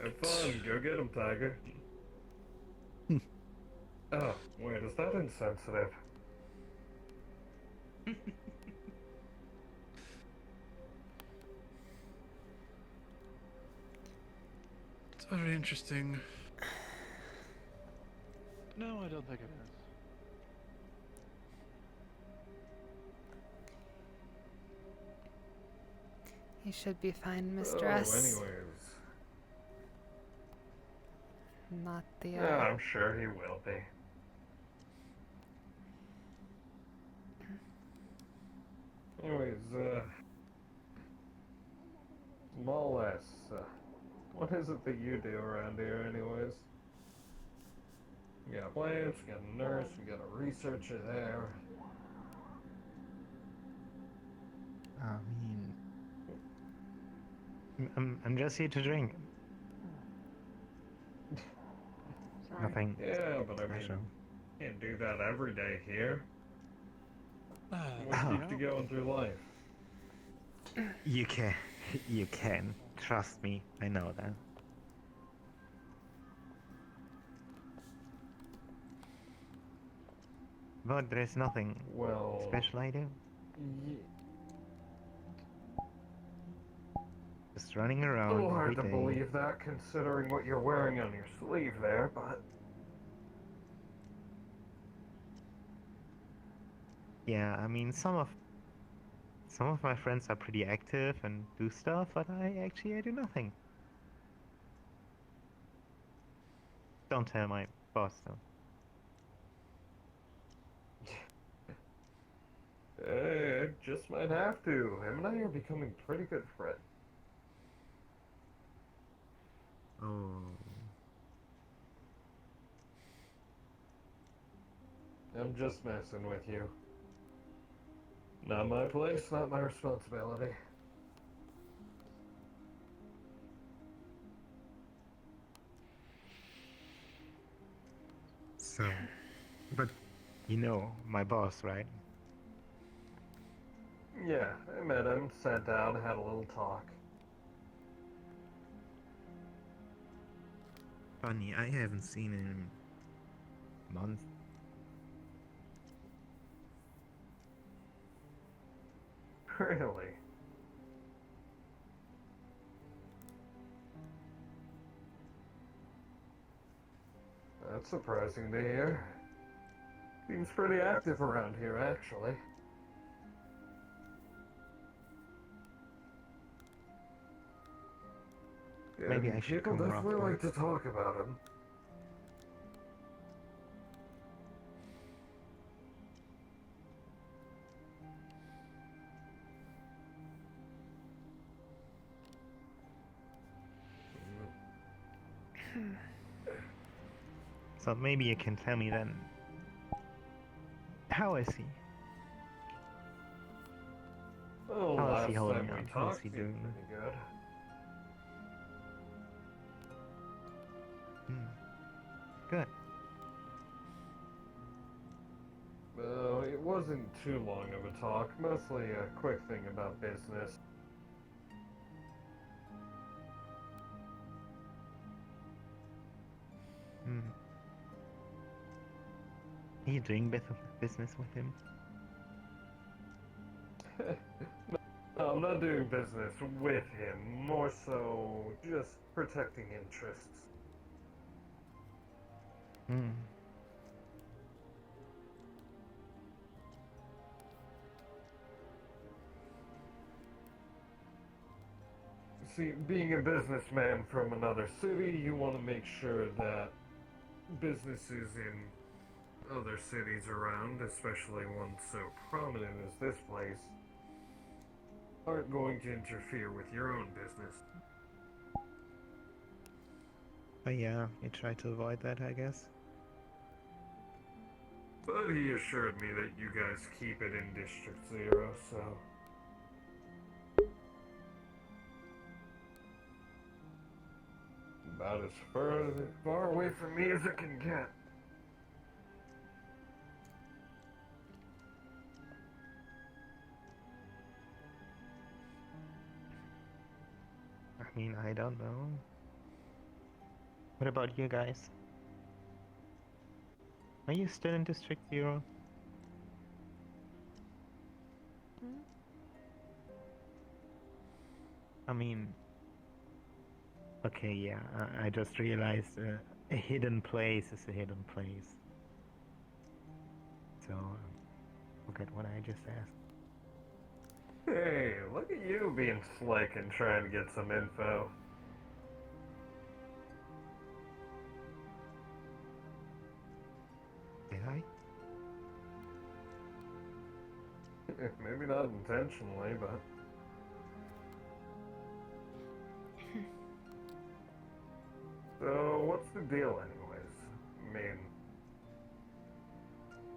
Have fun. Go get him, Tiger. Oh, wait, is that insensitive? It's very interesting. No, I don't think it is. You should be fine, Mr. Oh, S. anyways. Not the, Yeah, I'm sure he will be. Anyways, Moles, what is it that you do around here, anyways? We got plants, we got a nurse, we got a researcher there. I mean, I'm just here to drink. Nothing. Yeah, but I mean, special. can't do that every day here. What Oh. keeps you going through life? You can. You can. Trust me. I know that. But there's nothing Well, special I do. Just running a around little hard every to day. believe that, considering what you're wearing on your sleeve there, but... Yeah, I mean, some of my friends are pretty active and do stuff, but I do nothing. Don't tell my boss though. Hey, I just might have to. Him and I are becoming pretty good friends. Oh. I'm just messing with you. Not my place, not my responsibility. So, but you know my boss, right? Yeah, I met him, sat down, had a little talk. Funny, I haven't seen him in months. Really? That's surprising to hear. Seems pretty active around here, actually. Maybe I should people come definitely around. like to talk about him. So maybe you can tell me then. How is he? Well, How is last he holding time we on? How's talked, he seemed doing? pretty good. Good. It wasn't too long of a talk, mostly a quick thing about business. Are you doing business with him? No, I'm not doing business with him, more so just protecting interests. See, being a businessman from another city, you want to make sure that businesses in other cities around, especially one so prominent as this place, aren't going to interfere with your own business. But yeah, you try to avoid that, I guess. But he assured me that you guys keep it in District 0, so... about as far away from me as it can get. I mean, I don't know. What about you guys? Are you still in District 0? I mean... Okay, yeah, I just realized a hidden place is a hidden place. So, forget what I just asked. Hey, look at you being slick and trying to get some info. Did I? Maybe not intentionally, but... So, what's the deal anyways? I mean...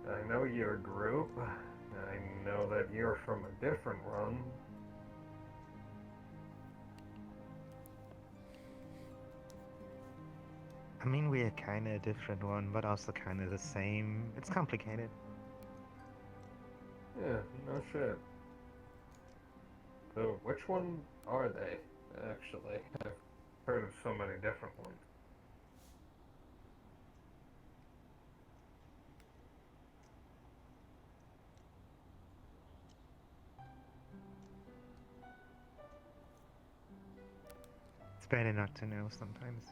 I know your group. I know that you're from a different run. I mean, we're kinda a different one, but also kinda the same. It's complicated. Yeah, no shit. So, which one are they, actually? I've heard of so many different ones. It's better not to know sometimes.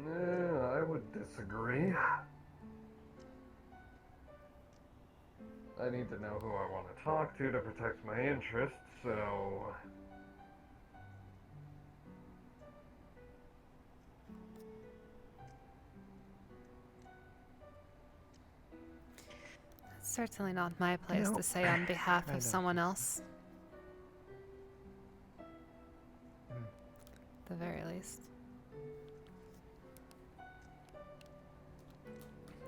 I would disagree. I need to know who I want to talk to protect my interests, so... It's certainly not my place No, to say on behalf I of don't someone think so. else. At the very least.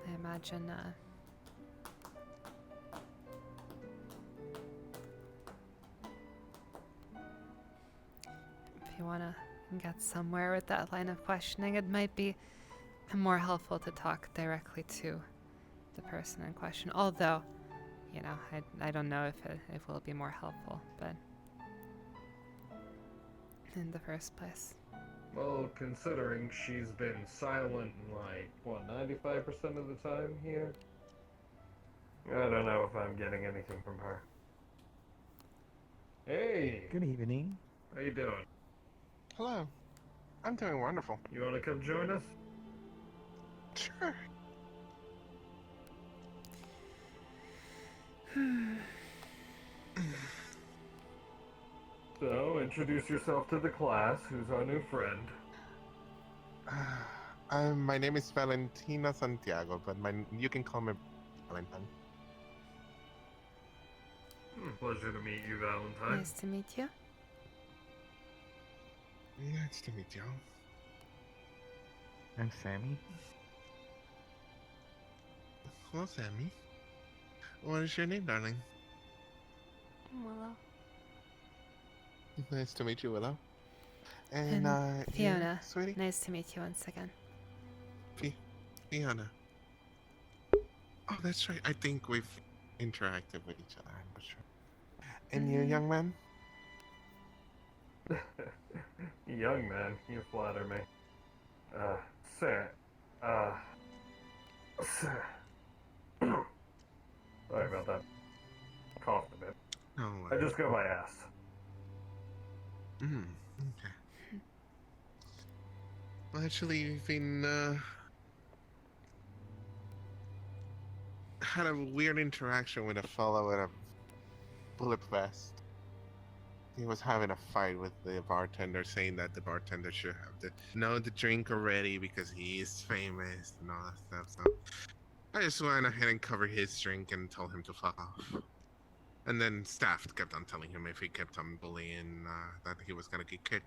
I imagine, if you want to get somewhere with that line of questioning, it might be more helpful to talk directly to the person in question. Although, you know, I don't know if it will be more helpful, but in the first place. Well, considering she's been silent, like, what, 95% of the time here? I don't know if I'm getting anything from her. Hey! Good evening. How you doing? Hello. I'm doing wonderful. You wanna come join us? Sure. So, introduce yourself to the class. Who's our new friend? My name is Valentina Santiago, but you can call me Valentine. Pleasure to meet you, Valentine. Nice to meet you. Nice to meet you. I'm Sammy. Hello, Sammy. What is your name, darling? Willow. Nice to meet you, Willow. And you, Fiona. sweetie? Nice to meet you once again. Fiona. Oh, that's right. I think we've interacted with each other. I'm not sure. And you, young man? Young man, you flatter me. Sir. Sir. Sorry about that. Coughed a bit. No. I just go by ass. Okay. Well, actually, we've been, had a weird interaction with a fellow in a bullet vest. He was having a fight with the bartender, saying that the bartender should have to know the drink already because he is famous and all that stuff. So I just went ahead and covered his drink and told him to fuck off. And then staff kept on telling him if he kept on bullying that he was gonna get kicked.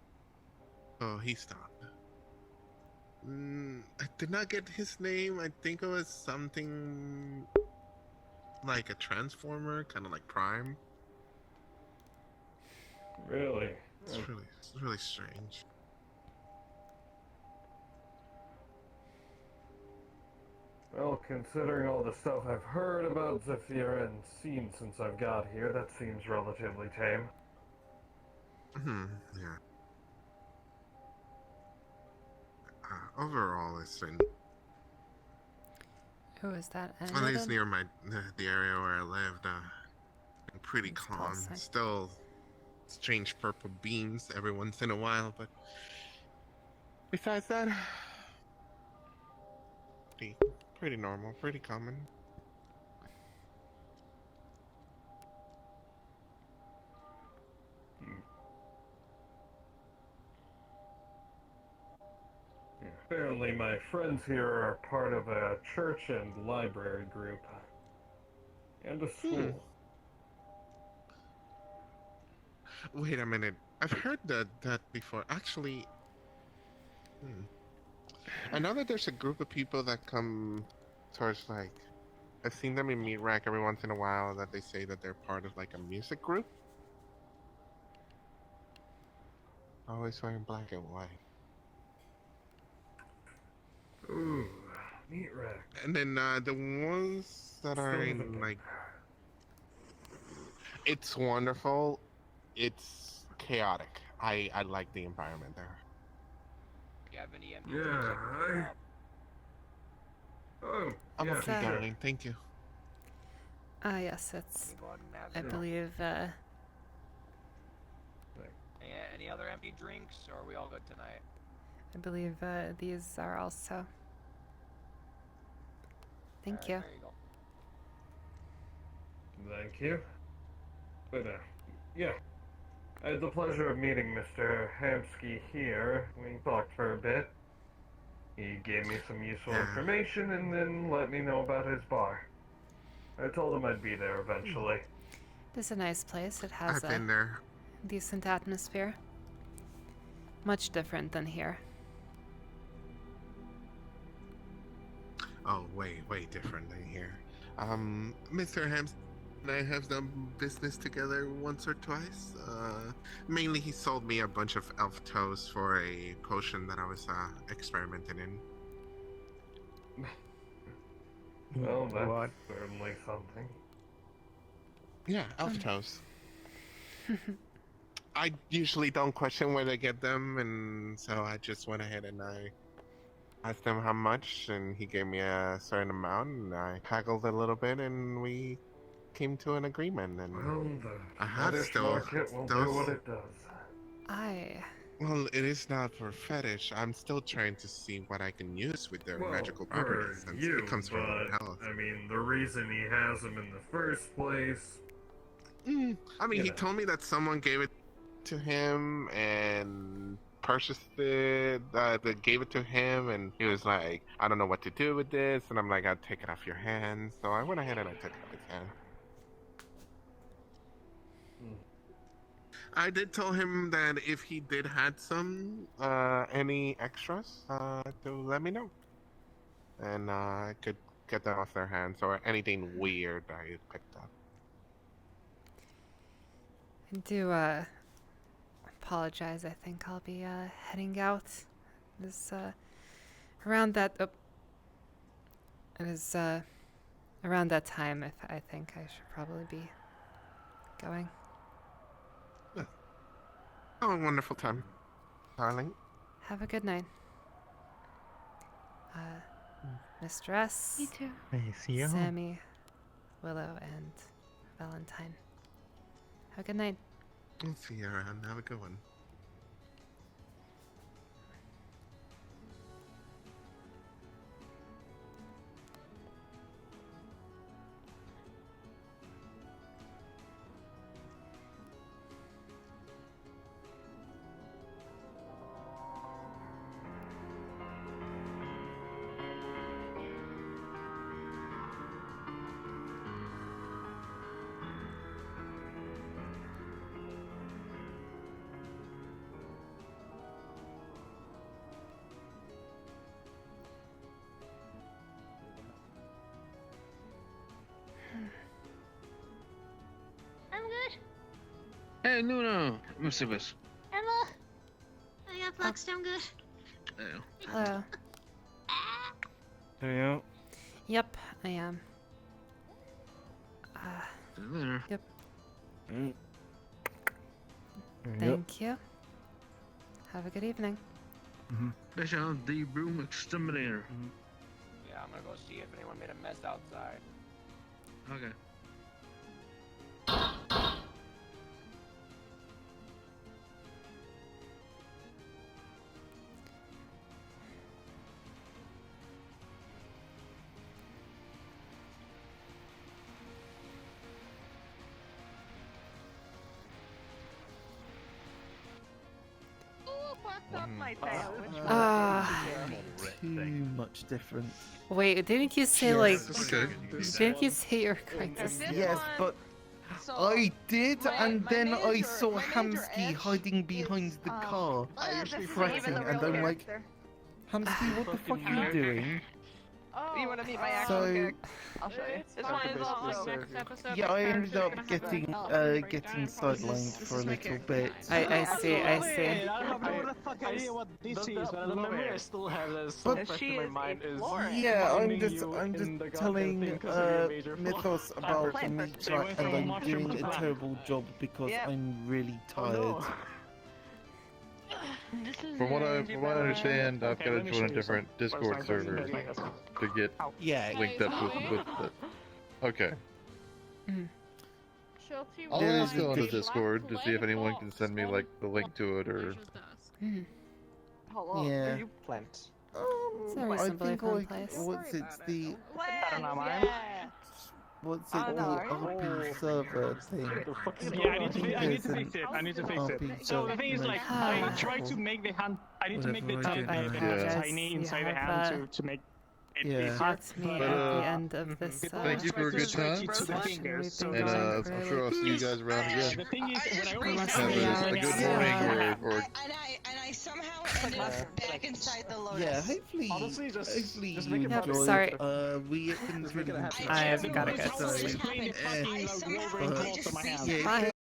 So he stopped. I did not get his name. I think it was something like a transformer, kind of like Prime. Really? It's really strange. Well, considering all the stuff I've heard about Zephyr and seen since I've got here, that seems relatively tame. Yeah. Overall, it's been Who is that? at least near the area where I lived. Pretty calm. Still strange purple beams every once in a while, but besides that, pretty normal, pretty common. Apparently my friends here are part of a church and library group. And a school. Wait a minute. I've heard that before. Actually, I know that there's a group of people that come towards, like, I've seen them in Meat Rack every once in a while that they say that they're part of, like, a music group. Always wearing black and white. Ooh, Meat Rack. And then the ones that are in, like, it's wonderful. It's chaotic. I like the environment there. Do you have any empty Yeah, I'm yeah. okay, darling. Thank you. Yes, it's, I believe, Any other empty drinks, or are we all good tonight? I believe, these are also. Thank you. There you go. Thank you. But, yeah. I had the pleasure of meeting Mr. Hamsky here. We talked for a bit. He gave me some useful information and then let me know about his bar. I told him I'd be there eventually. This is a nice place. It has I've been there. Decent atmosphere. Much different than here. Oh, way different than here. Mr. Hams and I have done business together once or twice. Mainly he sold me a bunch of elf toes for a potion that I was experimenting in. Well, that's certainly something. Yeah, elf toes. I usually don't question where they get them, and so I just went ahead and I asked him how much, and he gave me a certain amount, and I haggled a little bit, and we came to an agreement. And Well, I have fetish still market will do what it does. Well, it is not for fetish. I'm still trying to see what I can use with their magical properties, since it comes from health. I mean, the reason he has them in the first place. I mean, he told me that someone gave it to him and purchased it, they gave it to him, and he was like, I don't know what to do with this, and I'm like, I'll take it off your hands. So I went ahead and I took it off his hand. I did tell him that if he did had some, any extras, to let me know. And I could get that off their hands, or anything weird I picked up. I do, apologize. I think I'll be, heading out. This, around that, it is, around that time, I think I should probably be going. Oh, a wonderful time, darling. Have a good night. Mr. S. You too. Hey, see you. Sammy, Willow, and Valentine. Have a good night. I'll see you around. Have a good one. I'm good. Hey, Luna! Mr. Bus. Emma. I got Flux. I'm good. Hello. There you go. Yep, I am. There. Yep. Mm. There you go. Thank you. Have a good evening. Let's have the broom exterminator. Yeah, I'm gonna go see if anyone made a mess outside. Okay. Too much different. Wait, didn't you say didn't you say you're going to Yes, but I did, and then I saw Hamsky hiding behind the car, fretting, and I'm like, Hamsky, what the fuck are you doing? You want to meet my So- actual character? I'll show you. This one is also. Yeah, I ended up getting sidelined for a little bit. I see. I have no fucking idea what this is, but the memory I still have that is so fresh in my mind is Yeah, I'm finding just you in the goddamn telling thing 'cause of your major flaw. Mythos about the meter, and I'm doing a terrible job because I'm really tired. From what I understand, I've got to join a different Discord server to get linked up with the. Okay. I'll ask on the Discord to see if anyone can send me like the link to it or. Hello. Yeah. You plant. It's a very I simply think fun like place. what's it the what's it Oh, the no. RP server thing? Yeah, I need to fix it. I need to fix it. So the thing is, like, I tried to make the hand. I need to make the hand tiny inside the hand to make it easier. Caught me at the end of this. Thank you for a good time, and I'm sure I'll see you guys around again. The thing is, when I open Have a good morning or And I somehow ended up back inside the Lotus. Yeah, hopefully, Honestly, just you make it enjoyed. sorry. We have been really I've gotta go. so, Sorry. but, Bye.